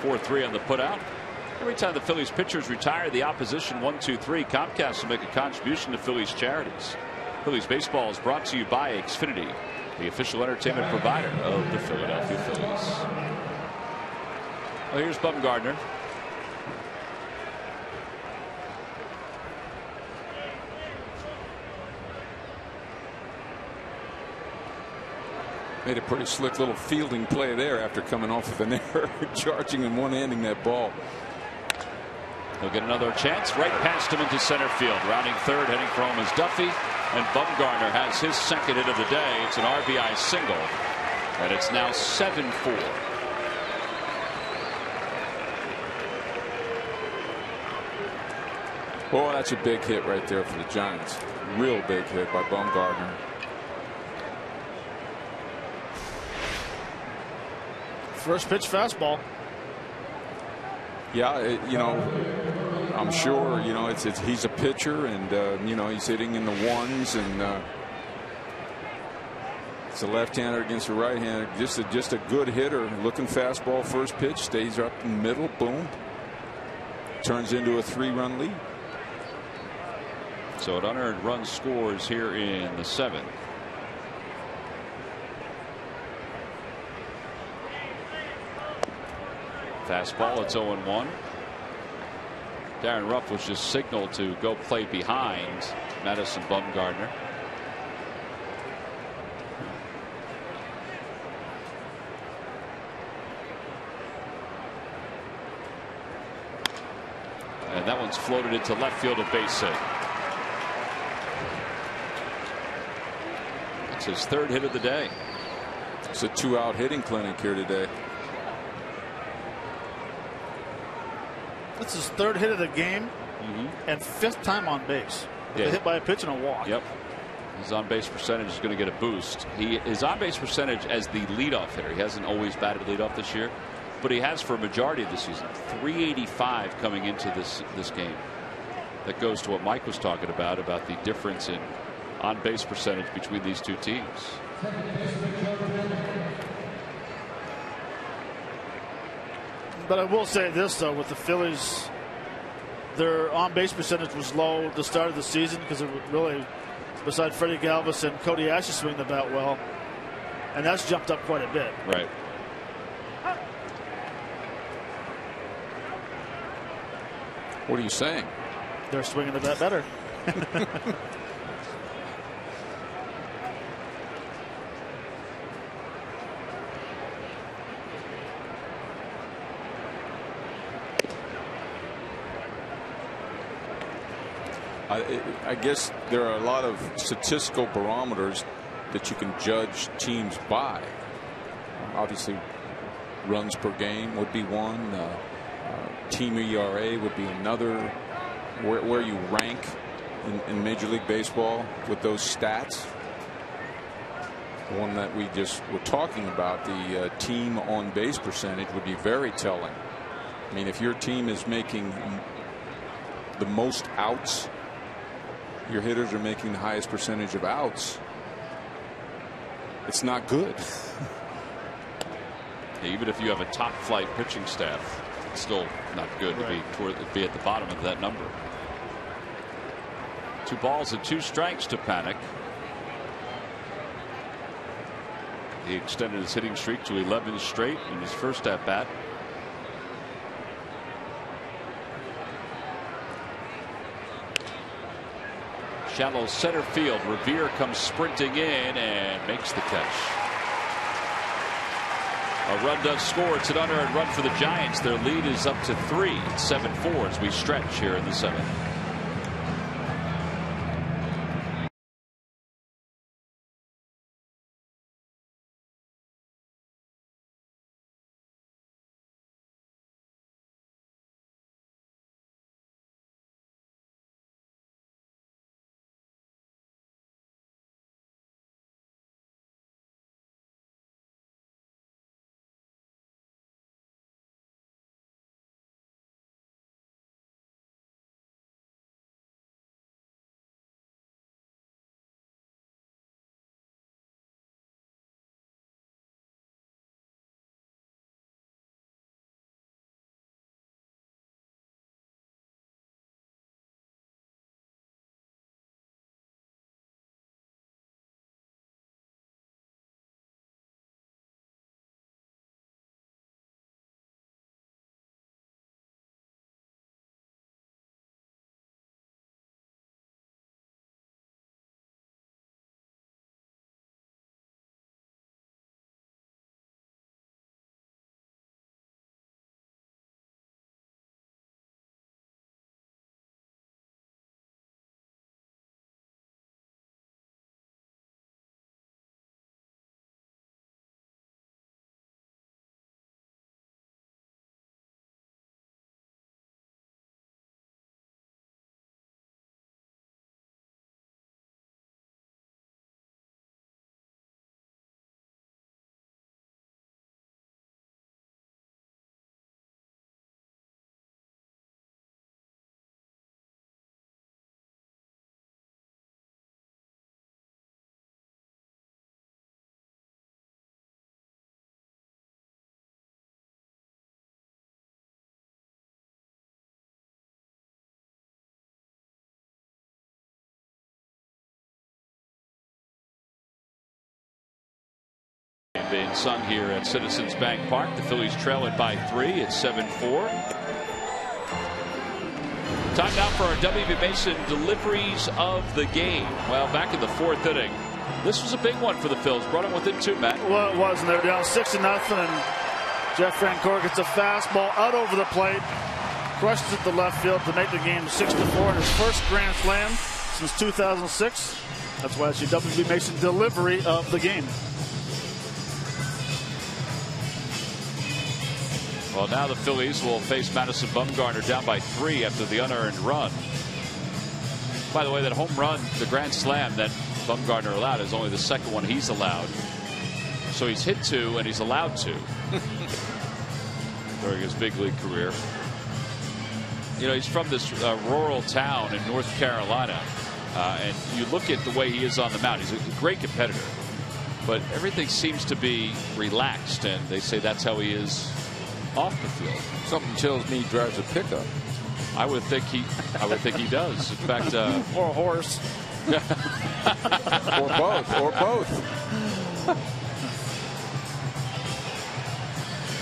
4-3 on the putout. Every time the Phillies pitchers retire, the opposition 1-2-3. Comcast will make a contribution to Phillies charities. Phillies baseball is brought to you by Xfinity, the official entertainment provider of the Philadelphia Phillies. Well, here's Bumgarner.
Made a pretty slick little fielding play there after coming off of an error, charging and one-handing that ball.
He'll get another chance right past him into center field. Rounding third, heading for home is Duffy, and Bumgarner has his second hit of the day. It's an RBI single, and it's now 7-4.
Boy, that's a big hit right there for the Giants. Real big hit by Bumgarner.
First pitch fastball.
Yeah, I'm sure, he's a pitcher, and, he's hitting in the ones, and it's a left-hander against a right-hander. Just a good hitter. Looking fastball, first pitch, stays up in the middle, boom. Turns into a 3-run lead.
So an unearned run scores here in the 7th. Fastball, it's 0-1. Darren Ruff was just signaled to go play behind Madison Bumgarner. And that one's floated into left field, a base hit. That's his 3rd hit of the day.
It's a 2-out hitting clinic here today.
That's his 3rd hit of the game, and 5th time on base. Yeah. Hit by a pitch and a walk.
Yep. His on-base percentage is going to get a boost. His on-base percentage as the leadoff hitter. He hasn't always batted leadoff this year, but he has for a majority of the season. 385 coming into this game. That goes to what Mike was talking about the difference in on-base percentage between these two teams.
But I will say this, though, with the Phillies, their on-base percentage was low at the start of the season because it really, besides Freddie Galvis and Cody Ashley swinging the bat well, and that's jumped up quite a bit.
Right.
What are you saying?
They're swinging the bat better.
I guess there are a lot of statistical barometers that you can judge teams by. Obviously, runs per game would be one. Team ERA would be another. Where you rank in Major League Baseball with those stats. The one that we just were talking about, the team on base percentage, would be very telling. I mean, if your team is making the most outs, your hitters are making the highest percentage of outs, it's not good.
Even if you have a top flight pitching staff, it's still not good to be at the bottom of that number. 2 balls and 2 strikes to Panic. He extended his hitting streak to 11 straight in his first at bat. Shallow center field. Revere comes sprinting in and makes the catch. A run does score. It's an unearned run for the Giants. Their lead is up to 3. It's 7-4 as we stretch here in the 7th. Being sung here at Citizens Bank Park. The Phillies trail it by 3. It's 7-4. Time now for our W.B. Mason deliveries of the game. Well, back in the 4th inning, this was a big one for the Phillies. Brought them within 2, Matt.
Well, it was, and they're down 6-0, and Jeff Francoeur gets a fastball out over the plate, crushes it to left field to make the game 6-4 in his first grand slam since 2006. That's why it's your W.B. Mason delivery of the game.
Well, now the Phillies will face Madison Bumgarner down by 3 after the unearned run. By the way, that home run, the grand slam that Bumgarner allowed, is only the 2nd one he's allowed. So he's hit 2 and he's allowed 2 during his big league career. You know, he's from this rural town in North Carolina, and you look at the way he is on the mound. He's a great competitor, but everything seems to be relaxed, and they say that's how he is off the field.
Something tells me he drives a pickup.
I would think he does. In fact,
or a horse.
Or both.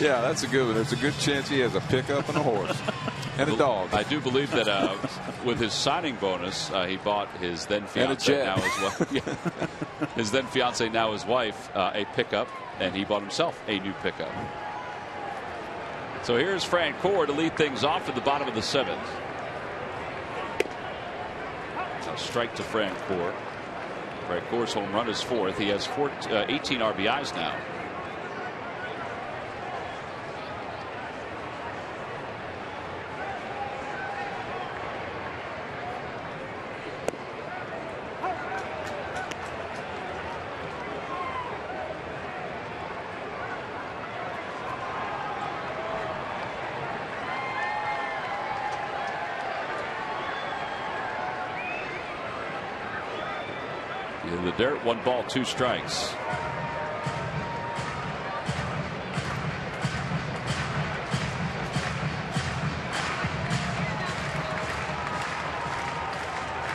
Yeah, that's a good one. There's a good chance he has a pickup and a horse and a dog.
I do believe that with his signing bonus, he bought his then fiance, now his wife, his then fiance, now his wife, a pickup, and he bought himself a new pickup. So here's Francoeur to lead things off at the bottom of the 7th. strike to Francoeur. Francoeur's home run is 4th. He has 18 RBIs now. In the dirt, 1 ball, 2 strikes.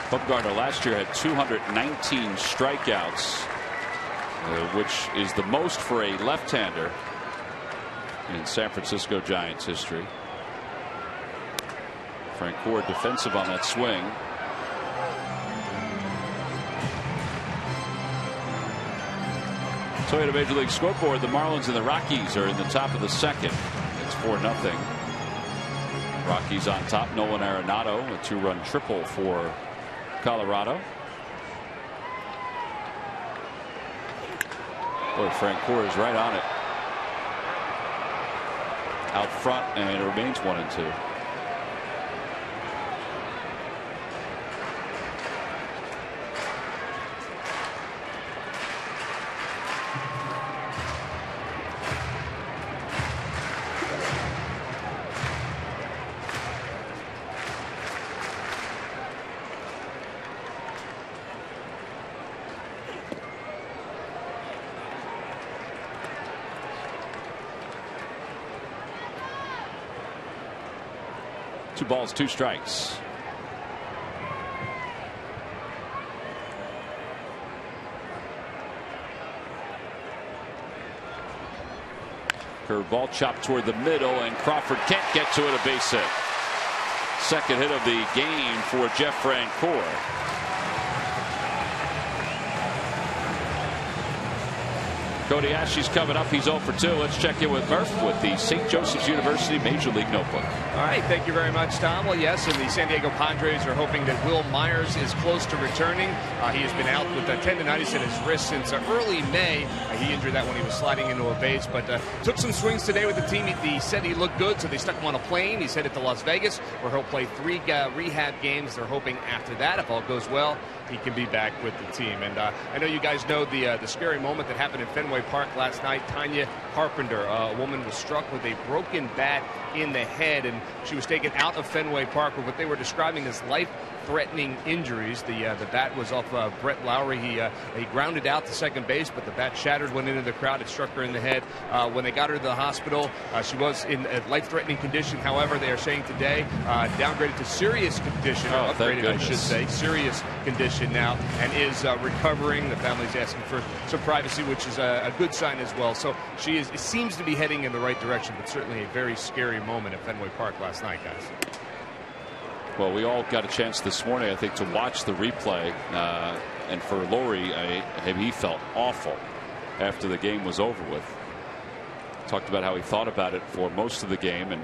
Bumgarner last year had 219 strikeouts, which is the most for a left-hander in San Francisco Giants history. Francoeur defensive on that swing. So at a Major League scoreboard, the Marlins and the Rockies are in the top of the 2nd. It's 4-0. Rockies on top. Nolan Arenado, a 2-run triple for Colorado. Boy, Francoeur is right on it. Out front, and it remains 1-2. Two balls, 2 strikes. Curveball chopped toward the middle, and Crawford can't get to it. A base hit. Second hit of the game for Jeff Francoeur. Cody Ashley's coming up. He's 0 for 2. Let's check in with Murph with the St. Joseph's University Major League Notebook.
All right. Thank you very much, Tom. Well, yes, and the San Diego Padres are hoping that Will Myers is close to returning. He has been out with a tendonitis in his wrist since early May. He injured that when he was sliding into a base, but took some swings today with the team. He said he looked good, so they stuck him on a plane. He's headed to Las Vegas, where he'll play 3 rehab games. They're hoping after that, if all goes well, he can be back with the team. And I know you guys know the scary moment that happened in Fenway Park last night. Tanya Carpenter, a woman, was struck with a broken bat in the head, and she was taken out of Fenway Park with what they were describing as life-threatening injuries. The bat was off Brett Lowry. He grounded out to second base, but the bat shattered, went into the crowd. It struck her in the head. When they got her to the hospital, she was in a life-threatening condition. However, they are saying today downgraded to serious condition, or upgraded, I should say, serious condition now, and is recovering. The family's asking for some privacy, which is a good sign as well. So it seems to be heading in the right direction, but certainly a very scary moment at Fenway Park last night, guys.
Well, we all got a chance this morning, I think, to watch the replay. And for Lowry, he felt awful after the game was over with. Talked about how he thought about it for most of the game, and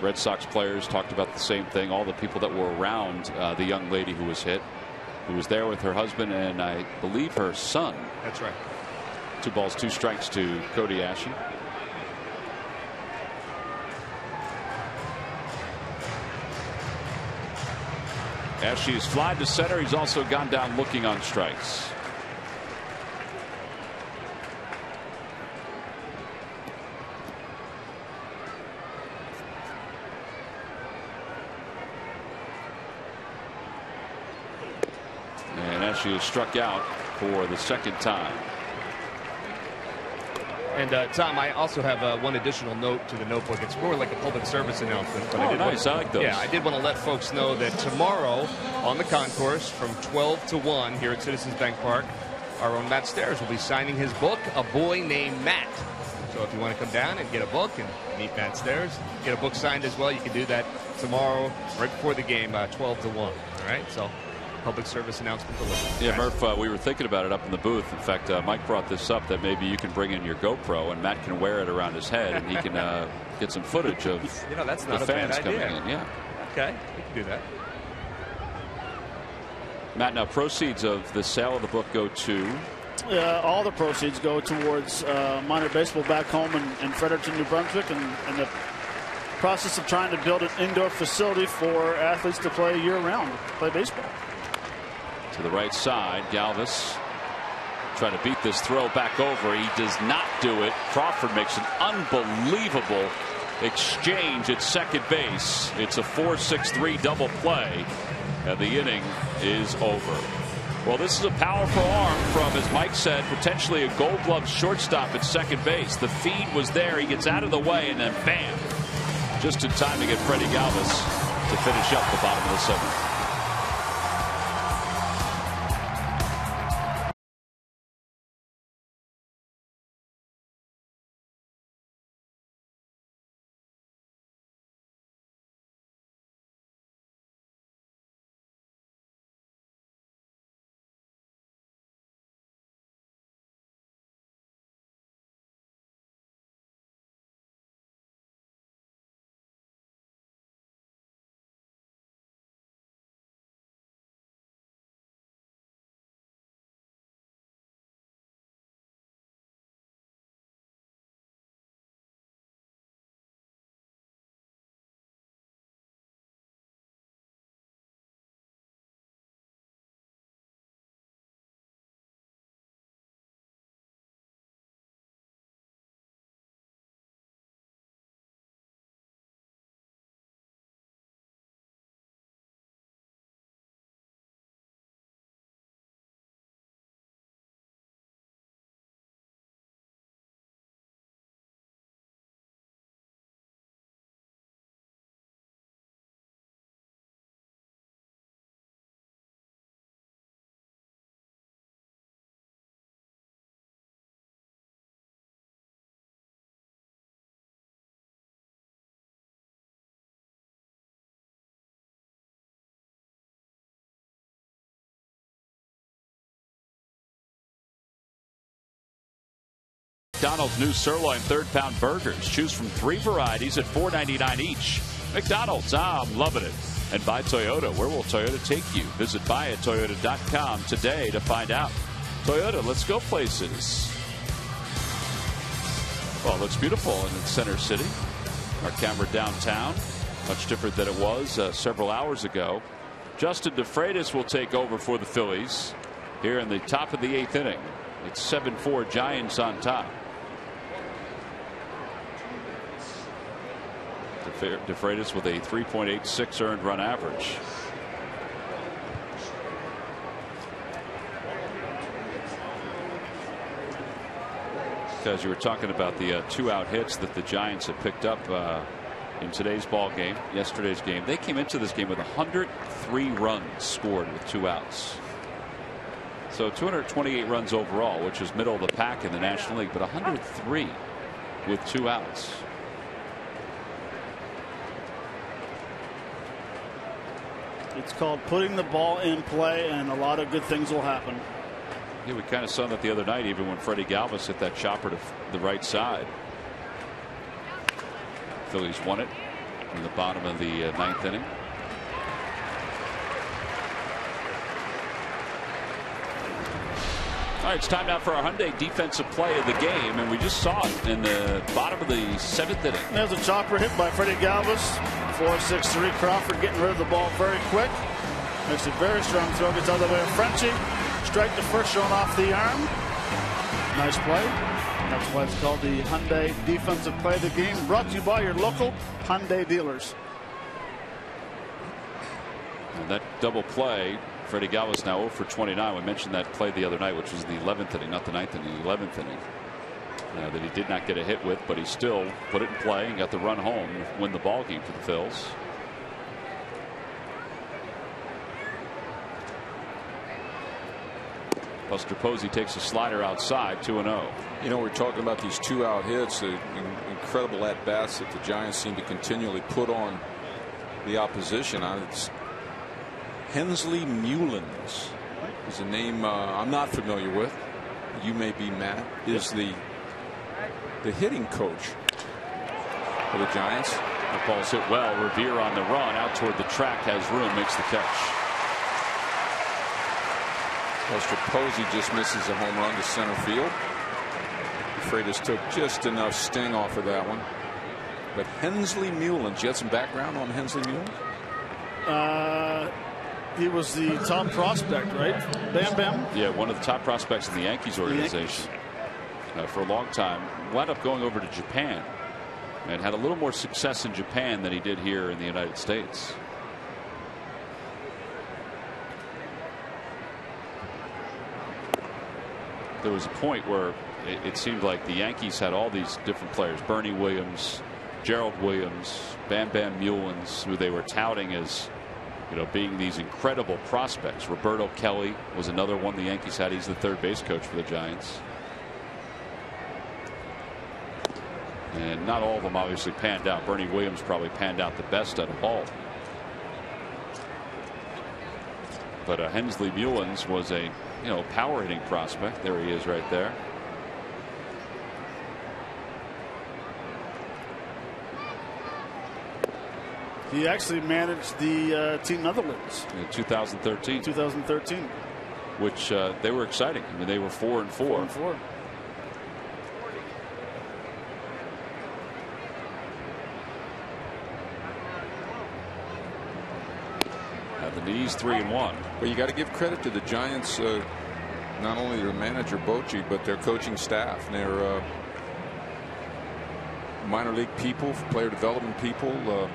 Red Sox players talked about the same thing. All the people that were around the young lady who was hit, who was there with her husband and I believe her son.
That's right.
2 balls, 2 strikes to Cody Ashley. Ashley has flied to center. He's also gone down looking on strikes. And Ashley is struck out for the 2nd time.
And Tom, I also have one additional note to the notebook. It's more like a public service announcement. But
Nice. I like those.
Yeah, I did want to let folks know that tomorrow on the concourse from 12 to 1 here at Citizens Bank Park, our own Matt Stairs will be signing his book, A Boy Named Matt. So if you want to come down and get a book and meet Matt Stairs, get a book signed as well, you can do that tomorrow right before the game, 12 to 1. All right, so public service announcement delivered.
Yeah, Murph, we were thinking about it up in the booth. In fact, Mike brought this up that maybe you can bring in your GoPro and Matt can wear it around his head and he can get some footage of
that's
the
not a
fans
bad
coming
idea.
in. Yeah.
Okay, we can do that.
Matt, now proceeds of the sale of the book go to?
All the proceeds go towards minor baseball back home in Fredericton, New Brunswick, and the process of trying to build an indoor facility for athletes to play year-round, play baseball.
To the right side, Galvis trying to beat this throw back over. He does not do it. Crawford makes an unbelievable exchange at second base. It's a 4-6-3 double play, and the inning is over. Well, this is a powerful arm from, as Mike said, potentially a Gold Glove shortstop at second base. The feed was there. He gets out of the way, and then bam, just in time to get Freddie Galvis to finish up the bottom of the seventh. McDonald's new sirloin 3rd-pound burgers. Choose from 3 varieties at $4.99 each. McDonald's, I'm loving it. And by Toyota, where will Toyota take you? Visit buyatoyota.com today to find out. Toyota, let's go places. Well, it looks beautiful in Center City. Our camera downtown, much different than it was several hours ago. Justin DeFreitas will take over for the Phillies here in the top of the 8th inning. It's 7-4 Giants on top. DeFreitas with a 3.86 earned run average. Because you were talking about the 2-out hits that the Giants have picked up in today's ball game, yesterday's game. They came into this game with 103 runs scored with 2 outs. So 228 runs overall, which is middle of the pack in the National League, but 103 with 2 outs.
It's called putting the ball in play, and a lot of good things will happen.
Yeah, we kind of saw that the other night, even when Freddie Galvis hit that chopper to the right side. Phillies won it in the bottom of the 9th inning. All right, it's time now for our Hyundai defensive play of the game, and we just saw it in the bottom of the 7th inning.
There's a chopper hit by Freddie Galvis. 4-6-3. Crawford getting rid of the ball very quick. Makes a very strong throw. Gets out of the way of Frenchie. Strike to first, showing off the arm. Nice play. That's why it's called the Hyundai defensive play of the game. Brought to you by your local Hyundai dealers.
And that double play, Freddie Galvis now 0 for 29. We mentioned that play the other night, which was the 11th inning, not the 9th inning, the 11th inning. That he did not get a hit with, but he still put it in play and got the run home to win the ball game for the Phils. Buster Posey takes a slider outside, 2-0.
You know, we're talking about these 2-out hits, the incredible at-bats that the Giants seem to continually put on the opposition. It's Hensley Mullins is a name I'm not familiar with. You may be, Matt. Is the hitting coach for the Giants.
The ball's hit well. Revere on the run out toward the track, has room, makes the catch.
Buster Posey just misses a home run to center field. Freitas took just enough sting off of that one. But Hensley Mullins, you had some background on Hensley Mullins?
He was the top prospect, right? Bam Bam?
Yeah, one of the top prospects in the Yankees organization for a long time. Wound up going over to Japan and had a little more success in Japan than he did here in the United States. There was a point where it seemed like the Yankees had all these different players, Bernie Williams, Gerald Williams, Bam Bam Mullins, who they were touting as, you know, being these incredible prospects. Roberto Kelly was another one the Yankees had. He's the third base coach for the Giants. And not all of them obviously panned out. Bernie Williams probably panned out the best out of all. But Hensley Mullins was a, you know, power hitting prospect. There he is right there.
He actually managed the Team Netherlands
in 2013.
2013,
which they were exciting. I mean, they were 4-4.
4-4.
The knees 3-1.
Well, you got to give credit to the Giants, not only their manager Bochy, but their coaching staff and their minor league people, player development people.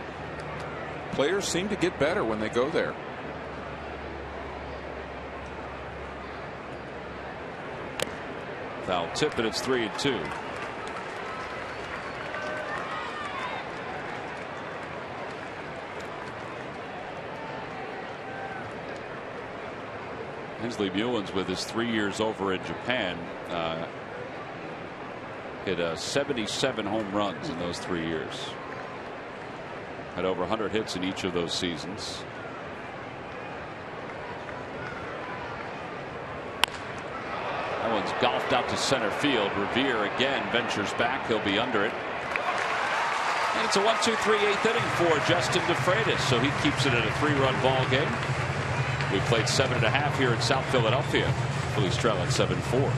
Players seem to get better when they go there.
Foul tip, and it's 3-2. Hensley Mullins, with his 3 years over in Japan, hit 77 home runs in those 3 years. Had over 100 hits in each of those seasons. That one's golfed out to center field. Revere again ventures back. He'll be under it. And it's a 1-2-3 8th inning for Justin DeFreitas, so he keeps it at a 3-run ball game. We played 7.5 here in South Philadelphia. Phillies trail at 7-4.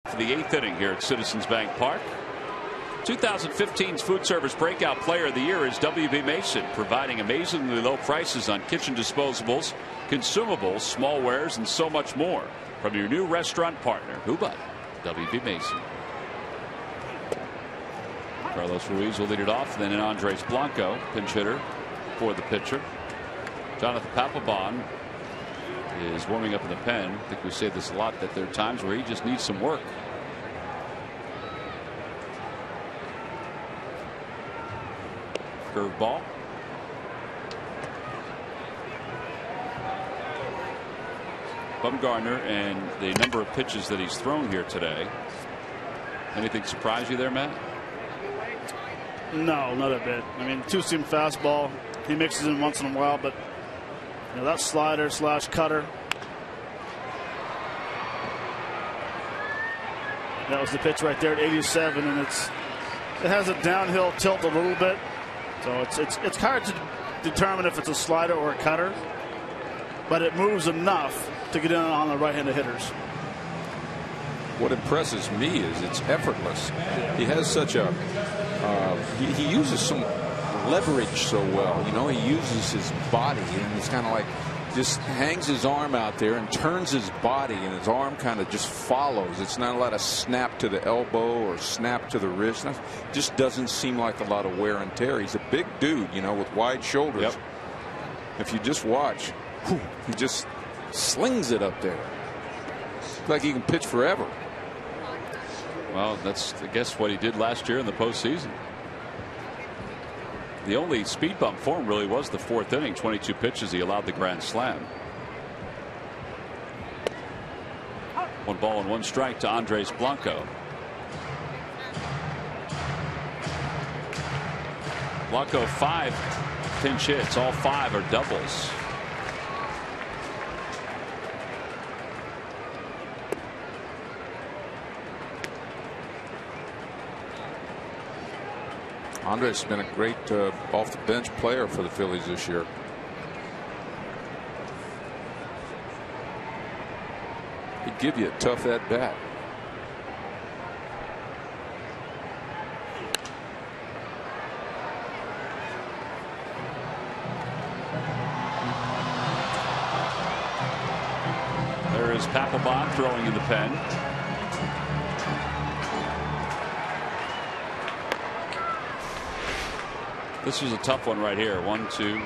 For the 8th inning here at Citizens Bank Park. 2015's Food Service Breakout Player of the Year is WB Mason, providing amazingly low prices on kitchen disposables, consumables, smallwares, and so much more from your new restaurant partner. Who but WB Mason? Carlos Ruiz will lead it off, then Andres Blanco, pinch hitter for the pitcher. Jonathan Papelbon is warming up in the pen. I think we say this a lot, that there are times where he just needs some work. Curveball. Bumgarner and the number of pitches that he's thrown here today. Anything surprise you there, Matt?
No, not a bit. I mean, two-seam fastball. He mixes in once in a while, but you know, that slider / cutter. That was the pitch right there at 87, and it has a downhill tilt a little bit, so it's hard to determine if it's a slider or a cutter, but it moves enough to get in on the right-handed hitters.
What impresses me is it's effortless. He has such a he uses some leverage so well. You know, he uses his body, and it's kind of like just hangs his arm out there and turns his body, and his arm kind of just follows. It's not a lot of snap to the elbow or snap to the wrist. It just doesn't seem like a lot of wear and tear. He's a big dude, you know, with wide shoulders.
Yep.
If you just watch, he just slings it up there. It's like he can pitch forever.
Well, that's, I guess, what he did last year in the postseason. The only speed bump for him really was the 4th inning. 22 pitches, he allowed the grand slam. 1 ball and 1 strike to Andres Blanco. Blanco 5 pinch hits. All 5 are doubles.
Andres has been a great off the bench player for the Phillies this year. He'd give you a tough at bat.
There is Papelbon throwing in the pen. This was a tough one right here. 1, 2,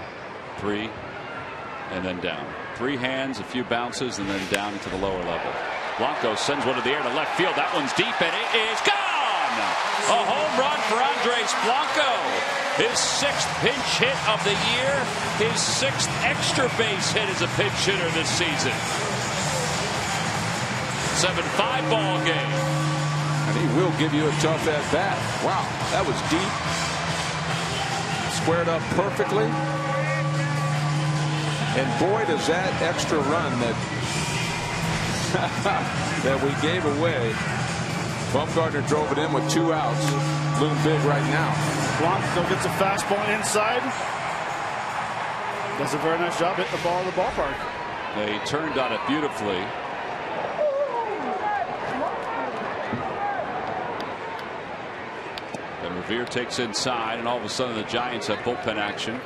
3, and then down. 3 hands, a few bounces, and then down to the lower level. Blanco sends one to the air to left field. That one's deep, and it is gone! A home run for Andres Blanco. His 6th pinch hit of the year. His 6th extra base hit as a pinch hitter this season. 7-5 ball game.
And he will give you a tough at bat. Wow, that was deep. Squared up perfectly, and boy, does that extra run that that we gave away. Bumgarner drove it in with 2 outs. Loom big right now.
Blanco gets a fastball inside. Does a very nice job hitting the ball in the ballpark.
They turned on it beautifully. Revere takes inside, and all of a sudden the Giants have bullpen action.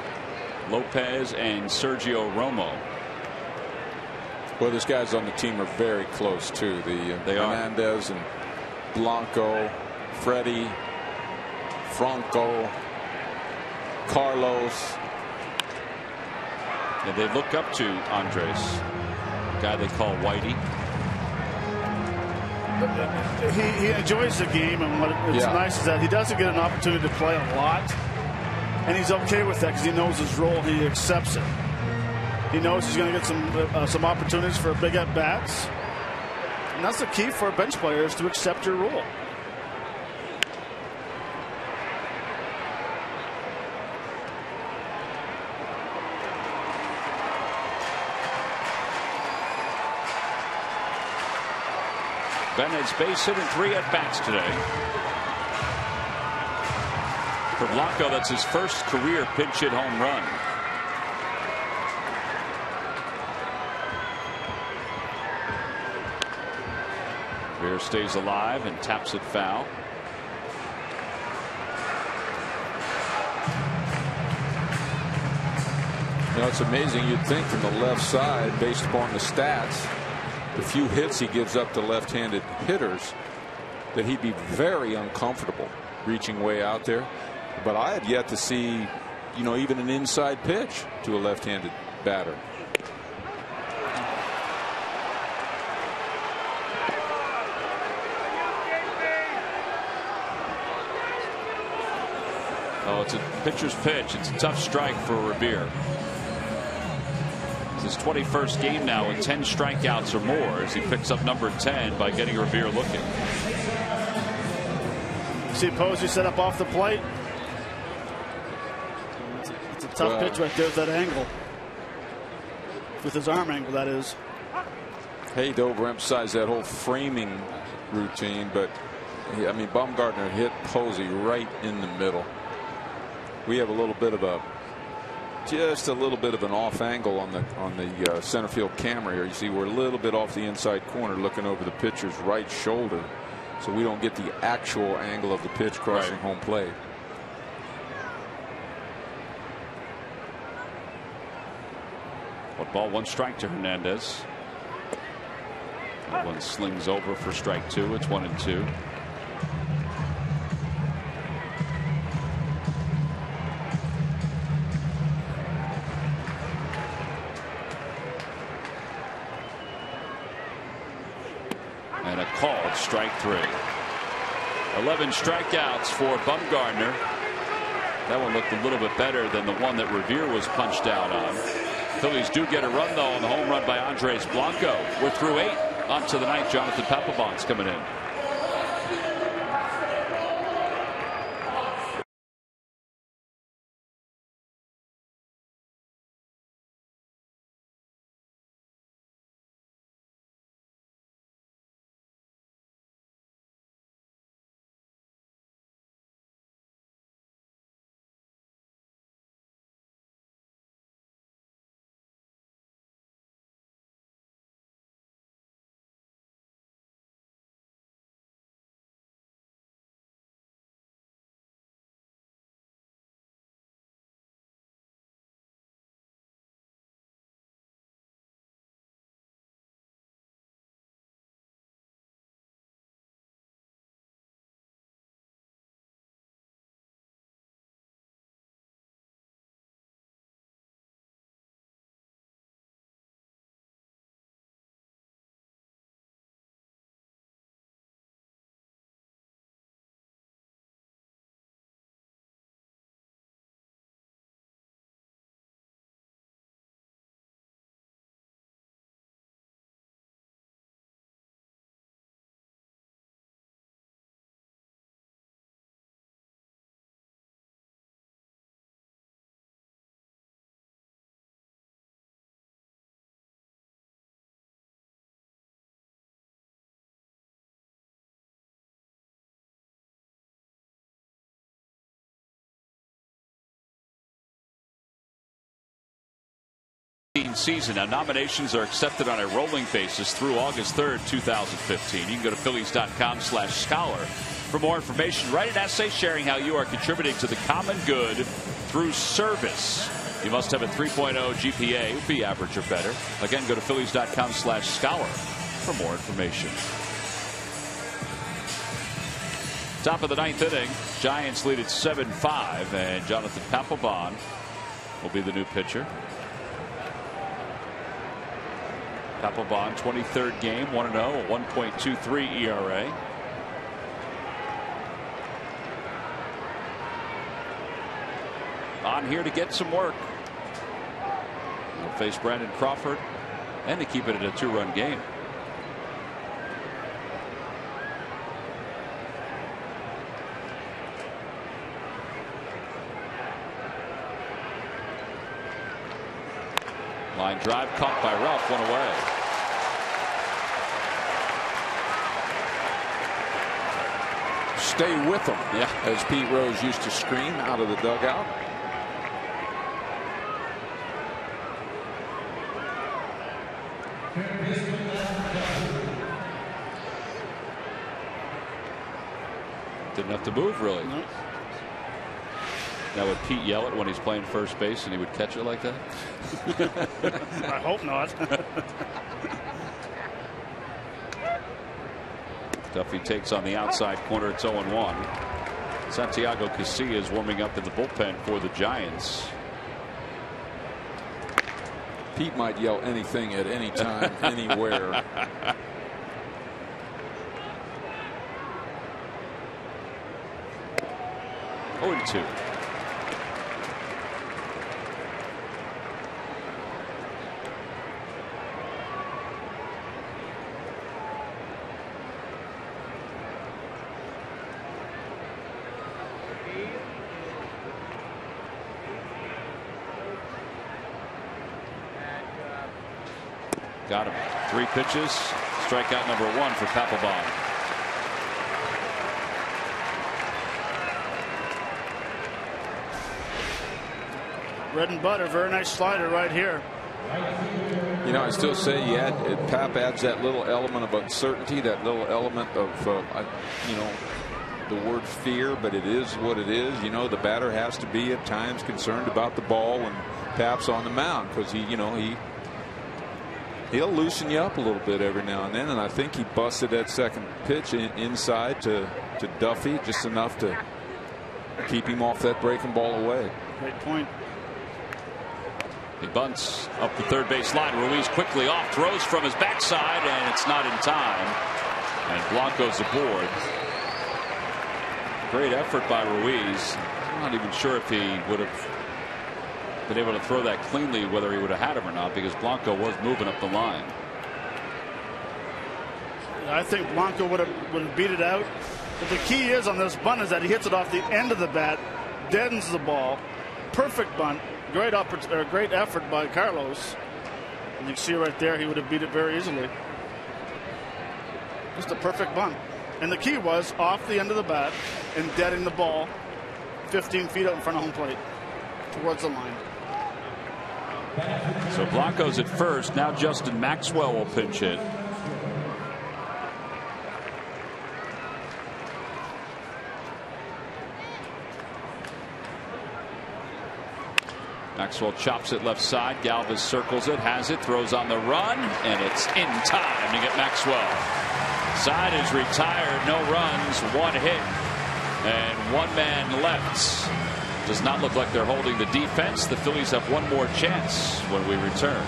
Lopez and Sergio Romo.
Well, these guys on the team are very close too.
They are.
Hernandez and Blanco, Freddie, Franco, Carlos.
And they look up to Andres, a guy they call Whitey.
He enjoys the game, and what's nice is that he doesn't get an opportunity to play a lot, and he's okay with that because he knows his role. He accepts it. He knows he's going to get some opportunities for big at bats, and that's the key for bench players, to accept your role.
Bennett's base hit in 3 at bats today. For Blanco, that's his first career pinch hit home run. Revere stays alive and taps it foul.
You know, it's amazing. You'd think from the left side, based upon the stats, the few hits he gives up to left-handed hitters, that he'd be very uncomfortable reaching way out there. But I have yet to see, you know, even an inside pitch to a left-handed batter.
Oh, it's a pitcher's pitch. It's a tough strike for Revere. It's his 21st game now with 10 strikeouts or more as he picks up number 10 by getting Revere looking.
See Posey set up off the plate. It's a tough pitch right there at that angle. With his arm angle, that is.
Hate to overemphasize that whole framing routine, but I mean, Bumgarner hit Posey right in the middle. We have a little bit of just a little bit of an off angle on the center field camera here. You see we're a little bit off the inside corner looking over the pitcher's right shoulder, so we don't get the actual angle of the pitch crossing home plate.
One ball, one strike to Hernandez. That one slings over for strike two. It's 1-2. And a called strike three. 11 strikeouts for Bumgarner. That one looked a little bit better than the one that Revere was punched out on. Phillies do get a run, though, on the home run by Andres Blanco. We're through 8. On to the ninth. Jonathan Papelbon's coming in. Season. Now, nominations are accepted on a rolling basis through August 3rd, 2015. You can go to Phillies.com/scholar for more information. Write an essay sharing how you are contributing to the common good through service. You must have a 3.0 GPA, be average or better. Again, go to Phillies.com/scholar for more information. Top of the ninth inning. Giants lead at 7-5, and Jonathan Papelbon will be the new pitcher. Papelbon, 23rd game, 1-0, a 1.23 ERA. On here to get some work. He'll face Brandon Crawford and to keep it at a 2-run game. Line drive caught by Ralph, one away.
Stay with them, as Pete Rose used to scream out of the dugout.
Didn't have to move, really. No. Now, would Pete yell it when he's playing first base and he would catch it like that?
I hope not.
Duffy takes on the outside corner. It's 0-1. Santiago Casillas warming up in the bullpen for the Giants.
Pete might yell anything at any time, anywhere.
Oh, 2. Got him. 3 pitches. Strikeout number 1 for Papelbon.
Bread and butter. Very nice slider right here.
You know, I still say Pap adds that little element of uncertainty, that little element of, you know, the word fear, but it is what it is. You know, the batter has to be at times concerned about the ball when Pap's on the mound, because he'll loosen you up a little bit every now and then, and I think he busted that second pitch inside to Duffy just enough to keep him off that breaking ball away.
Great point.
He bunts up the third base line. Ruiz quickly off, throws from his backside, and it's not in time. And Blanco's aboard. Great effort by Ruiz. I'm not even sure if he would have been able to throw that cleanly, whether he would have had him or not, because Blanco was moving up the line.
I think Blanco would have beat it out. But the key is on this bunt is that he hits it off the end of the bat, deadens the ball. Perfect bunt. Great effort by Carlos. And you can see right there, he would have beat it very easily. Just a perfect bunt. And the key was off the end of the bat and deading the ball 15 feet out in front of home plate towards the line.
So Blanco's at first. Now Justin Maxwell will pinch hit. Maxwell chops it left side. Galvis circles it, has it, throws on the run, and it's in time to get Maxwell. Side is retired, no runs, 1 hit, and 1 man left. Does not look like they're holding the defense. The Phillies have 1 more chance when we return.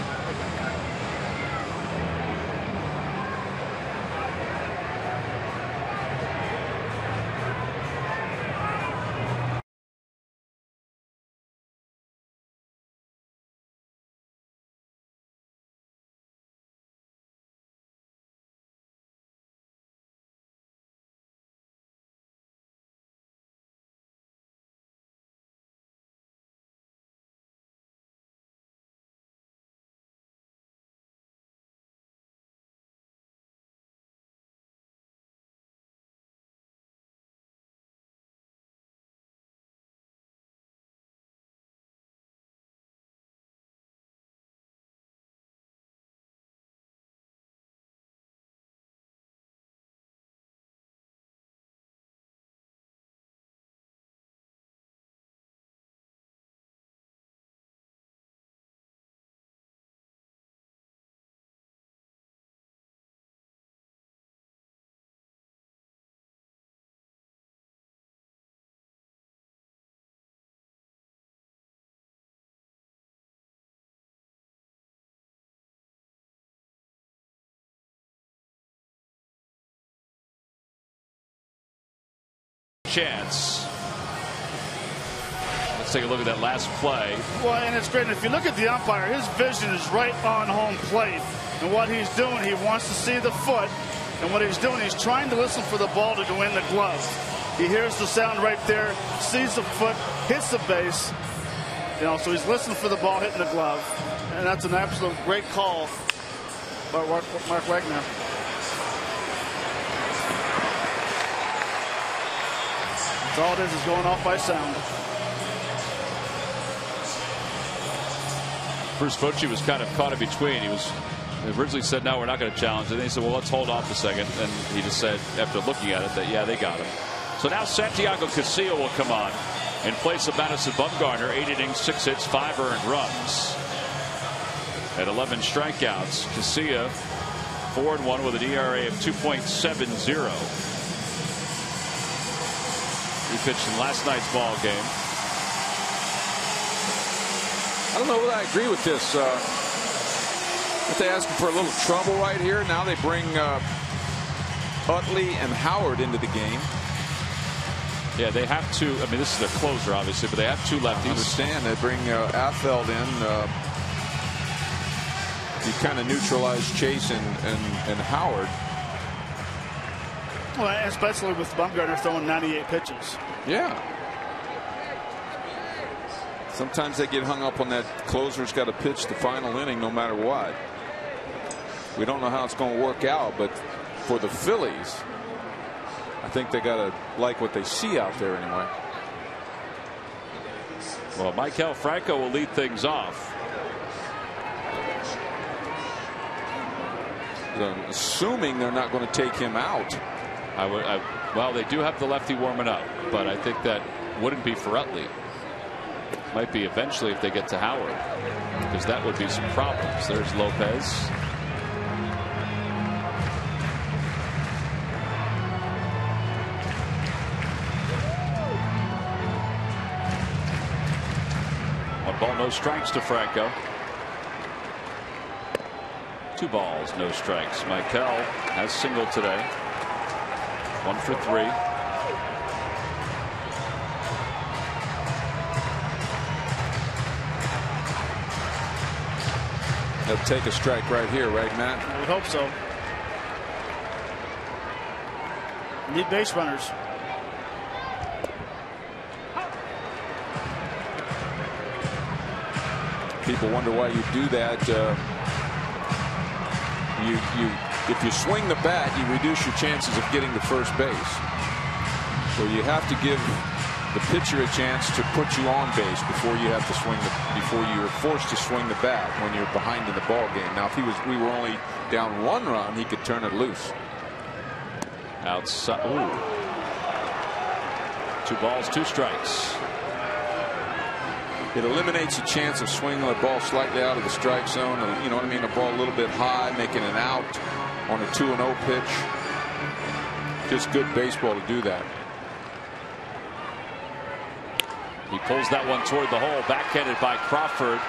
Chance. Let's take a look at that last play.
Well, and it's great. And if you look at the umpire, his vision is right on home plate. And what he's doing, he wants to see the foot. And what he's doing, he's trying to listen for the ball to go in the glove. He hears the sound right there, sees the foot, hits the base. You know, so he's listening for the ball hitting the glove. And that's an absolute great call by Mark Wagner. That's all it is going off by sound.
Bruce Bochy was kind of caught in between. He originally said, no, we're not going to challenge it. And he said, well, let's hold off a second. And he just said, after looking at it, that, yeah, they got him. So now Santiago Casilla will come on in place of Madison Bumgarner. 8 innings, 6 hits, 5 earned runs. At 11 strikeouts, Casilla 4-1 with an ERA of 2.70. He pitched in last night's ball game.
I don't know whether I agree with this. If they ask him for a little trouble right here, now they bring Utley and Howard into the game.
Yeah, they have to. I mean, this is their closer, obviously, but they have 2 lefties.
I understand. They bring Affeldt in. You kind of neutralize Chase and Howard.
Well, especially with Bumgarner throwing 98 pitches.
Yeah. Sometimes they get hung up on that closer's got to pitch the final inning no matter what. We don't know how it's going to work out, but for the Phillies, I think they got to like what they see out there anyway.
Well, Maikel Franco will lead things off.
Assuming they're not going to take him out.
Well, they do have the lefty warming up, but I think that wouldn't be for Utley. Might be eventually if they get to Howard, because that would be some problems. There's Lopez. One ball, no strikes to Franco. 2 balls, no strikes. Maikel has singled today. 1 for 3.
They'll take a strike right here, right, Matt?
I would hope so. Need base runners.
People wonder why you do that. If you swing the bat, you reduce your chances of getting to first base. So you have to give the pitcher a chance to put you on base before you have to swing before you're forced to swing the bat when you're behind in the ball game. Now, if we were only down 1 run, he could turn it loose.
Outside. Ooh. 2 balls, 2 strikes.
It eliminates the chance of swinging the ball slightly out of the strike zone. You know what I mean? The ball a little bit high, making an out on a 2-0 pitch. Just good baseball to do that.
He pulls that one toward the hole, backhanded by Crawford,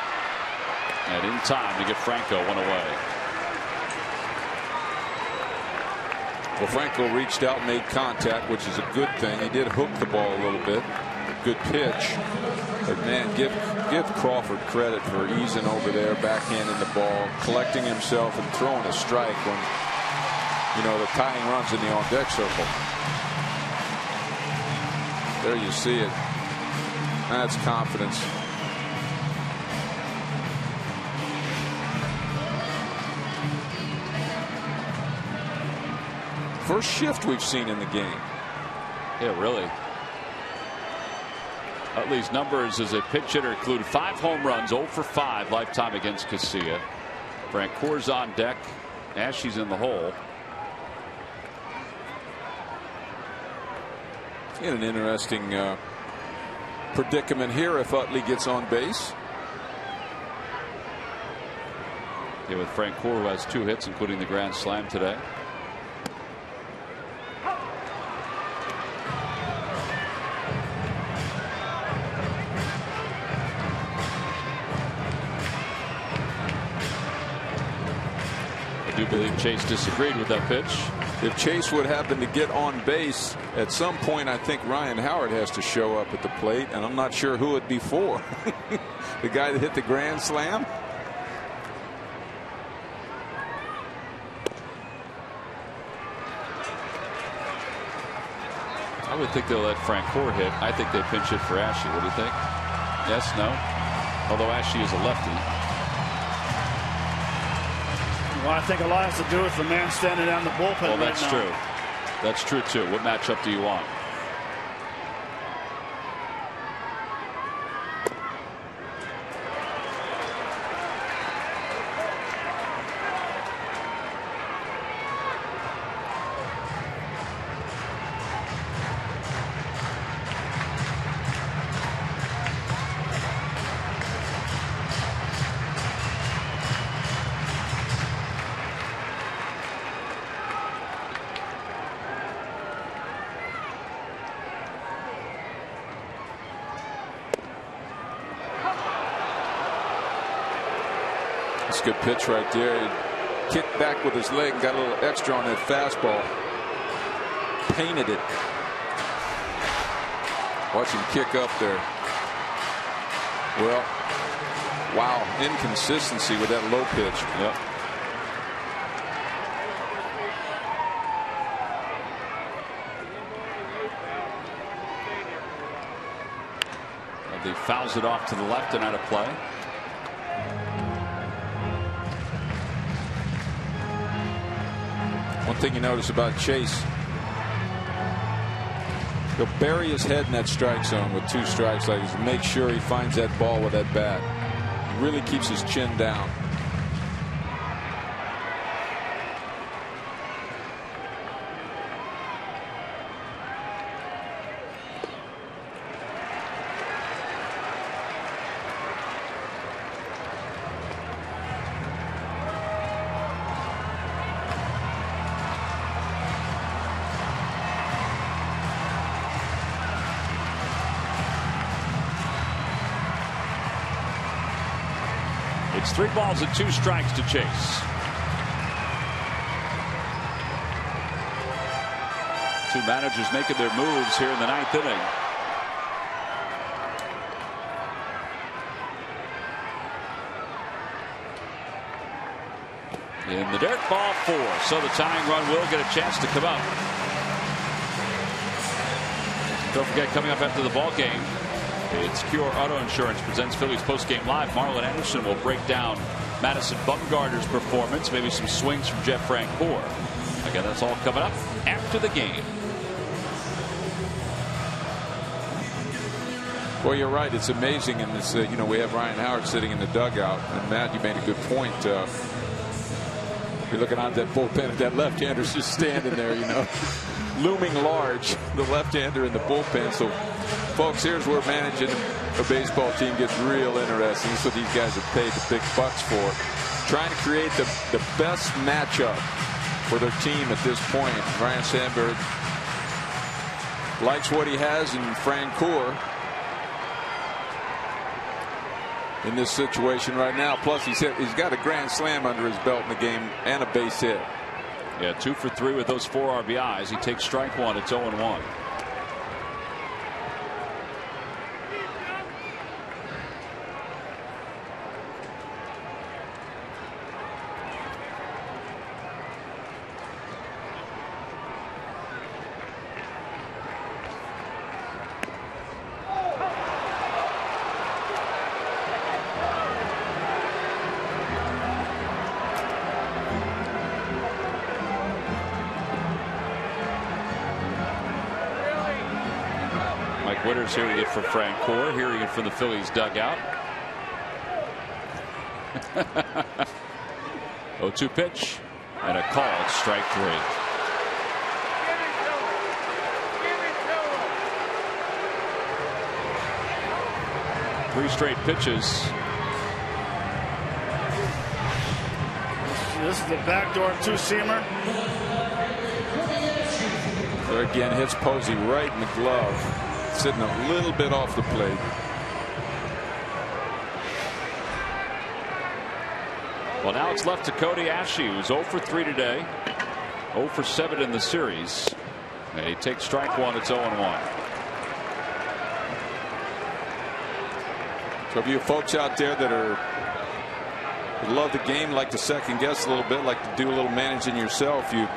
and in time to get Franco 1 away.
Well, Franco reached out, made contact, which is a good thing. He did hook the ball a little bit. Good pitch. But man, give Crawford credit for easing over there, backhanding the ball, collecting himself, and throwing a strike when, you know, the tying runs in the on-deck circle. There you see it. That's confidence. First shift we've seen in the game.
Yeah, really. Utley's numbers as a pitch hitter include 5 home runs, 0 for 5 lifetime against Casilla. Francoeur's on deck. Ashley's in the hole.
In an interesting predicament here if Utley gets on base.
Yeah, with Francoeur, who has 2 hits, including the grand slam today. I do believe Chase disagreed with that pitch.
If Chase would happen to get on base at some point, I think Ryan Howard has to show up at the plate, and I'm not sure who it'd be for. The guy that hit the grand slam.
I would think they'll let Francoeur hit. I think they pinch hit for Ashley. What do you think? Yes, no? Although Ashley is a lefty.
Well, I think a lot has to do with the man standing down the bullpen.
Well, that's
right now.
true. That's true, too. What matchup do you want?
Good pitch right there. He kicked back with his leg and got a little extra on that fastball. Painted it. Watch him kick up there. Well, wow, inconsistency with that low pitch.
Yep. They fouls it off to the left and out of play.
One thing you notice about Chase, he'll bury his head in that strike zone with 2 strikes, like to make sure he finds that ball with that bat. He really keeps his chin down.
It's 3 balls and 2 strikes to Chase. 2 managers making their moves here in the 9th inning. In the dirt, ball 4. So the tying run will get a chance to come up. Don't forget, coming up after the ball game, it's Cure Auto Insurance presents Phillies postgame live. Marlon Anderson will break down Madison Bumgarner's performance, maybe some swings from Jeff Francoeur. Again, that's all coming up after the game.
Well, you're right. It's amazing, and it's you know, we have Ryan Howard sitting in the dugout, and Matt, you made a good point. You're looking out that bullpen, that left-hander's just standing there, you know, looming large, the left-hander in the bullpen. So, folks, here's where managing a baseball team gets real interesting. This is what these guys are paid the big bucks for. Trying to create the best matchup for their team at this point. Ryan Sandberg likes what he has in Francoeur in this situation right now. Plus, he's got a grand slam under his belt in the game and a base hit.
Yeah, 2 for 3 with those 4 RBIs. He takes strike 1. It's 0-1. Winters hearing it from Francoeur, hearing it from the Phillies dugout. 0-2 pitch and a called strike 3. Three straight pitches.
This is the backdoor 2-seamer.
There again, hits Posey right in the glove. Sitting a little bit off the plate.
Well, now it's left to Cody Ashe, who's 0 for 3 today, 0 for 7 in the series. And he takes strike 1. It's 0-1.
So if you folks out there that love the game, like to second guess a little bit, like to do a little managing yourself, you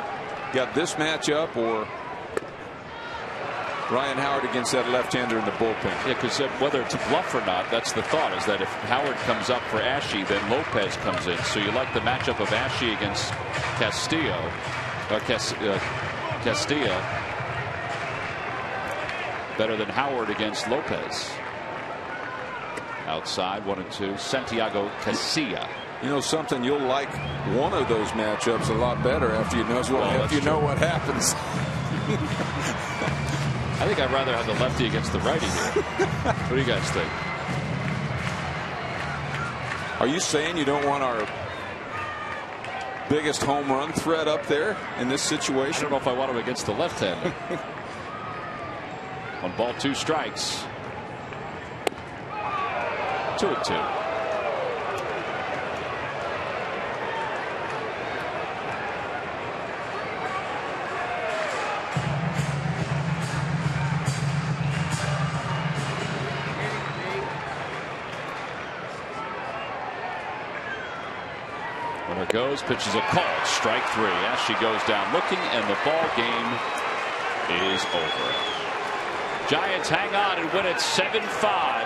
got this matchup or Ryan Howard against that left-hander in the bullpen.
Yeah, because whether it's a bluff or not, that's the thought, is that if Howard comes up for Ashe, then Lopez comes in. So you like the matchup of Ashe against Castillo, Castillo, better than Howard against Lopez. Outside, 1-2, Santiago Casilla.
You know something, you'll like one of those matchups a lot better after you know what happens.
I think I'd rather have the lefty against the righty here. What do you guys think?
Are you saying you don't want our biggest home run threat up there in this situation?
I don't know if I want him against the left-hander. 1 ball, 2 strikes. 2-2. Goes, pitches a call, strike 3. Ashe goes down looking, and the ball game is over. Giants hang on and win it 7-5